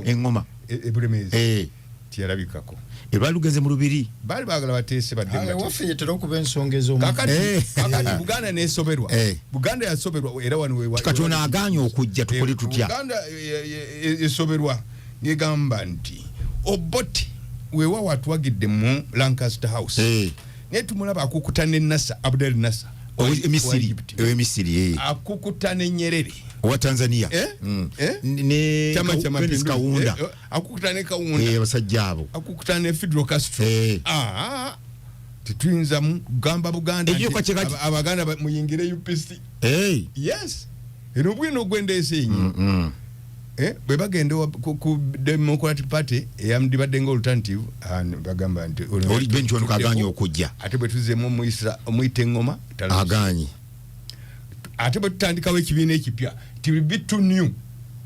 S1: engoma
S3: ebulemezi tiyalabikako
S1: ebalugeze mu lubiri
S3: bali bagala bateese badde
S5: waffe yetera okuba ensonga ez'omu
S3: kakati Buganda nesoberwa Buganda yasoberwa era wano
S1: kati ono aganye okujja tukole tutya
S3: Buganda esoberwa ngegamba nti Obote wewa watwagidde mu Lancaster House ne tumulaba akukutana Nasa Abdel Nasa
S1: Misiri
S3: akukutana Nyerere
S1: wa Tanzania ne
S3: chama cha mapinduzi
S1: Kaunda
S3: akukutana Kaunda
S1: basajja abo
S3: akukutana Fidel Castro tutwinza gamba Buganda abaganda muyingire UPC yes eno bwino gwendese enyi bwe bagenda ku Democratic Party eyamdibadde nga alternative bagamba nti
S1: oli benchi ono kaganye okujja
S3: ate bwe tuzemu omuyite engoma
S1: aganye
S3: ate bwe tutandikawo ekibiina ekipya tibitu new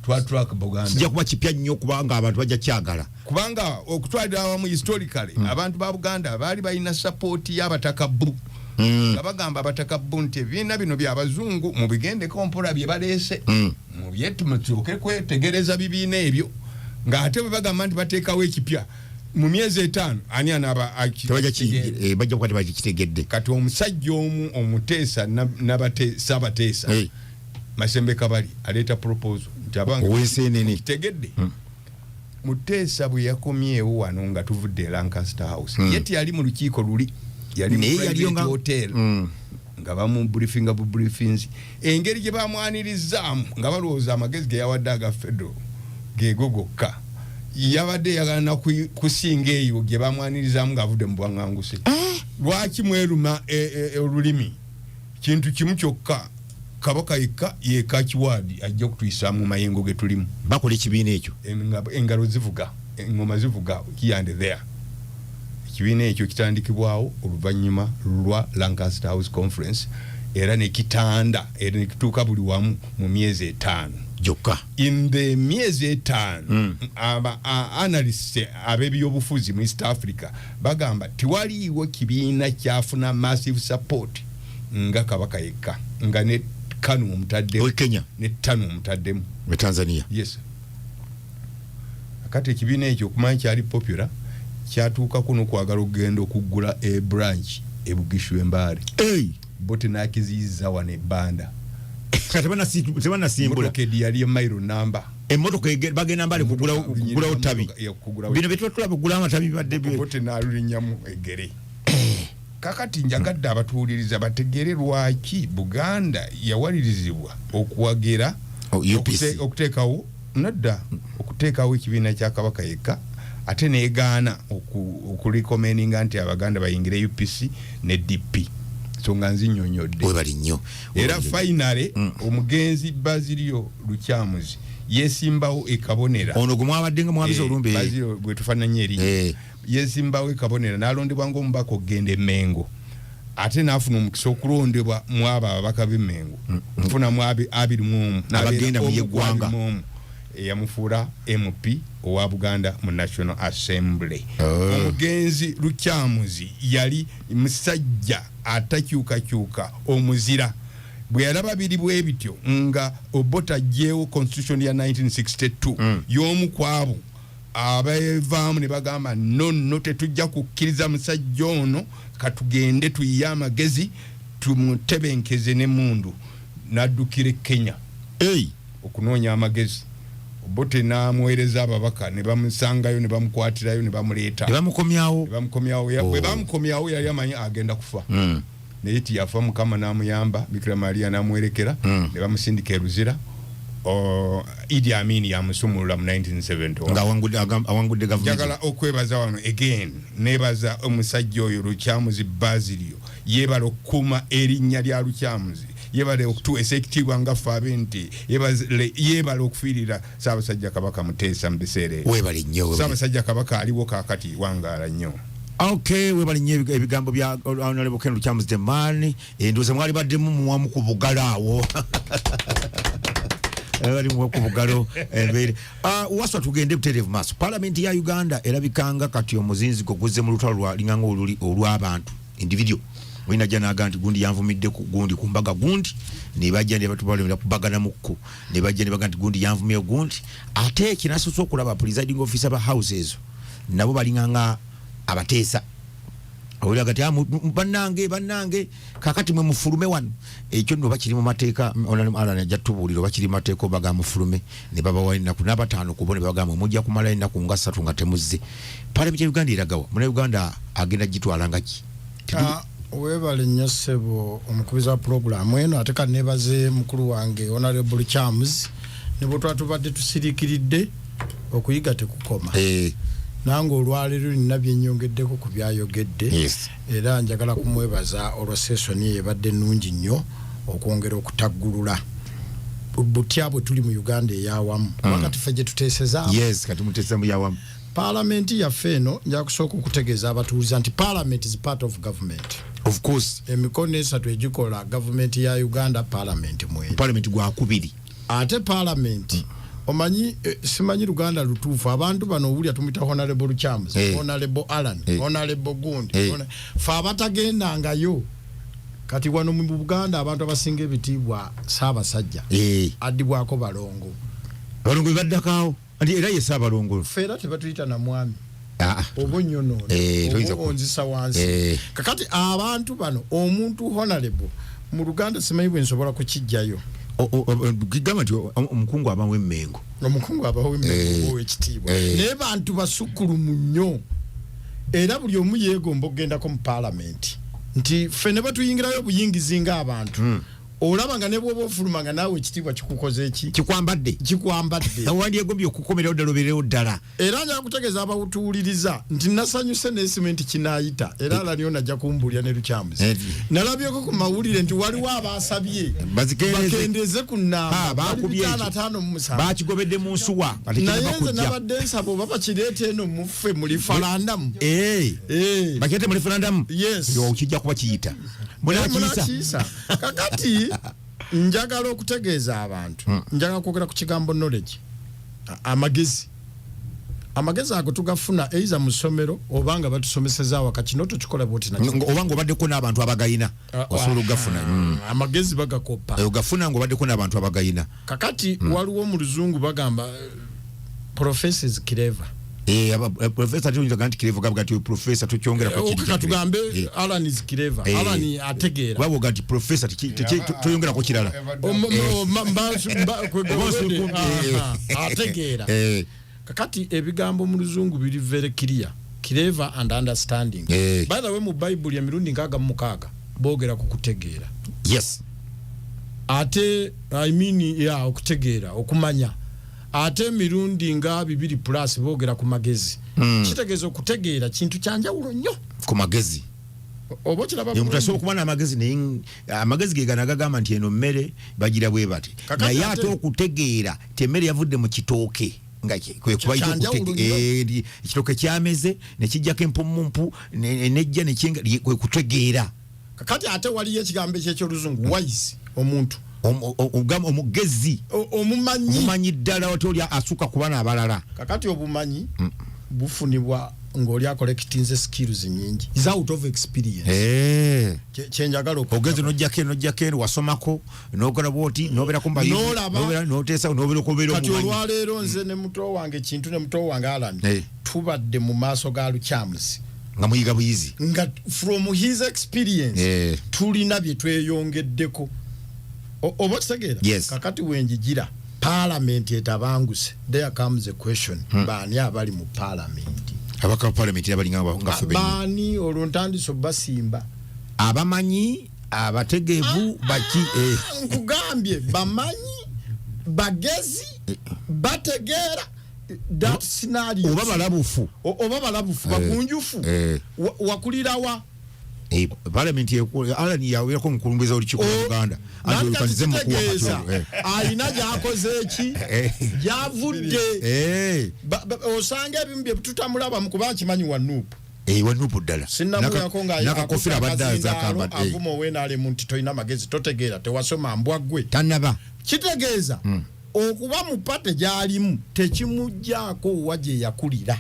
S3: twatulaka Buganda
S1: kijja kuba kipya nnyo kubanga abantu bajja kyagala
S3: kubanga okutwalira awamu historically abantu ba Buganda baali balina support y'abatakabbu nga bagamba abatakabbu nti ebibiina bino by'abazungu mu bigendeko mpola bye baleese mu byetumusooke kwetegereza bibiina ebyo ng'ate bwe bagamba nti bateekawo ekipya mu myezi 5 ani anaaba
S1: bajja kuba tebakitegedde
S3: kati omusajja omu omuteesa n'abateesa Masembe Kabali aleeta proposal nti
S1: abange
S3: kitegedde Muteesa bwe yakomyewo wano nga tuvudde Lancaster House yeti yali mu lukiiko luli yali mu hotel nga bamu briefings engeri gye bamwanirizzaamu nga balowooza amagezi ge yawadde aga federal gegogokka yabadde yagala kusinga eyo gye bamwanirizzaamu ng'avudde mu bwaŋŋanguse lwaki mweruma olulimi kintu kimu kyokka kabaka yeka kiwadi ajja kutuyisa mu mayengo ge tulimu
S1: bakola ekibiina ekyo
S3: engalo zivuga engoma zivuga kiyande there ekibiina ekyo kitandikibwawo oluvannyuma lwa Lancaster House Conference era ne kitanda era ne kituuka buli wamu mu myezi 5
S1: jokka
S3: in the myezi 5 aba analysts ab'ebyobufuzi mu East Africa bagamba tiwaliiwo kibiina kyafuna massive support nga kabaka yekka nga ne kanu omutadde
S1: Kenya
S3: ne tanu omutaddemu
S1: mu Tanzania.
S3: Yes, akati ekibiina ekyo okumanyi kyali popular kyatuuka kuno kwagala okugenda okuggula e branch ebugishu embaale bote nakiziyiza wane ebbanda
S1: tebana simbula
S3: kedi yali emairo namba
S1: emotoka bagenda mbali kugula otabi bino betutula kugula amatabi badde
S3: bote nalulinyamu egere kakati njagadde abatuuliriza bategere lwaki Buganda yawalirizibwa okuwagira okuteekawo nadda okuteekawo ekibiina kya kabaka yekka ate neegaana okurekomeninga nti Abaganda bayingire UPC ne DP songa nzinyonyodde
S1: webali nnyo
S3: era finally omugenzi Basilio Lukyamuzi yesimbawo ekabonera
S1: ono gumwabaddenga mwabiza olumbe
S3: Basilio bwe tufananye eri yesimbawo ekabonera nalondebwa ng'omubaka okugenda Emmengo ate nafuna omukisa okulondebwa mwaba ababaka b'Emmengo nfuna mu 21
S1: abagenda mu yeggwanga
S3: yamufuula MP owa Buganda mu National Assembly. Omugenzi Lukyamuzi yali musajja atakyukakyuka omuzira bwe yalaba biri bwe bityo nga Obote jeewo constitution ya 1962 y'omu kwabo abavaamu ne bagamba no tetujja kukkiriza musajja ono katugende tuyiye amagezi tumutebenkeze ne mundu naddukire Kenya okunoonya amagezi. Obote namuweereza ababaka ne bamusangayo ne bamukwatirayo ne bamuleeta
S1: ne bamukomyawo
S3: bwe bamukomyawo yali amanyi agenda kufa naye tiyafa Mukama namuyamba Bikira Maria namuwerekera ne bamusindika eruzira Idi Amin yamusumulula mu 1970
S1: nga awangudde government.
S3: Njagala okwebaza wano again nebaza omusajja oyo Lukyamuzi Basilio yebala okuuma erinnya lya Lukyamuzi yebale okutu ekitiibwa nga ffe ab'ente yebale okufiirira Ssaabasajja Kabaka Muteesa mu biseera ebyo.
S1: Webale nnyo
S3: Ssaabasajja Kabaka aliwo kaakati wangaala nnyo.
S1: Okay, webale nnyo ebigambo bya Honorable Ken Lukyamuzi the man endooza mwali baddemu muwamu ku bugalaawo bali mu kubugalo embeere waswa tugende buterevu maaso. Parliament ya Uganda erabikanga kati omuzinzi goguzze mu lutalo lwa linganga olw'abantu individual wina jana aganti gundi yanvumidde ku gundi kumbaga gundi ne bajja ne batubalemera kubagana mukko ne bajja ne baganti gundi yanvumye gundi ate kinasuso okulaba presiding officer ba houses nabo balinganga abateesa oli agati bannange kakati mwe mufulume wano ekyo nno bakiri mu mateeka alana jatubuliro bakiri mateeko baga mufulume ne baba walina ku nabataano kubone baga mujja kumala ina ku nga 3 nga temuzze Parliament ya Uganda iragawa muna Uganda agenda gitwalanga ki
S5: webale nnyo ssebo omukubiza wa program eno ate ka nebaze mukulu wange Honorable Charles ne bwe twatubadde tusiriikiridde okuyiga tekukoma nange olwaleero nina byennyongeddeko ku byayogedde era njagala kumwebaza olwa session ebadde nnungi nnyo okwongera okutaggulula butya bwe tuli mu Uganda eyawamu wakati ffe gye tuteesezaamu.
S1: Kati muteesa mu yawamu.
S5: Parliament yaffe eno nja kusooka okutegeeza abatuuliza nti Parliament is part of government.
S1: Of course.
S5: Emikono esatu egikola government ya Uganda Parliament mweri.
S1: Parliament gwakubiri.
S5: Ate Parliament omanyi simanyi Luganda lutuufu abantu bano obulya tumita Honorable Charles, Honorable Alan, Honorable Gundi, fa abatagendangayo kati wano mu Buganda abantu abasinga ebitiibwa Ssaabasajja addibwako balongo
S1: baddakaawo andi era ye Ssaabalongo
S5: feera tebatuyita na mwami obo nyono onzisa wansi kakati abantu bano omuntu Honorable mu Luganda simanyi bwe nsobola kukijjayo
S1: gigamba nti omukungu abawo Emmengo
S5: ekitiibwa naye bantu basukulumu nnyo era buli omu yeegomba okgendako mu Parliament nti ffe ne batuyingirayo obuyingizi ng'abantu olaba nga ne bwoba ofulumanga naawe ekitiibwa kikukoze eki
S1: kikwambadde awandi egombye okukomera oddaloberewo ddala
S5: era nja kutegeeza abawutuwuliriza nti nasanyuse n'esimenti kinaayita era alaniyo najja kumbulya ne lukyamuzi nalabyeko ku mawulire nti waliwo abaasabye bakendeeze ku nnamba
S1: bakigobedde mu nsuwa
S5: naye nze nabadde nsaba oba bakireete eno muffe mu referandamu
S1: bakireete mu referandamu
S5: yes
S1: kijja kuba kiyita
S5: munakiisa kakati njagala okutegeeza abantu njagala kwogera ku kigambo knowledge amagezi ago tugafuna eiza mu ssomero obanga batusomeseza waka kino tukikola bwoti na
S1: obanga obaddeko n'abantu abagayina osobola ogafuna
S5: amagezi bagakopa
S1: ogafuna ng'obaddeko n'abantu abagayina
S5: kakati waliwo mu luzungu bagamba professors clever
S1: professor tuyinza ganti clever gabga ti professor tukyongera ko
S5: kiti katugambe Alan is clever Alan ategeera
S1: babo gati professor tuyongera ko kirala
S5: ategeera kakati ebigambo mu luzungu biri very clever and understanding by the way mu Bible ya mirundi nkaga mu mukaaga boogera ku kutegeera
S1: yes
S5: ate I mean okutegeera okumanya ate mirundi nga 2 plus boogera ku magezi kitegeeza okutegeera kintu kyanjawulo nnyo
S1: ku magezi
S5: oba kiraba
S1: mutasobola kumana amagezi naye amagezi ge ganagagamba nti eno mmere bagira bwe bati naye ate okutegeera temmere yavudde mu kitooke kwe kubayita ekitooke kyameze nekijjako empumumpu nejja nekinga kwe kutegeera
S5: kakati ate waliyo ekigambo eky'oluzungu wise omuntu
S1: omugezi omumanyi ddala otoli asuka ku bana abalala
S5: kakati obumanyi bufunibwa ng'oli akolekitinze skills nyingi is out of experience kyenjagala
S1: ogezi nojjako wasomako nokola bwoti nobeera kumbayi noteesa nobeera okubeera
S5: kati olwaleero nze ne muto wange kintu ne muto wange Alan tubadde mu maaso ga lukyamuzi
S1: nga muyiga buyizi
S5: nga from his experience tulina bye tweyongeddeko oba kitegeera kakati wenjigira parliament etabanguse there comes a question baani abali mu parliament
S1: abaka parliament abalinga nga febe
S5: baani olwontandise basimba
S1: abamanyi abategevu baki
S5: nkugambye bamanyi bagezi bategeera that scenario oba balabufu bakunjufu wakulirawa
S1: parliament Alan yaweko mukulumbiza olukiiko mu Uganda
S5: andikandize mu kuwakatula alina gyakoze eki gyavudde osanga ebimu bye tutamulaba mu kuba nkimanyi wanuupu
S1: wanuupu ddala
S5: sinnamuyako
S1: nakakofira baddaazakamba
S5: avuma oweenaale mu nti tolina magezi totegeera tewasoma mbwaggwe
S1: tanaba
S5: kitegeeza okuba mu pate gy'alimu tekimugjaako wa gye yakulira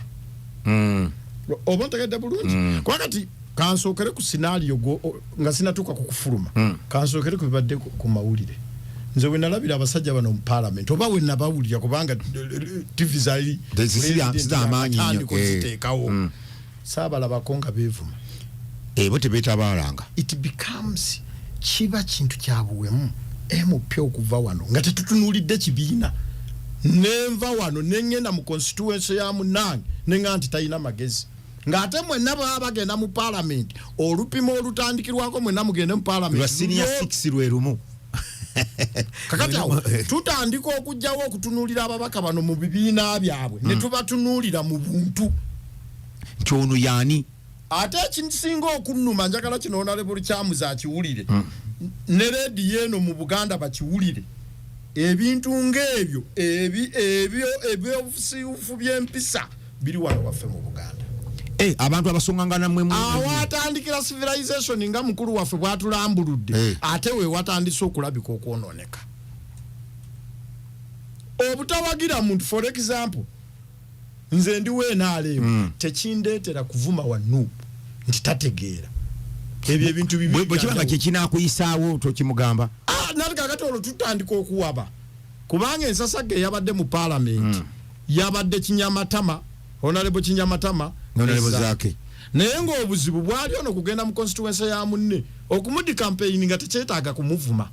S5: oba ntegedde bulungi kwakati kansookere ku scenario nga sinatuuka ku kufuluma kansookere ku bibadde ku mawulire nze we nalabira abasajja bano mu parliament oba we nabawulira kubanga TV zaali
S1: amaanyi
S5: ziteekawo saabalabako nga beevuma
S1: bo tebeetabalanga
S5: it becomes kiba kintu kyabuwemu MP okuva wano nga tetutunuulidde kibiina nenva wano nengenda mu constituency ya munange nenga nti talina magezi ngate mwenna baba bagenda mu parliament olupimo olutandikirwako mwenna mugende mu parliament
S1: lwa senior 6 lwerumu
S5: kakati awo tutandika okujjawo okutunuulira ababaka bano mu bibiina byabwe ne tubatunuulira mu buntu
S1: kyono yani
S5: ate ekinsinga okunnuma njagala kino Honorable Kyamuzi akiwulire ne rediyo eno mu Buganda bakiwulire ebintu ng'ebyo ebyobusiufu by'empisa biri wano waffe mu Buganda
S1: abantu abasongangana mwe
S5: awatandikira civilization nga mukulu waffe bwatulambuludde ate we watandise okulabika okwonooneka obutawagira muntu for example nze ndi weenaaleemu tekindeetera kuvuma wanu nti tategeera ebyo ebintu bibi
S1: bwe kibanga kye kinaakuyisaawo tokimugamba
S5: nali kakati olwo tutandika okuwaba kubanga ensasage yabadde mu parliament yabadde Kinyamatama Honorable Kinyamatama
S1: zake
S5: naye ng'obuzibu bwali ono kugenda mu constituency ya munne okumudi campaign nga tekyetaaga kumuvuma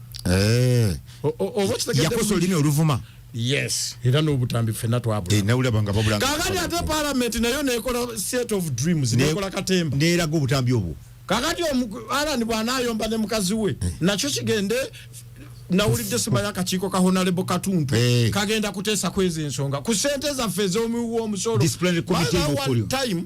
S5: oba
S1: yakoso lino oluvuma
S5: yes era n'obutambi ffenna twabula
S1: nawulabanga babulanga
S5: kakati ate parliament nayo nekola set of dreams nekola katemba
S1: neeraga obutambi obwo
S5: kakati Alan bw'anaayomba ne mukazi we nakyo kigende nawulidde simanya akakiiko ka Honorable Katuntu kagenda kuteesa kwezi ensonga ku ssente zaffe ez'omuwi omusolo time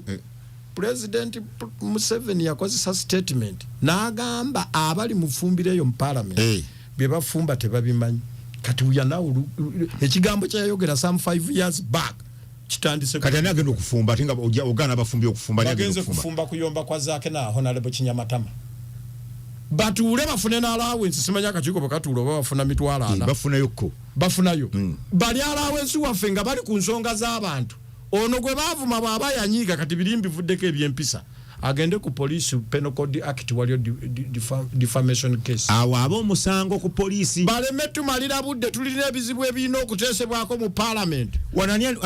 S5: President Museveni yakozesa statement n'agamba abali mu ffumbiro eyo mu parliament bye bafumba tebabimanyi kati uyanawo ekigambo kyayogera some 5 years back kitandise
S1: kati ani agenda okufumba ate nga ogana abafumbi okufumba
S5: bagenze kufumba kuyomba kwa zaake na Honorable Kinyamatama batuule bafune n'allowance simanya akakiiko bakatuula oba bafuna mitwalo ana bafunayo bali allowance waffe nga bali ku nsonga z'abantu ono gwe baavuma bw'aba yanyiiga kati birimbi vuddeko ebyempisa agende ku police penal code act waliyo defamation case
S1: awo ab'omusango ku police
S5: baleme tumalira budde tulina ebizibu ebirina okuteesebwako mu parliament olwaleero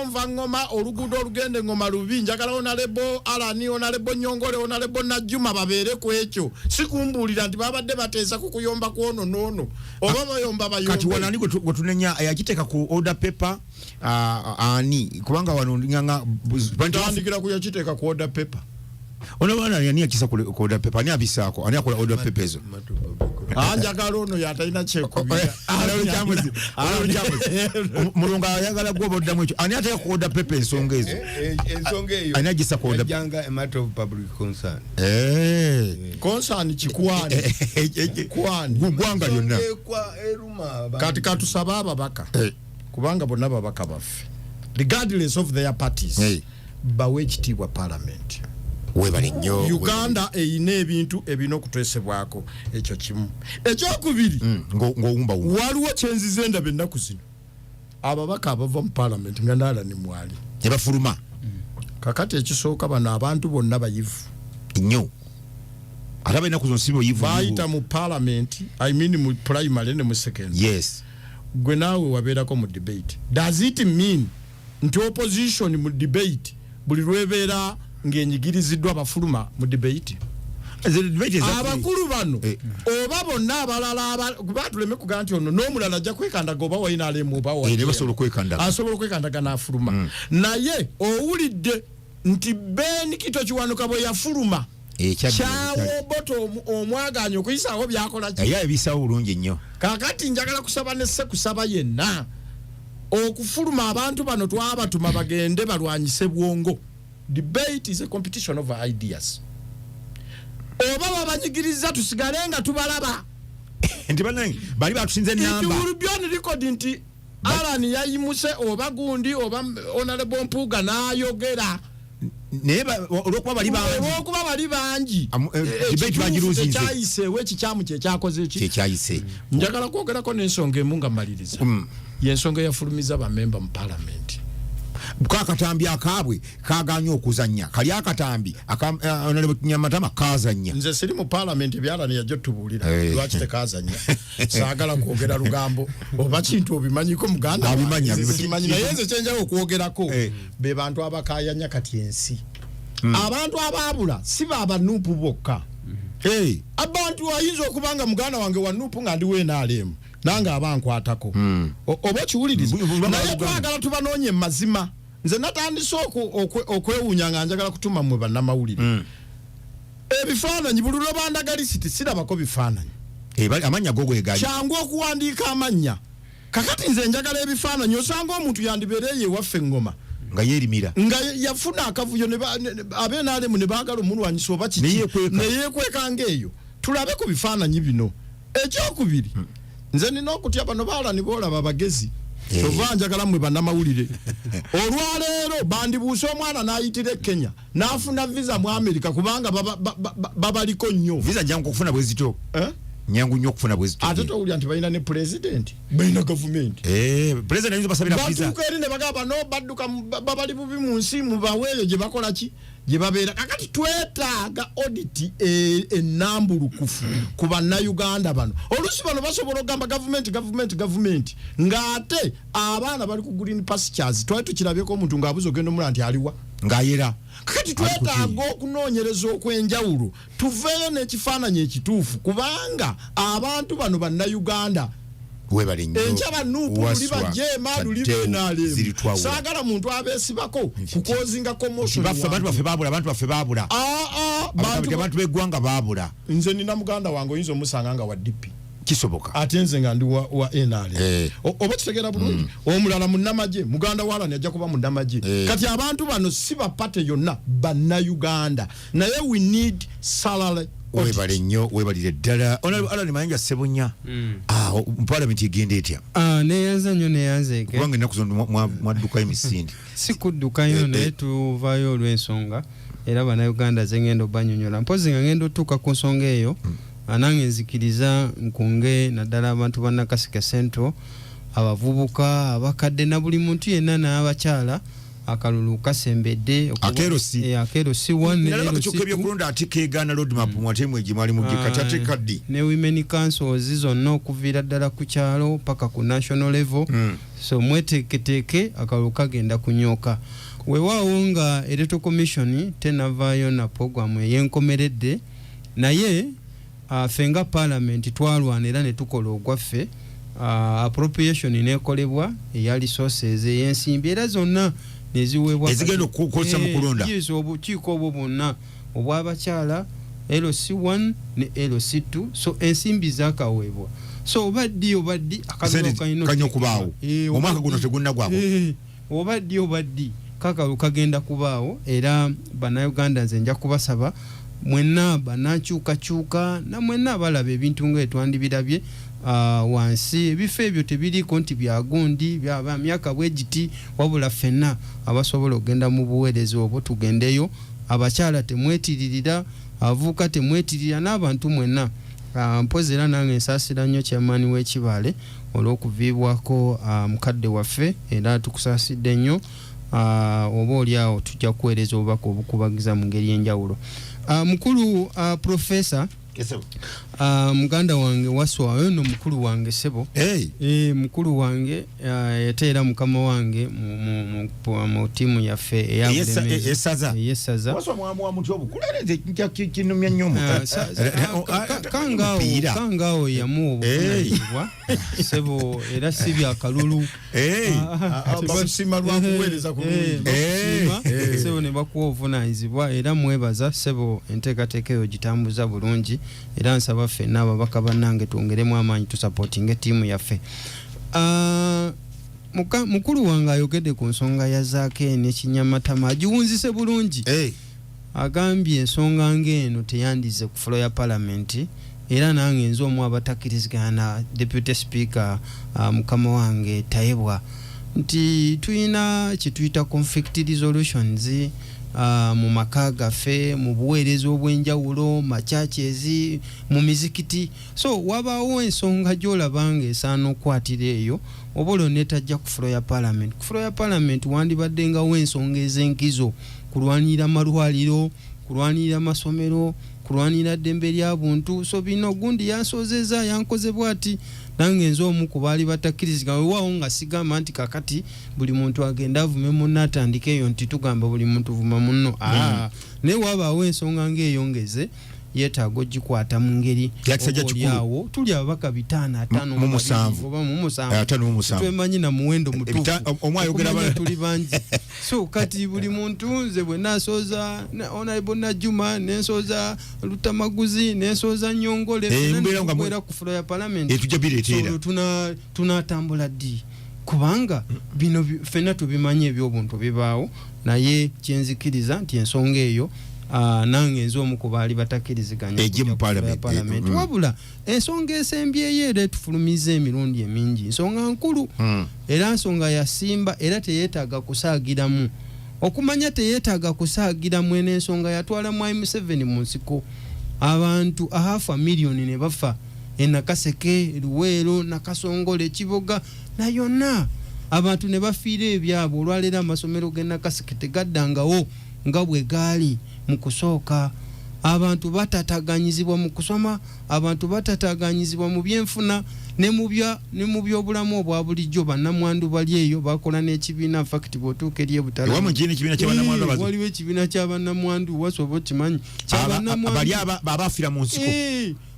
S5: nva ngoma oluguudo olugende ngoma lubi njagala Honorable Alani Honorable Nyongole Honorable Najjuma babeere ku ekyo sikumbuulira nti babadde bateesa ku kuyomba kwono noono oba bayomba
S1: kati wanani gwe tunenya yagiteeka ku order paper ani kubanga wano nganga
S5: bandikira ku yakiteeka ku order paper
S1: ono bana yani yakisa ku order paper ani abisako ani akola order paper ezo
S5: njagala ono yatalina kyekubira
S1: mulunga ayagala gwoba oddamu ekyo ani ateeka ku order paper ensonga ezo ani agisa ku order
S3: janga a matter of public concern
S5: concern kikwani
S1: gwanga lyonna
S5: kati katusaba ababaka kubanga bonna babaka baffe regardless of their parties bawe ekitiibwa parliament
S1: webali nnyo
S5: Uganda eyina ebintu ebina okuteesebwako ekyo kimu ekyokubiri
S1: ng'owumba
S5: waliwo kyenzize ndaba ennaku zino ababaka abava mu parliament nga naala ne mwali
S1: ne bafuluma
S5: kakati ekisooka bano abantu bonna bayivu
S1: nnyo ate abalina ku zonsibo yivu
S5: bayita mu parliament I mean mu primary ne mu secondary
S1: yes
S5: gwe naawe wabeerako mu debate does it mean nti opposition mu debate buli lwebeera ng'enyigiriziddwa abafuluma mu debate abakulu bano oba bonna abalala batuleme kugaa nti ono n'omulala ajja kwekandaga oba wayina alemu oba asobola okwekandaga n'afuluma naye owulidde nti Ben Kito Kiwanuka bwe yafuluma kyawo boto omwaganya okuyisaawo byakola ki
S1: ebisaawo bulungi nnyo
S5: kakati njagala kusaba nesse kusaba yenna okufuluma abantu bano twabatuma bagende balwanyise bwongo. Debate is a competition of ideas. Oba babanyigiriza tusigale nga tubalaba
S1: nti banange bali batusinze namba
S5: itulu byoni record nti Alan yayimuse oba gundi oba Honorable Mpuga n'ayogera
S1: neba olwokuba
S5: bali bangi
S1: debate bagiruzinze
S5: kyayise wekikyamu kyekyakoze
S1: kyayise
S5: njagala kwogerako n'ensonga emu nga maliriza yensonga yafulumiza bamemba mu parliament
S1: akatambi akaabwe kaganya okuzanya kali akatambi Honorable Kinyamatama kazanya
S5: nze siri mu parliament byala ne yajja tubulira lwaki tekazanya saagala kwogera lugambo oba kintu obimanyiko muganda
S1: abimanya
S5: naye nze kyenjawo okwogerako be bantu abakayanya kati ensi abantu ababula si baba nupu bokka abantu ayinza okubanga muganda wange wa nupu nga ndi weenaalemu nanga abankwatako oba kiwuliriza naye twagala tubanoonye mazima nze natandise okwewuunya nga njagala kutuma mwe bannamawulire ebifaananyi buli lwe bandagalisiti sirabako bifaananyi
S1: amanya gogwegali
S5: kyangu okuwandiika amanya kakati nze njagala ebifaananyi osanga omuntu yandibeereye ewaffe engoma
S1: nga yeerimira
S5: nga yafuna akavuyo abeenaalemu ne baagala omulwanyisa oba kiki neyeekweka ng'eyo tulabe ku bifaananyi bino ekyokubiri nze nina okutya bano baala niboolaba abagezi ova njagala mwe bannamawulire olwaleero bandibuuse omwana n'ayitira Kenya n'afuna visa mu America kubanga babaliko nnyo
S1: visa jangu okufuna bwezito nyangu nnyo okufuna bwezito
S5: ate towulira nti balina ne president balina government
S1: president ayinza basabira visa
S5: batuuka eri ne bagamba no badduka babali bubi mu nsi mubaweeyo gye bakola ki gye babeera kakati twetaaga audit ennambulukufu ku bannayuganda bano oluusi bano basobola okugamba government ng'ate abaana bali ku green pastures twali tukirabyeko omuntu ng'abuza ogenda omula nti aliwa
S1: ng'ayera
S5: kakati twetaaga okunoonyereza okw'enjawulo tuveeyo n'ekifaananyi ekituufu kubanga abantu bano bannayuganda enkyaba nuupu luli bajema luli beenaalemu saagala muntu abeesibako kukozinga commotion
S1: abantu baffe baabula bantu beggwanga baabula
S5: nze nina muganda wange oyinza omusanga nga wa DP
S1: kisoboka
S5: atenze nga ndi wa NRM oba kitegera bulungi omulala munnamaje muganda wala ne ajja kuba munnamaje kati abantu bano si bapate yonna banna Uganda naye we need salary
S1: webale nnyo webalire ddala ala ne mayanja sebunya parliament igende etya
S6: neyanza nnyo neyanzeeke
S1: kubanga ennaku zino mwadduka emisindi
S6: si kuddukayo naye tuvaayo olw'ensonga era bannayuganda zengenda obanyonyola mpozi nga ngenda otuuka ku nsonga eyo nange nzikiriza nkunge naddala abantu bannakaseke central abavubuka abakadde na buli muntu yenna n'abakyala akalulu kasembedde
S1: akerosi
S6: ebyokulonda
S1: ati kegaana roadmap mwatemu ejimali mu gikati kaddi
S6: ne women councils zonna okuviira ddala ku kyalo paka ku national level so mweteeketeeke akalulu kagenda kunyooka weewaawo nga electoral commission tenavaayo na programu ey'enkomeredde naye fenga parliament twalwana era ne tukola ogwaffe appropriation nekolebwa eya resources ey'ensimbi era zonna neziweebwa
S1: ezigenda okukozesa mu kulonda
S6: obukiiko obwo bwonna obw'abakyala LC1 ne LC2 so ensimbi zakaweebwa so obaddi
S1: kanya okubaawo omwaka guno tegunnagwako
S6: obaddi kakalu kagenda kubaawo era bannayuganda nze nja kubasaba mwenna banakyukakyuka na mwenna balaba ebintu ngaetwandibirabye wansi ebifo ebyo tebiriiko nti byagundi byaba myaka bwegiti wabula ffenna abasobola okugenda mu buweereza obwo tugendeyo abakyala temwetiririra abavubuka temwetirira n'abantu mwenna mpozi era nange nsaasira nnyo kyamaani w'ekibale olw'okuviibwako mukadde waffe era tukusaasidde nnyo oba oli awo tujja kuweereza obubaka obukubagiza mu ngeri y'enjawulo mukulu professor muganda wange waswayo no mukulu wange sebo mukulu wange yateera mukama wange mu timu yaffe
S1: eyasaza
S6: waswa
S1: mwamu wa mutyo obukulereze kinumya nnyo
S6: kangawo yamuwa obuvunaanyizibwa sebo era si byakalulu
S5: bamusima lwakuweereza kulungi
S6: sebo ne bakuwa obuvunaanyizibwa era mwebaza sebo enteekateeka eyo gitambuza bulungi era nsaba ffenna ababaka bannange twongeremu amaanyi tusapootinga ettiimu yaffe mukulu wange ayogedde ku nsonga ya zaake n'ekinyamatama agiwunzise bulungi agambye ensonga ng'eno teyandize ku fulo ya palamenti era nange nze omu abatakkirizigana deputy speaker mukama wange tayebwa nti tuyina kyetuyita conflict resolutions mu maka gaffe mu buweereza obw'enjawulo makyakezi mu mizikiti so wabaawo ensonga gy'olabanga esaana okukwatira eyo oba olwo netajja ku fulo ya palamenti ku fulo ya palamenti wandibaddengawo ensonga ez'enkizo kulwanirira malwaliro kulwanirira masomero kulwanirira ddembe ly'abuntu so bino gundi yansoozezza yankoze bw'ati nange nze omu ku baali batakkiriziganya weewaawo nga sigamba nti kakati buli muntu agenda avume munno atandika eyo nti tugamba buli muntu vuma munno naye wabaawo ensonga ng'eyongeze yeetaaga ogikwata mu ngeri obaoliawo tuli ababaka 5 oba mu 7 twemanyi na muwendo mutuufu tuli bangi so kati buli muntu nze bwe nasooza Honorable Najuma nensooza Luttamaguzi nensooza Nyongole era ku fulo ya palamenti tunatambula ddi kubanga bino ffenna tubimanyi ebyobuntu bibaawo naye kyenzikiriza nti ensonga eyo nange nze omu ku baali batakkiriziganya
S1: mu palamenti
S6: wabula ensonga esembyeyo era etufulumiza emirundi emingi nsonga nkulu era nsonga yasimba era teyeetaaga kusaagiramu okumanya teyeetaaga kusaagiramu n'ensonga yatwala mwai Museveni mu nsiko abantu 500,000 ne bafa Nakaseke Luweero Nakasongole Kiboga na yonna abantu ne bafiira ebyabo olwaleero amasomero ge Nakaseke tegaddangawo nga bwe gaali mu kusooka abantu batataganyizibwa mu kusoma abantu batataganyizibwa mu byenfuna ne mu byobulamu obwa bulijjo bannamwandu bali eyo bakola n'ekibiina fakiti bw'otuuka eri ebutala waliwo ekibiina ky'abannamwandu wasobola okimanyi
S1: bali abaafira mu nsiko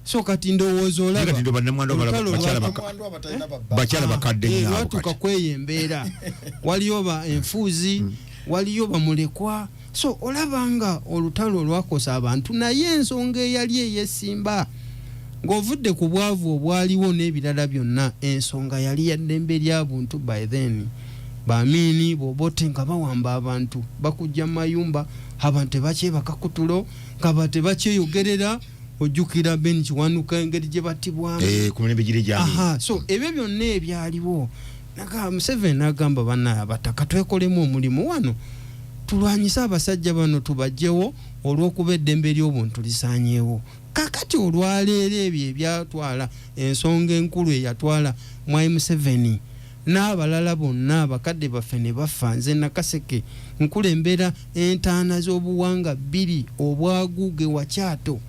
S6: so kati ndowooza olaba
S1: bakyala bakadde nnyo
S6: batuuka kweyo embeera waliyo ba enfuuzi waliyo bamulekwa so olabanga olutalo olwakosa abantu naye ensonga eyali eyesimba ng'ovudde ku bwavu obwaliwo n'ebirala byonna ensonga yali ya ddembe ly'abuntu by then bamiini bobote nga bawamba abantu bakujja mayumba abantu tebakyebaka kutulo nga tebakyeyogerera ojjukira Ben Kiwanuka engeri gye battibwamu
S1: ku mirembe giri gyali.
S6: So ebyo byonna ebyaliwo Museveni n'agamba bannaye abataka twekolemu omulimu wano tulwanyise abasajja bano tubajjewo olw'okuba eddembe ly'obuntu lisaanyeewo. Kakati olwaleero ebyo ebyatwala ensonga enkulu eyatwala Mwai Museveni n'abalala bonna abakadde baffe ne bafa. Nze Nakaseke nkulembera entaana z'obuwanga 2 obwaguge wa Kyato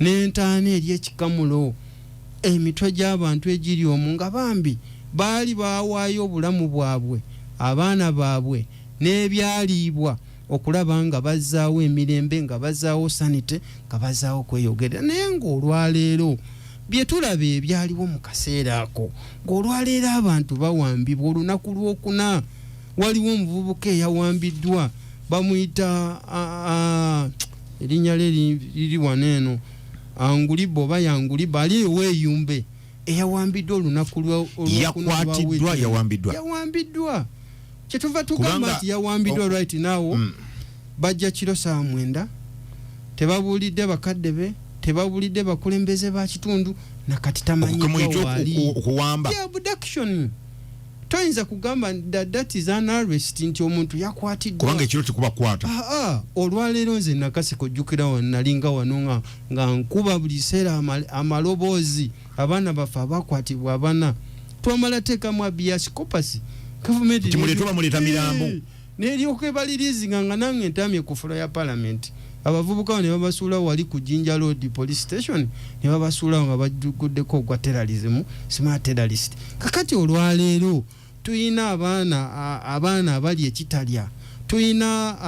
S6: n'entaana ery'ekikamulo emitwe gy'abantu egiri omu nga bambi baali baawaayo obulamu bwabwe abaana baabwe n'ebyaliibwa okulaba nga bazzaawo emirembe nga bazzaawo sanite nga bazzaawo kweyogerera. Naye ng'olwaleero bye tulaba ebyaliwo mu kaseera ako ng'olwaleero abantu bawambibwa. Olunaku lwokuna waliwo omuvubuka eyawambiddwa bamuyita erinnya lye liri wano eno Angulibo oba Yangulibo ali weeyumbe eyawambiddwa olunaku
S1: yakwatiddwa
S6: yawambiddwa kyetuva tugamba nti yawambiddwa right now. Bajja kiro 9 tebabuulidde bakadde be tebabuulidde bakulembeze ba kitundu nakati tamanyiddwa
S1: okuwamba
S6: abduction. Toyinza kugamba that is an arrest nti omuntu yakwatiddwa
S1: kubanga ekiro tekubakwata.
S6: Olwaleero nze Nakaseke ojjukira wanalinga wano nga nkuba buli seera amaloboozi abaana baffe abakwatibwa abana twamala teekamu abiyasikopasi gavumenti
S1: timuleetwa muleeta mirambo
S6: n'eryoka ebalirizinga nga nange entamye ku fulo ya parliament abavubuka ne babasuula wali ku Jinja Road police station ne babasuula nga bajuguddeko ogwa terrorism smart terrorist. Kakati olwaleero tuyina abaana abali ekitalya tuyina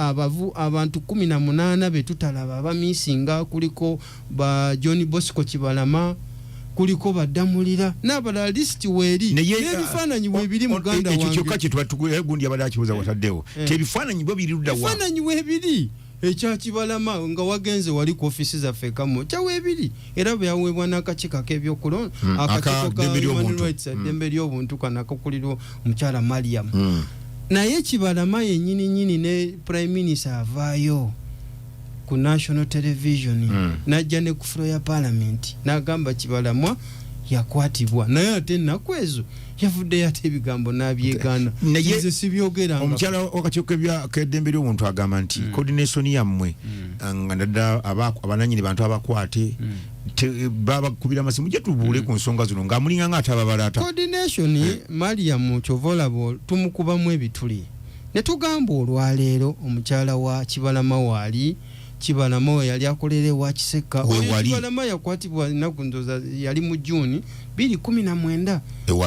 S6: abantu 18 betutalaba abamisinga kuliko ba John Bosco Kibalama kuliko baddamulira n'abalala lisiti weeri n'ebifaananyi weebiri muganda wange
S1: kyokka kyetwatugundi abadde akibuuza wataddewo tebifaananyi bwe biri ludda wa
S6: ebifaananyi weebiri ekya Kibalama nga wagenze wali ku ofisi zaffe kamo kya weebiri era bwe yaweebwa n'akakiiko ak'ebyokulonda akakiiko ka human rights eddembe ly'obuntu kanakokulirwa omukyala Mariam. Naye Kibalama yennyini ne prime minister avaayo ku national television najja ne ku floor ya parliament n'agamba Kibalama yakwatibwa naye ate ennaku ezo yavuddeyo ate ebigambo n'abyegaana nze sibyogeranga.
S1: Omukyala w'akakiiko k'eddembe ly'obuntu agamba nti coordination yammwe nga ndadda abananyini bantu abakwate babakubira amasimu gye tubuule ku nsonga zino ng'amulinga nga ate ababalata.
S6: Coordination Mariam Kyovolabo tumukubamu ebituli ne tugamba olwaleero omukyala wa Kibalama waali Kibalama we yali akolere wa Kiseka Kibalama yakwatibwa ennaku ndoza yali mu June 2019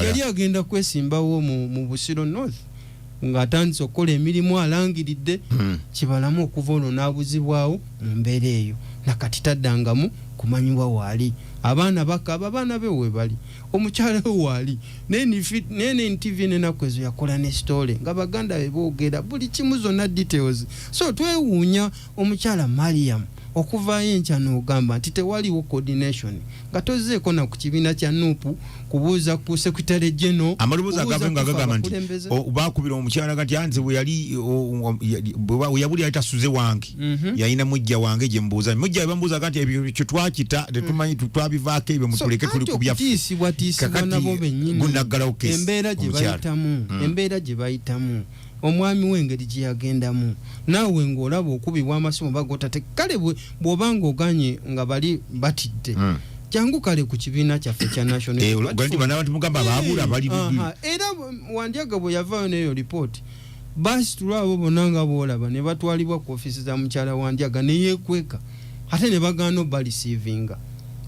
S6: yali agenda kwesimbawo mu Busiro North ng'atandise okukola emirimu alangiridde Kibalama okuva olwo n'abuzibwawo mu mbeera eyo nakati taddangamu kumanyibwa waali abaana bakaba abaana be we bali omukyala we waali nene NTV n'ennaku ezo yakola ne story nga baganda be boogera buli kimu zonna details. So twewuunya omukyala Mariam okuvaayo enkya n'ogamba nti tewaliwo coordination nga tozzeeko na ku kibiina kya NUP kubuuza ku secretary general
S1: amaloboozi agave nga gagamba nti baakubira omukyala gati anze bwe yali yabuli yali tasuze wange yalina mujja wange gye mbuuza mujja bambuuza nti ebyo kye twakita tetumanyi twabivaako ebyo mutuleke tuli ku byaffe
S6: nabo bennyini embeera gye bayitamu omwami w'engeri gye yagendamu naawe ng'olaba okubibwa amasimu bagotate kale bw'obanga oganye nga bali batidde jangu kale ku kibiina kyaffe kya national era Wandyaga bwe yavaayo n'eyo lipooti basi tulwabo bonna nga boolaba ne batwalibwa ku ofisi za mukyala Wandyaga ne yeekweka ate ne bagaana obalisiivinga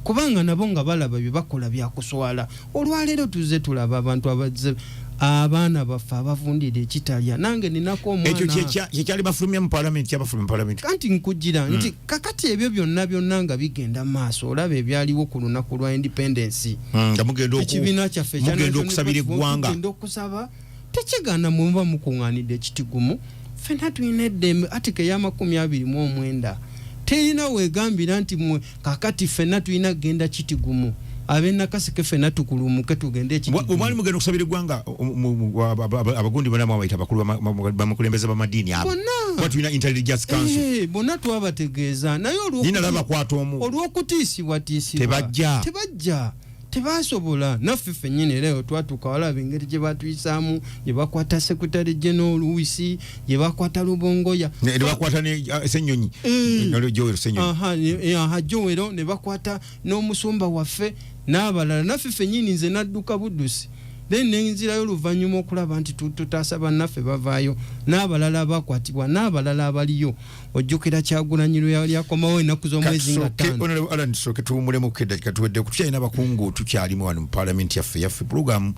S6: kubanga nabo nga balaba bye bakola byakuswala. Olwaleero tuze tulaba abantu abazze abaana baffe abavundira ekitalya nange ninako omwana
S1: ekyo kyali bafulumya mu parliament kyabafulumya mu parliament
S6: kanti nkujira nti kakati ebyo byonna nga bigenda maaso olaba ebyaliwo ku lunaku lwa independence
S1: nga mugenda
S6: ekibiina kyaffe
S1: okusabira eggwanga
S6: mugenda okusaba tekigaana muba mukuŋŋaanidde ekitigumu ffenna tulina eddembe atika eya29 terina weegambira nti kakati ffenna tulina kgenda kitigumu abena kasike fena tukulumuke tugende ekiti
S1: omwali mugenda okusabira eggwanga abagundi bonna mwabayita bakulu bamukulembeze bamadini abo batulina intelligence council
S6: bonna twabategeeza naye olw'okutiisibwa tebajja tebasobola naffe ffennyini leo twatuuka walaba engeri gye batuyisaamu gye bakwata sekretary general Luisi gye bakwata Lubongoya
S1: ne bakwata ne Ssenyonyi
S6: Jowero ne bakwata n'omusumba waffe n'abalala naffe ffennyini nze nadduka Buddusi then nenzirayo oluvannyuma okulaba nti tutaasa bannaffe bavaayo n'abalala abakwatibwa n'abalala abaliyo ojjukira Kyagulanyi lyakomawo ennaku z'omwezi nga 5
S1: soke tuwumulemu kedakika tuwedde kutukyalina abakungu tukyalimu wano mu paalamenti yaffe pulogaamu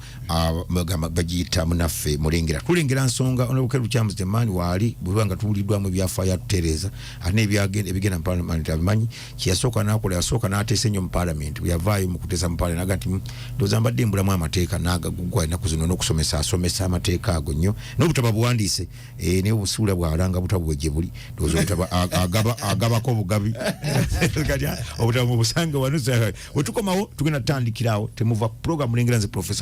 S1: bagiyita munaffe mulengera tulengera nsonga onobukeru kyamuzi temaani waali bwebanga tuwuliddwamu ebyafaayo atutereeza ate n'ebigenda mu paalamenti abimanyi kyeyasooka n'akola yasooka n'ateesa ennyo mu paalamenti bwe yavaayo mu kuteesa mu paalamenti naga nti ndowooza mbadde mbulamu amateeka n'agagugwa ennaku zino n'okusomesa amateeka ago nnyo n'obutaba buwandiise naye obusuula bwalanga butaba bwejje buli ndowooza agabako obugabi obutaba mu busanga wano wetukomawo tugenda tutandikirawo temuva program mulengera nze Professor